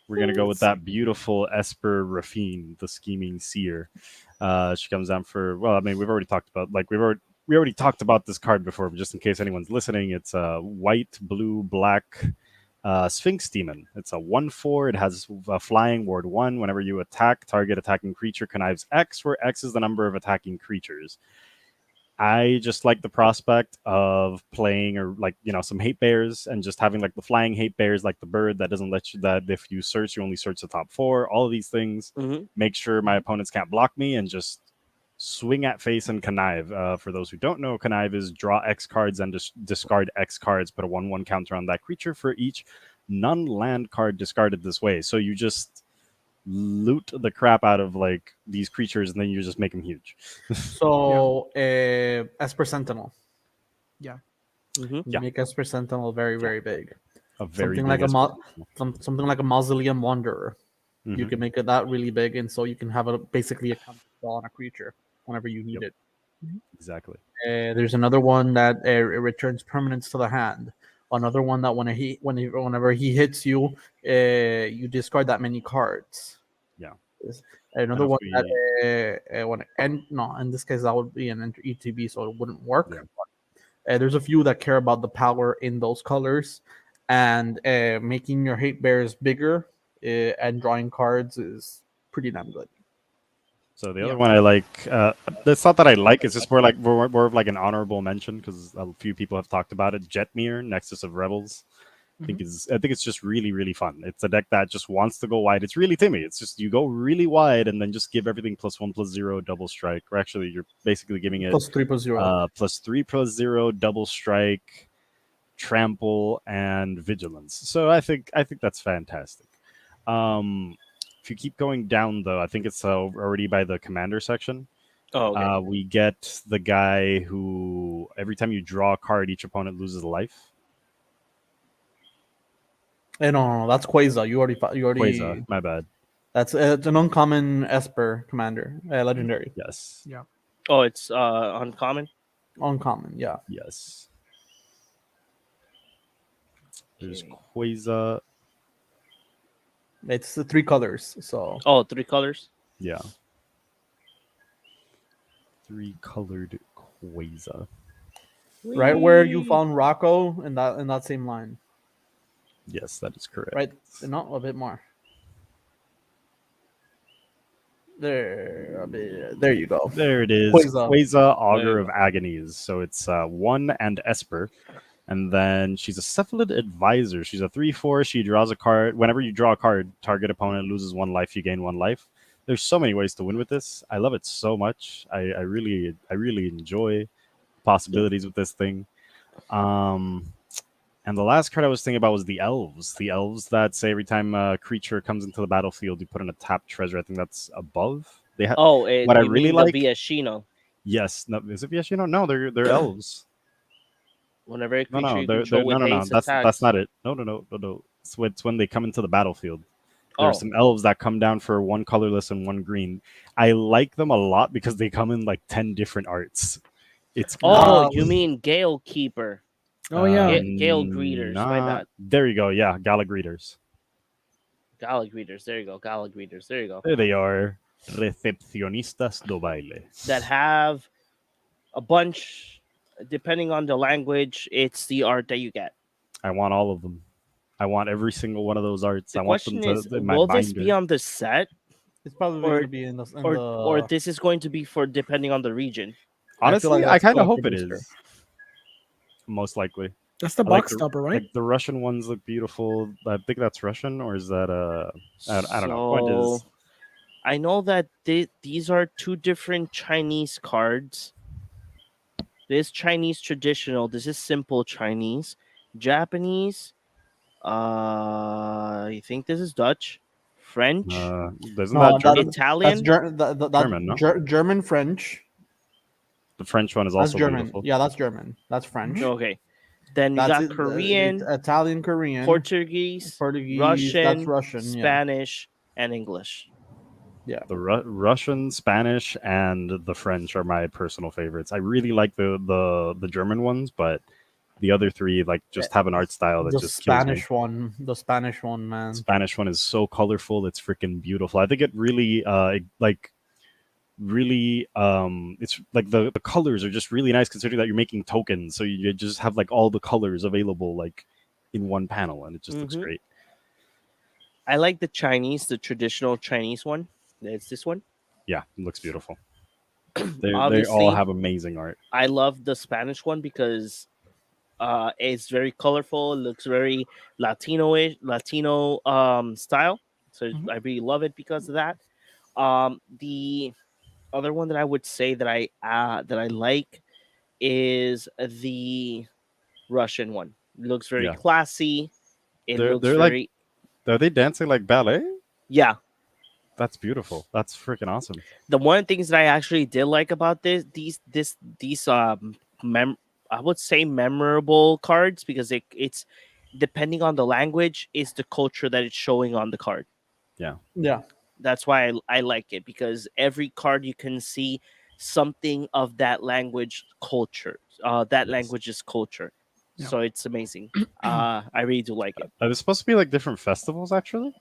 [SPEAKER 4] We're gonna go with that beautiful Esper Rafine, the scheming seer. She comes down for we've already talked about we already talked about this card before, but just in case anyone's listening, it's a white, blue, black Sphinx Demon. It's a 1/4. It has a flying ward 1. Whenever you attack, target attacking creature connives X, where X is the number of attacking creatures. I just like the prospect of playing or like, some hate bears and just having like the flying hate bears, like the bird that doesn't let you, that if you search, you only search the top 4, all of these things, make sure my opponents can't block me and just swing at face and connive. For those who don't know, connive is draw X cards and discard X cards, put a 1/1 counter on that creature for each non-land card discarded this way. So you just loot the crap out of like these creatures and then you just make them huge.
[SPEAKER 2] So, Esper Sentinel.
[SPEAKER 3] Yeah.
[SPEAKER 2] You
[SPEAKER 4] Yeah.
[SPEAKER 2] make Esper Sentinel very, very big.
[SPEAKER 4] A very
[SPEAKER 2] Something
[SPEAKER 4] big
[SPEAKER 2] like
[SPEAKER 4] Esper.
[SPEAKER 2] something like a Mausoleum Wanderer. You
[SPEAKER 4] Mhm.
[SPEAKER 2] can make it that really big, and so you can have basically a counter spell on a creature whenever you need
[SPEAKER 4] Yep.
[SPEAKER 2] it.
[SPEAKER 4] Exactly.
[SPEAKER 2] There's another one that it returns permanents to the hand. Another one that whenever he hits you, you discard that many cards.
[SPEAKER 4] Yeah.
[SPEAKER 2] Another
[SPEAKER 4] if
[SPEAKER 2] one
[SPEAKER 4] we-
[SPEAKER 2] that in this case that would be an ETB, so it wouldn't work.
[SPEAKER 4] Yeah.
[SPEAKER 2] There's a few that care about the power in those colors, and making your hate bears bigger and drawing cards is pretty damn good.
[SPEAKER 4] So the other one I like, it's not that I like, it's just more of like an honorable mention because a few people have talked about it. Jetmir, Nexus of Rebels. I think it's just really, really fun. It's a deck that just wants to go wide. It's really Timmy. It's just you go really wide and then just give everything +1/+0 double strike. Or actually, you're basically giving it
[SPEAKER 2] +3/+0.
[SPEAKER 4] +3/+0 double strike, trample, and vigilance. So I think that's fantastic. If you keep going down, though, I think it's already by the commander section.
[SPEAKER 1] Oh, okay.
[SPEAKER 4] We get the guy who every time you draw a card, each opponent loses a life.
[SPEAKER 2] No, that's Quasar. You already.
[SPEAKER 4] Quasar, my bad.
[SPEAKER 2] That's it's an uncommon Esper commander, legendary.
[SPEAKER 4] Yes.
[SPEAKER 3] Yeah.
[SPEAKER 1] Oh, it's uncommon.
[SPEAKER 2] Uncommon, yeah.
[SPEAKER 4] Yes. There's Quasar.
[SPEAKER 2] It's the 3 colors, so.
[SPEAKER 1] Oh, 3 colors.
[SPEAKER 4] Yeah. 3-colored Quasar.
[SPEAKER 2] Right where you found Rocco in that same line.
[SPEAKER 4] Yes, that is correct.
[SPEAKER 2] Right, not a bit more. There you go.
[SPEAKER 4] There it is. Quasar, Augur of Agonies. So it's 1 and Esper. And then she's a Cephalid Advisor. She's a 3/4. She draws a card. Whenever you draw a card, target opponent loses 1 life. You gain 1 life. There's so many ways to win with this. I love it so much. I really enjoy possibilities with this thing. And the last card I was thinking about was the Elves. The Elves that say every time a creature comes into the battlefield, you put in a tapped treasure. I think that's above. They have. What I really like.
[SPEAKER 1] Viashino.
[SPEAKER 4] Yes. No, is it Viashino? No, they're Elves.
[SPEAKER 1] Whenever a creature
[SPEAKER 4] No,
[SPEAKER 1] you control with haste attacks.
[SPEAKER 4] That's not it. No. It's when they come into the battlefield. There are some elves that come down for 1 colorless and 1 green. I like them a lot because they come in like 10 different arts. It's
[SPEAKER 1] you mean Gale Keeper?
[SPEAKER 3] Oh yeah.
[SPEAKER 1] Gale Greeters. My bad.
[SPEAKER 4] There you go. Yeah, Gala Greeters.
[SPEAKER 1] Gala Greeters. There you go. Gala Greeters. There you go.
[SPEAKER 4] There they are. Recepcionistas do baile.
[SPEAKER 1] That have a bunch, depending on the language, it's the art that you get.
[SPEAKER 4] I want all of them. I want every single one of those arts.
[SPEAKER 1] The
[SPEAKER 4] I want
[SPEAKER 1] question
[SPEAKER 4] them
[SPEAKER 1] is,
[SPEAKER 4] to in my
[SPEAKER 1] will
[SPEAKER 4] binder.
[SPEAKER 1] this be on the set?
[SPEAKER 2] It's probably going to be in the
[SPEAKER 1] or this is going to be for depending on the region.
[SPEAKER 4] Honestly, I kind of hope it is. Most likely.
[SPEAKER 3] That's the box stopper, right?
[SPEAKER 4] Like the Russian ones look beautiful. I think that's Russian, or is that I don't know. What is?
[SPEAKER 1] I know that these are 2 different Chinese cards. This Chinese traditional. This is simple Chinese. Japanese. I think this is Dutch. French.
[SPEAKER 4] Isn't that German?
[SPEAKER 1] Italian?
[SPEAKER 2] That's German, no? German, French.
[SPEAKER 4] The French one is also
[SPEAKER 2] German.
[SPEAKER 4] beautiful.
[SPEAKER 2] Yeah, that's German. That's French.
[SPEAKER 1] Okay. Then we got Korean,
[SPEAKER 2] Italian, Korean,
[SPEAKER 1] Portuguese, Russian,
[SPEAKER 2] that's Russian,
[SPEAKER 1] Spanish, and English.
[SPEAKER 2] Yeah,
[SPEAKER 4] the Russian, Spanish, and the French are my personal favorites. I really like the German ones, but the other 3 like just have an art style that just kills me.
[SPEAKER 2] The Spanish one, man.
[SPEAKER 4] Spanish one is so colorful. It's freaking beautiful. I think it really it's like the colors are just really nice considering that you're making tokens, so you just have like all the colors available like in one panel, and it just looks great.
[SPEAKER 1] I like the traditional Chinese one. It's this one.
[SPEAKER 4] Yeah, it looks beautiful. They all
[SPEAKER 1] Obviously,
[SPEAKER 4] have amazing art.
[SPEAKER 1] I love the Spanish one because it's very colorful. It looks very Latino style. So
[SPEAKER 3] Mhm.
[SPEAKER 1] I really love it because of that. The other one that I would say that I like is the Russian one. It looks very
[SPEAKER 4] Yeah,
[SPEAKER 1] classy. It looks
[SPEAKER 4] they're like,
[SPEAKER 1] very
[SPEAKER 4] are they dancing like ballet?
[SPEAKER 1] yeah.
[SPEAKER 4] That's beautiful. That's freaking awesome.
[SPEAKER 1] The one things that I actually did like about these I would say memorable cards because it's depending on the language is the culture that it's showing on the card.
[SPEAKER 4] Yeah,
[SPEAKER 2] Yeah.
[SPEAKER 1] That's why I like it because every card you can see something of that language culture. That
[SPEAKER 4] yes.
[SPEAKER 1] language's culture.
[SPEAKER 3] Yeah.
[SPEAKER 1] So it's amazing. I really do like it.
[SPEAKER 4] Are they supposed to be like different festivals actually?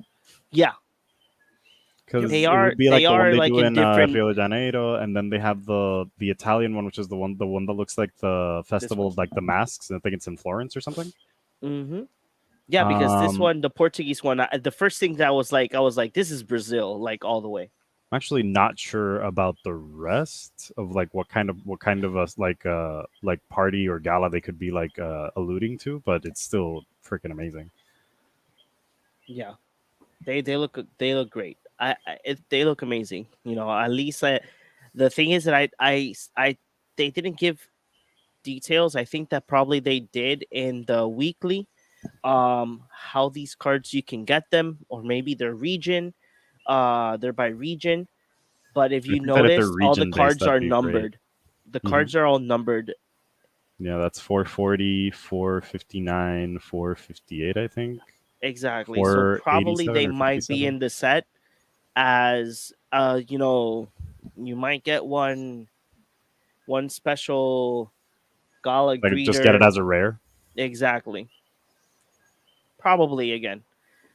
[SPEAKER 1] Yeah,
[SPEAKER 3] Yep.
[SPEAKER 4] Because it would be
[SPEAKER 1] they
[SPEAKER 4] like the one
[SPEAKER 1] are
[SPEAKER 4] they
[SPEAKER 1] like
[SPEAKER 4] do
[SPEAKER 1] in
[SPEAKER 4] in
[SPEAKER 1] different
[SPEAKER 4] Rio de Janeiro, and then they have the Italian one, which is the one that looks like the
[SPEAKER 1] this
[SPEAKER 4] festival
[SPEAKER 1] one.
[SPEAKER 4] of like the masks. I think it's in Florence or something.
[SPEAKER 1] Mm-hmm. Yeah, because this
[SPEAKER 4] Um,
[SPEAKER 1] one, the Portuguese one, the first thing that I was like, this is Brazil, like all the way.
[SPEAKER 4] I'm actually not sure about the rest of like what kind of a like party or gala they could be like alluding to, but it's still freaking amazing.
[SPEAKER 1] Yeah, they look great. They look amazing. You know, at least the thing is that I they didn't give details. I think that probably they did in the weekly. How these cards you can get them, or maybe their region. They're by region. But if
[SPEAKER 4] I
[SPEAKER 1] you
[SPEAKER 4] think that if they're
[SPEAKER 1] noticed, all the
[SPEAKER 4] region based,
[SPEAKER 1] cards
[SPEAKER 4] that'd
[SPEAKER 1] are
[SPEAKER 4] be great.
[SPEAKER 1] numbered. The
[SPEAKER 4] Hmm.
[SPEAKER 1] cards are all numbered.
[SPEAKER 4] Yeah, that's 440, 459, 458, I think.
[SPEAKER 1] Exactly. So probably
[SPEAKER 4] 487
[SPEAKER 1] they
[SPEAKER 4] or
[SPEAKER 1] might be
[SPEAKER 4] 57.
[SPEAKER 1] in the set as you know, you might get one special gala
[SPEAKER 4] Like just get it
[SPEAKER 1] greeter.
[SPEAKER 4] as a rare.
[SPEAKER 1] Exactly. Probably again.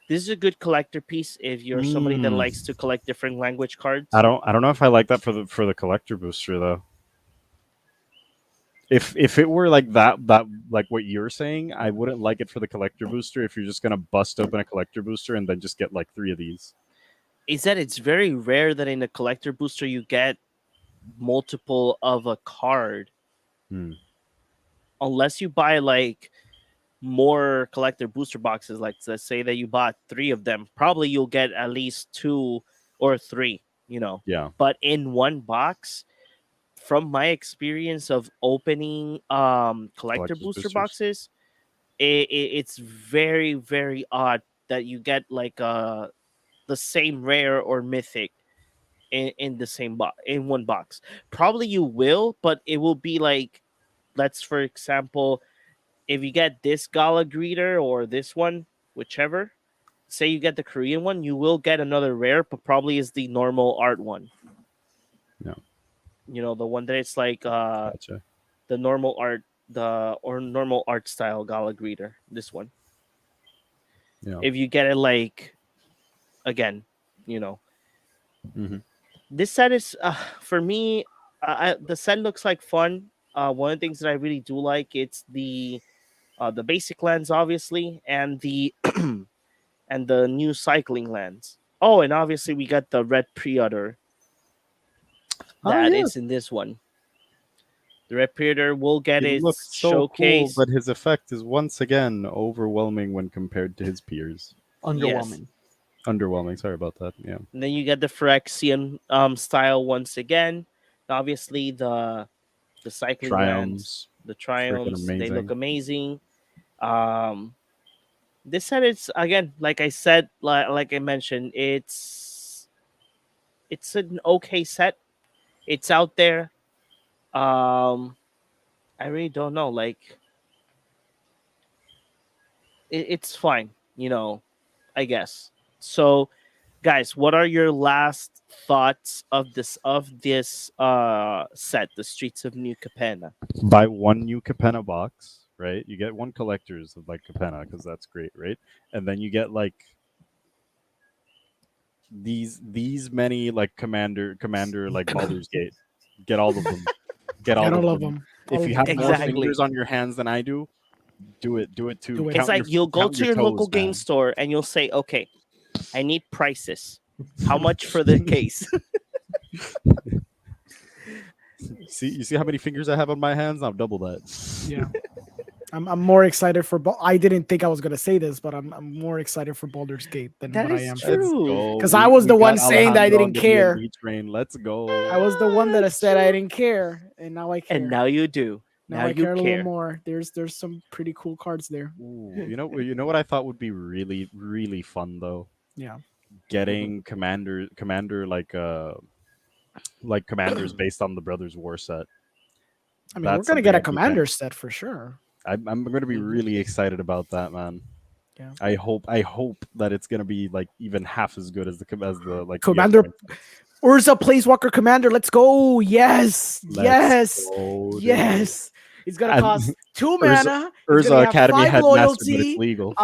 [SPEAKER 1] This is a good collector piece if you're somebody that
[SPEAKER 4] Mm.
[SPEAKER 1] likes to collect different language cards.
[SPEAKER 4] I don't know if I like that for the collector booster though. If it were like that like what you're saying, I wouldn't like it for the collector booster if you're just gonna bust open a collector booster and then just get like 3 of these.
[SPEAKER 1] Is that it's very rare that in a collector booster you get multiple of a card
[SPEAKER 4] Hmm.
[SPEAKER 1] unless you buy like more collector booster boxes, like let's say that you bought 3 of them, probably you'll get at least 2 or 3, you know.
[SPEAKER 4] Yeah.
[SPEAKER 1] But in one box, from my experience of opening collector
[SPEAKER 4] Collector's
[SPEAKER 1] booster
[SPEAKER 4] boosters.
[SPEAKER 1] boxes, it's very odd that you get like the same rare or mythic in the same box in one box. Probably you will, but it will be like, let's for example, if you get this gala greeter or this one, whichever, say you get the Korean one, you will get another rare, but probably is the normal art one.
[SPEAKER 4] Yeah.
[SPEAKER 1] You know, the one that it's like
[SPEAKER 4] Gotcha.
[SPEAKER 1] the normal art, the or normal art style gala greeter. This one.
[SPEAKER 4] Yeah.
[SPEAKER 1] If you get it like again, you know,
[SPEAKER 4] Hmm.
[SPEAKER 1] this set is for me. The set looks like fun. One of the things that I really do like it's the basic lands, obviously, and the and the new cycling lands. Oh, and obviously we got the red pre-order
[SPEAKER 4] Oh
[SPEAKER 1] that
[SPEAKER 4] yes.
[SPEAKER 1] is in this one. The red pre-order will get
[SPEAKER 4] He looks
[SPEAKER 1] its
[SPEAKER 4] so cool,
[SPEAKER 1] showcase.
[SPEAKER 4] but his effect is once again overwhelming when compared to his peers.
[SPEAKER 2] Underwhelming.
[SPEAKER 4] Underwhelming. Sorry about that. Yeah.
[SPEAKER 1] And then you get the Phyrexian style once again. Obviously the cycling lands,
[SPEAKER 4] Triumphs.
[SPEAKER 1] the
[SPEAKER 4] Freaking
[SPEAKER 1] triumphs, they look
[SPEAKER 4] amazing.
[SPEAKER 1] amazing. Um this set is again, like I said, like I mentioned, it's an okay set. It's out there. Um I really don't know. Like it's fine, you know, I guess. So guys, what are your last thoughts of this set, the Streets of New Capenna?
[SPEAKER 4] Buy one new Capenna box, right? You get one collector's of like Capenna because that's great, right? And then you get like these many like commander like Baldur's Gate. Get all of them. Get all
[SPEAKER 3] I don't
[SPEAKER 4] of
[SPEAKER 3] love
[SPEAKER 4] them.
[SPEAKER 3] them.
[SPEAKER 4] If you have more
[SPEAKER 1] Exactly.
[SPEAKER 4] fingers on your hands than I do, do it. Do it too.
[SPEAKER 3] Do it.
[SPEAKER 1] It's like you'll go
[SPEAKER 4] Count
[SPEAKER 1] to your local
[SPEAKER 4] toes,
[SPEAKER 1] game
[SPEAKER 4] man.
[SPEAKER 1] store and you'll say, okay, I need prices. How much for the case?
[SPEAKER 4] See, you see how many fingers I have on my hands? Now double that.
[SPEAKER 3] Yeah. I'm more excited for. I didn't think I was gonna say this, but I'm more excited for Baldur's Gate than
[SPEAKER 1] That
[SPEAKER 3] what I
[SPEAKER 1] is
[SPEAKER 3] am.
[SPEAKER 1] true.
[SPEAKER 4] Let's go.
[SPEAKER 3] 'Cause I was the one
[SPEAKER 4] got
[SPEAKER 3] saying that I
[SPEAKER 4] Alejandro
[SPEAKER 3] didn't
[SPEAKER 4] on the
[SPEAKER 3] care.
[SPEAKER 4] D&D train. Let's go.
[SPEAKER 3] I was the one that said I didn't care, and now I care.
[SPEAKER 1] And now you do.
[SPEAKER 3] Now
[SPEAKER 1] Now
[SPEAKER 3] I
[SPEAKER 1] you
[SPEAKER 3] care a little
[SPEAKER 1] care.
[SPEAKER 3] more. There's some pretty cool cards there.
[SPEAKER 4] Ooh, you know what I thought would be really, really fun though?
[SPEAKER 3] Yeah.
[SPEAKER 4] Getting commander like commanders based on the Brothers War set.
[SPEAKER 3] I mean, we're
[SPEAKER 4] That's
[SPEAKER 3] gonna get a
[SPEAKER 4] something I think
[SPEAKER 3] commander set for sure.
[SPEAKER 4] I'm going to be really excited about that, man.
[SPEAKER 3] Yeah.
[SPEAKER 4] I hope that it's going to be like even half as good as the like
[SPEAKER 3] Commander
[SPEAKER 4] the other
[SPEAKER 3] Urza Planeswalker Commander. Let's go. Yes.
[SPEAKER 4] Let's
[SPEAKER 3] Yes.
[SPEAKER 4] go, dude.
[SPEAKER 3] Yes. It's gonna
[SPEAKER 4] And
[SPEAKER 3] cost 2
[SPEAKER 4] Urza-
[SPEAKER 3] mana. It's
[SPEAKER 4] Urza
[SPEAKER 3] gonna have
[SPEAKER 4] Academy
[SPEAKER 3] 5
[SPEAKER 4] headmaster, but it's
[SPEAKER 3] loyalty.
[SPEAKER 4] legal.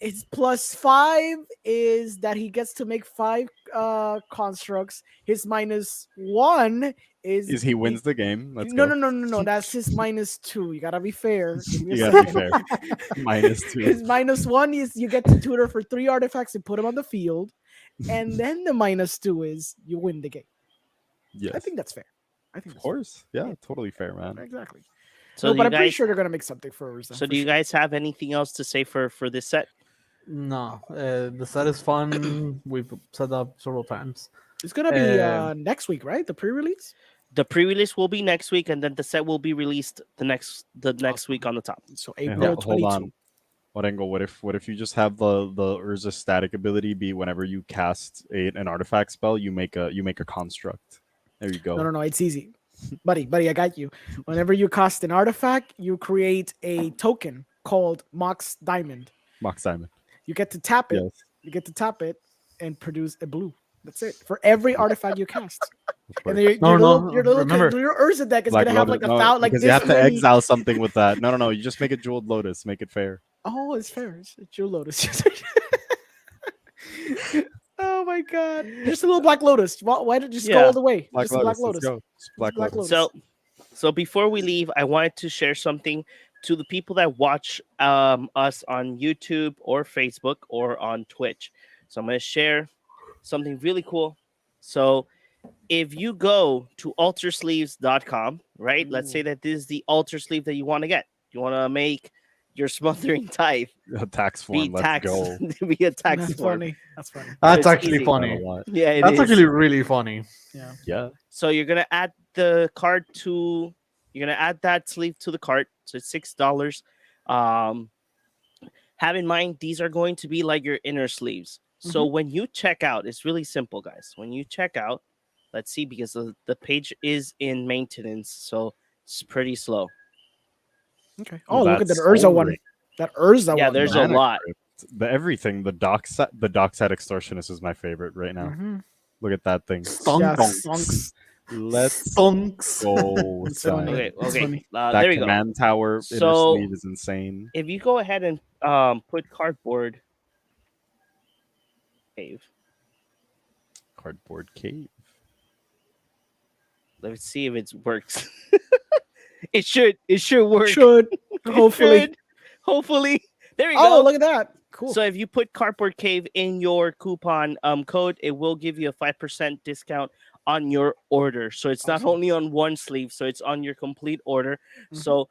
[SPEAKER 3] It's +5 is that he gets to make 5 constructs. His -1 is
[SPEAKER 4] He wins the game. Let's
[SPEAKER 3] no,
[SPEAKER 4] go.
[SPEAKER 3] no. That's his -2. You gotta be fair. Give me a
[SPEAKER 4] You gotta be
[SPEAKER 3] second.
[SPEAKER 4] fair. -2.
[SPEAKER 3] His -1 is you get to tutor for 3 artifacts and put them on the field, and then the -2 is you win the game.
[SPEAKER 4] Yes.
[SPEAKER 3] I think that's fair. I think
[SPEAKER 4] Of
[SPEAKER 3] that's
[SPEAKER 4] course. Yeah, totally fair, man.
[SPEAKER 3] fair. Exactly.
[SPEAKER 1] So
[SPEAKER 3] No,
[SPEAKER 1] do
[SPEAKER 3] but
[SPEAKER 1] you
[SPEAKER 3] I'm pretty
[SPEAKER 1] guys,
[SPEAKER 3] sure they're gonna make something for Urza.
[SPEAKER 1] so
[SPEAKER 3] for
[SPEAKER 1] do you
[SPEAKER 3] sure.
[SPEAKER 1] guys have anything else to say for this set?
[SPEAKER 2] No, the set is fun. We've set up several times.
[SPEAKER 3] It's gonna be next week, right? The pre-release.
[SPEAKER 1] The pre-release will be next week, and then the set will be released the next
[SPEAKER 3] Awesome.
[SPEAKER 1] week on the top.
[SPEAKER 3] So
[SPEAKER 4] Hey,
[SPEAKER 3] April
[SPEAKER 4] hold
[SPEAKER 3] 22.
[SPEAKER 4] on. Warengo, what if you just have the Urza static ability be whenever you cast an artifact spell, you make a construct. There you go.
[SPEAKER 3] No. It's easy, buddy. I got you. Whenever you cast an artifact, you create a token called Mox Diamond.
[SPEAKER 4] Mox Diamond.
[SPEAKER 3] You get to tap it.
[SPEAKER 4] Yes.
[SPEAKER 3] You get to tap it and produce a blue. That's it for every artifact you cast.
[SPEAKER 4] Of
[SPEAKER 3] And
[SPEAKER 4] course.
[SPEAKER 3] then your
[SPEAKER 2] No,
[SPEAKER 3] little
[SPEAKER 2] remember-
[SPEAKER 3] Urza deck is
[SPEAKER 4] Black
[SPEAKER 3] gonna have
[SPEAKER 4] Lotus-
[SPEAKER 3] like a
[SPEAKER 4] no,
[SPEAKER 3] thousand, like
[SPEAKER 4] because
[SPEAKER 3] this
[SPEAKER 4] you have to
[SPEAKER 3] many-
[SPEAKER 4] exile something with that. No. You just make it jeweled lotus. Make it fair.
[SPEAKER 3] Oh, it's fair. It's Jewel Lotus. Oh my god! Just a little Black Lotus. Why don't you just go
[SPEAKER 1] Yeah.
[SPEAKER 3] all the way?
[SPEAKER 4] Black
[SPEAKER 3] Just
[SPEAKER 4] Lotus.
[SPEAKER 3] Black
[SPEAKER 4] Let's
[SPEAKER 3] Lotus.
[SPEAKER 4] go. It's Black
[SPEAKER 3] Black
[SPEAKER 4] Lotus.
[SPEAKER 3] Lotus.
[SPEAKER 1] So before we leave, I wanted to share something to the people that watch us on YouTube or Facebook or on Twitch. So I'm going to share something really cool. So if you go to altersleeves.com, right? Let's say that this is the altar sleeve that you want to get. You want to make your smothering tithe
[SPEAKER 4] A tax
[SPEAKER 1] be
[SPEAKER 4] form. Let's
[SPEAKER 1] tax
[SPEAKER 4] go.
[SPEAKER 1] be a tax
[SPEAKER 3] That's
[SPEAKER 1] form.
[SPEAKER 3] funny. That's funny.
[SPEAKER 2] That's
[SPEAKER 1] It's
[SPEAKER 2] actually
[SPEAKER 1] easy.
[SPEAKER 4] I don't
[SPEAKER 2] funny.
[SPEAKER 4] know what.
[SPEAKER 1] Yeah, it
[SPEAKER 2] That's
[SPEAKER 1] is.
[SPEAKER 2] actually really funny.
[SPEAKER 3] Yeah.
[SPEAKER 4] Yeah.
[SPEAKER 1] So you're gonna add the card to that sleeve to the cart. So it's $6. Have in mind these are going to be like your inner sleeves. So when you check out, it's really simple, guys. When you check out, let's see, because the page is in maintenance, so it's pretty slow.
[SPEAKER 3] Okay.
[SPEAKER 4] Oh,
[SPEAKER 3] Oh, look at that
[SPEAKER 4] that's
[SPEAKER 3] Urza
[SPEAKER 4] so
[SPEAKER 3] one.
[SPEAKER 4] rich.
[SPEAKER 3] That Urza
[SPEAKER 1] Yeah,
[SPEAKER 3] one.
[SPEAKER 1] there's a
[SPEAKER 4] Mana
[SPEAKER 1] lot.
[SPEAKER 4] crypt. The everything. The dockside extortionist is my favorite right now.
[SPEAKER 3] Mhm.
[SPEAKER 4] Look at that thing.
[SPEAKER 2] Stonks.
[SPEAKER 3] Stonks.
[SPEAKER 4] Let's
[SPEAKER 2] Stonks.
[SPEAKER 4] go.
[SPEAKER 3] It's
[SPEAKER 4] son.
[SPEAKER 3] funny.
[SPEAKER 1] Okay,
[SPEAKER 3] That's
[SPEAKER 1] okay.
[SPEAKER 3] funny.
[SPEAKER 4] That
[SPEAKER 1] There we go.
[SPEAKER 4] command tower inner
[SPEAKER 1] So-
[SPEAKER 4] sleeve is insane.
[SPEAKER 1] If you go ahead and put cardboard cave,
[SPEAKER 4] Cardboard cave.
[SPEAKER 1] let's see if it works. It should work.
[SPEAKER 3] Should
[SPEAKER 1] It
[SPEAKER 3] hopefully.
[SPEAKER 1] should. Hopefully. There you
[SPEAKER 3] Oh,
[SPEAKER 1] go.
[SPEAKER 3] look at that. Cool.
[SPEAKER 1] So if you put Cardboard Cave in your coupon code, it will give you a 5% discount on your order. So it's not
[SPEAKER 3] Awesome.
[SPEAKER 1] only on one sleeve, so it's on your complete order.
[SPEAKER 3] Mhm.
[SPEAKER 1] So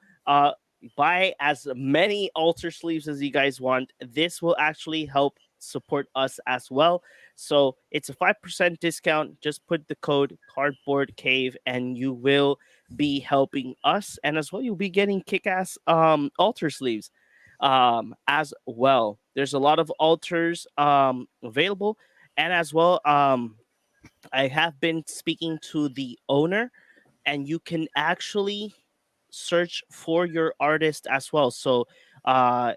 [SPEAKER 1] buy as many altar sleeves as you guys want. This will actually help support us as well. So it's a 5% discount. Just put the code Cardboard Cave and you will be helping us, and as well you'll be getting kick-ass altar sleeves as well. There's a lot of altars available, and as well I have been speaking to the owner, and you can actually search for your artist as well. So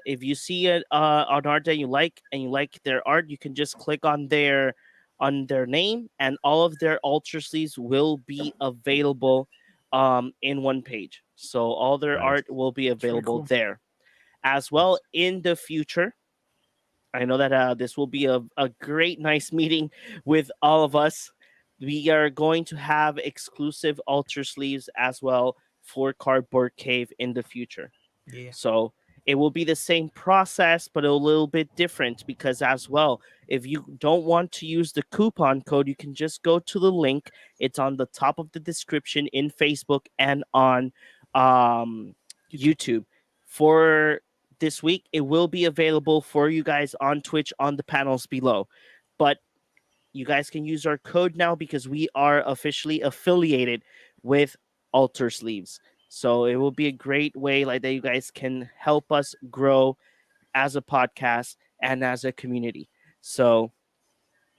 [SPEAKER 1] if you see an art that you like and you like their art, you can just click on their name, and all of their altar sleeves will be available in one page. So all their
[SPEAKER 4] Nice.
[SPEAKER 1] art will be available
[SPEAKER 3] cool.
[SPEAKER 1] there as well. In the future, I know that this will be a great nice meeting with all of us. We are going to have exclusive altar sleeves as well for Cardboard Cave in the future.
[SPEAKER 3] Yeah.
[SPEAKER 1] So It will be the same process, but a little bit different because, as well, if you don't want to use the coupon code, you can just go to the link. It's on the top of the description in Facebook and on YouTube. For this week, it will be available for you guys on Twitch on the panels below. But you guys can use our code now because we are officially affiliated with Alter Sleeves. So it will be a great way like that you guys can help us grow as a podcast and as a community. So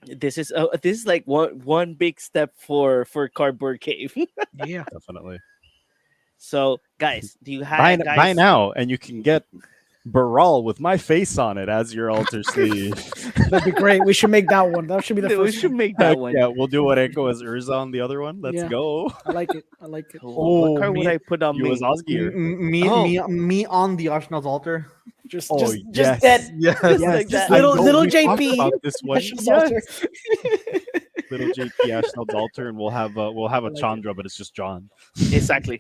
[SPEAKER 1] this is like one big step for Cardboard Cave.
[SPEAKER 3] Yeah.
[SPEAKER 4] Definitely.
[SPEAKER 1] So guys, do you
[SPEAKER 4] Buy,
[SPEAKER 1] have
[SPEAKER 4] buy now, and you can get Baral with my face on it as your altar sleeve.
[SPEAKER 3] That'd be great. We should make that one. That should be the
[SPEAKER 1] We
[SPEAKER 3] first
[SPEAKER 1] should
[SPEAKER 3] one.
[SPEAKER 1] make that one.
[SPEAKER 4] Yeah, we'll do Orenko as Urza on the other one. Let's
[SPEAKER 3] Yeah.
[SPEAKER 4] go.
[SPEAKER 3] I like it. I like it.
[SPEAKER 1] Cool. What card would
[SPEAKER 2] me-
[SPEAKER 1] I put on
[SPEAKER 4] You
[SPEAKER 1] me?
[SPEAKER 4] as Osgear.
[SPEAKER 2] Me on the Ashnod's altar.
[SPEAKER 3] Just,
[SPEAKER 4] Oh,
[SPEAKER 3] just
[SPEAKER 4] yes.
[SPEAKER 3] dead.
[SPEAKER 2] Yes.
[SPEAKER 1] Yes.
[SPEAKER 3] Yes,
[SPEAKER 1] that.
[SPEAKER 3] little
[SPEAKER 4] I know
[SPEAKER 3] little
[SPEAKER 4] we talked
[SPEAKER 3] JP.
[SPEAKER 4] about this one.
[SPEAKER 3] Ashnod's altar.
[SPEAKER 4] Little JP Ashnod's altar, and we'll have a
[SPEAKER 3] like it.
[SPEAKER 4] Chandra, but it's just John.
[SPEAKER 1] Exactly.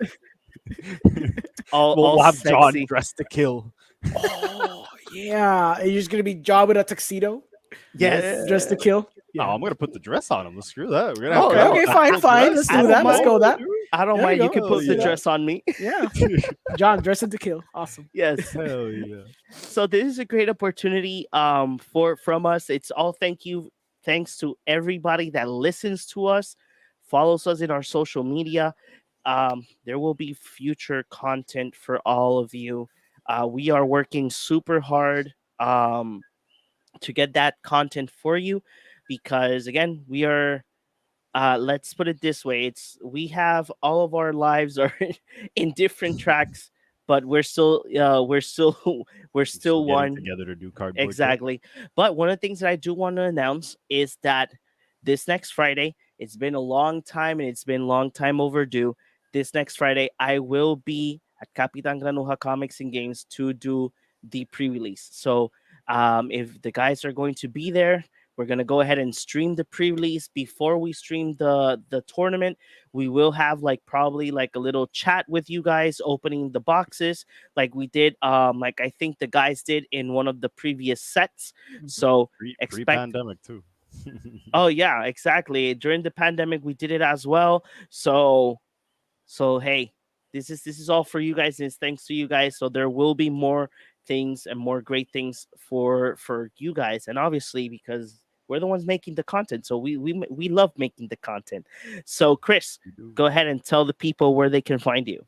[SPEAKER 1] All
[SPEAKER 4] We'll have John
[SPEAKER 1] sexy.
[SPEAKER 4] dressed to kill.
[SPEAKER 3] Oh yeah, are you just gonna be John with a tuxedo
[SPEAKER 1] Yes.
[SPEAKER 3] just to kill?
[SPEAKER 4] No, I'm gonna put the dress on him. Let's screw that. We're gonna
[SPEAKER 1] Oh,
[SPEAKER 4] have
[SPEAKER 3] Okay,
[SPEAKER 4] Carol.
[SPEAKER 3] fine. Let's
[SPEAKER 1] I
[SPEAKER 3] do
[SPEAKER 1] don't
[SPEAKER 3] that. Let's
[SPEAKER 1] mind.
[SPEAKER 3] go with that.
[SPEAKER 1] I don't
[SPEAKER 3] There
[SPEAKER 1] mind.
[SPEAKER 3] you
[SPEAKER 1] You
[SPEAKER 3] go.
[SPEAKER 1] can put the
[SPEAKER 4] Yeah.
[SPEAKER 1] dress on me.
[SPEAKER 3] Yeah, John dressing to kill. Awesome.
[SPEAKER 1] Yes.
[SPEAKER 4] Hell yeah.
[SPEAKER 1] So this is a great opportunity from us. It's all thanks to everybody that listens to us, follows us in our social media. There will be future content for all of you. We are working super hard to get that content for you because again, we are let's put it this way, we have all of our lives are in different tracks, but we're still we're still
[SPEAKER 4] Getting
[SPEAKER 1] one.
[SPEAKER 4] together to do cardboard.
[SPEAKER 1] Exactly. But one of the things that I do want to announce is that this next Friday, it's been a long time and it's been a long time overdue. This next Friday, I will be at Capitan Granuja Comics and Games to do the pre-release. So if the guys are going to be there, we're going to go ahead and stream the pre-release before we stream the tournament. We will have like probably like a little chat with you guys opening the boxes like we did like I think the guys did in one of the previous sets. So expect
[SPEAKER 4] Pre-pandemic too.
[SPEAKER 1] oh yeah, exactly. During the pandemic we did it as well. So hey, this is all for you guys and it's thanks to you guys. So there will be more things and more great things for you guys, and obviously because we're the ones making the content, so we love making the content. So Chris, go ahead and tell the people where they can find you.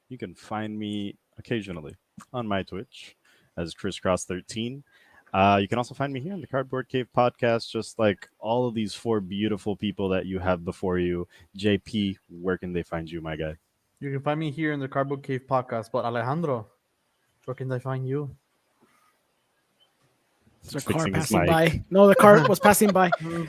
[SPEAKER 4] You can find me occasionally on my Twitch as ChrisCross13. You can also find me here on the Cardboard Cave podcast, just like all of these four beautiful people that you have before you. JP, where can they find you, my guy?
[SPEAKER 2] You can find me here in the Cardboard Cave podcast. But Alejandro, where can I find you?
[SPEAKER 3] There's a car
[SPEAKER 4] Fixing his
[SPEAKER 3] passing
[SPEAKER 4] mic.
[SPEAKER 3] by. No, the car was passing by. You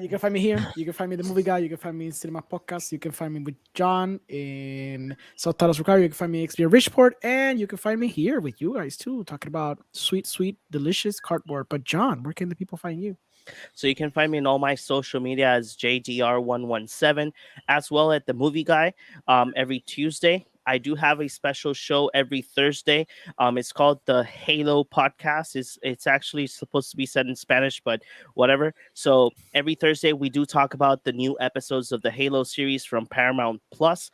[SPEAKER 3] can find me here. You can find me the movie guy. You can find me in Cinema Podcast. You can find me with John in Subtitles Required. You can find me in XP Richport, and you can find me here with you guys too, talking about sweet, sweet, delicious cardboard. But John, where can the people find you?
[SPEAKER 1] So you can find me in all my social media as JDR117, as well at the movie guy every Tuesday. I do have a special show every Thursday. It's called the Halo Podcast. It's actually supposed to be said in Spanish, but whatever. So every Thursday we do talk about the new episodes of the Halo series from Paramount Plus.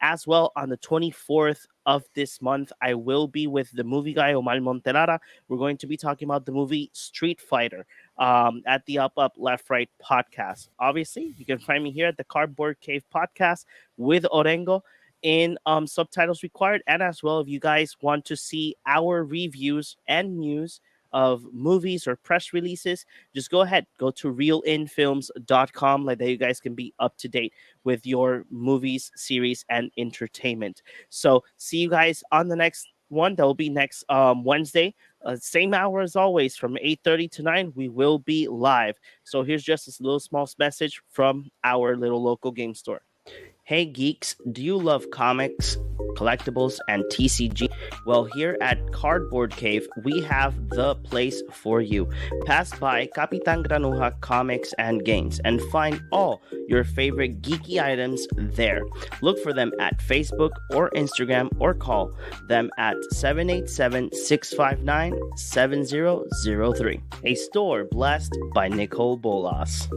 [SPEAKER 1] As well, on the 24th of this month, I will be with the movie guy Omar Montelara. We're going to be talking about the movie Street Fighter at the Up Left Right podcast. Obviously, you can find me here at the Cardboard Cave podcast with Orengo in Subtitles Required. And as well, if you guys want to see our reviews and news of movies or press releases, just go ahead, go to realinfilms.com, like that you guys can be up to date with your movies, series, and entertainment. So see you guys on the next one. That will be next Wednesday, same hour as always, from 8:30 to 9. We will be live. So here's just this little small message from our little local game store. Hey geeks, do you love comics, collectibles, and TCG? Well, here at Cardboard Cave, we have the place for you. Pass by Kapitan Granuja Comics and Games and find all your favorite geeky items there. Look for them at Facebook or Instagram or call them at 787-659-7003. A store blessed by Nicole Bolas.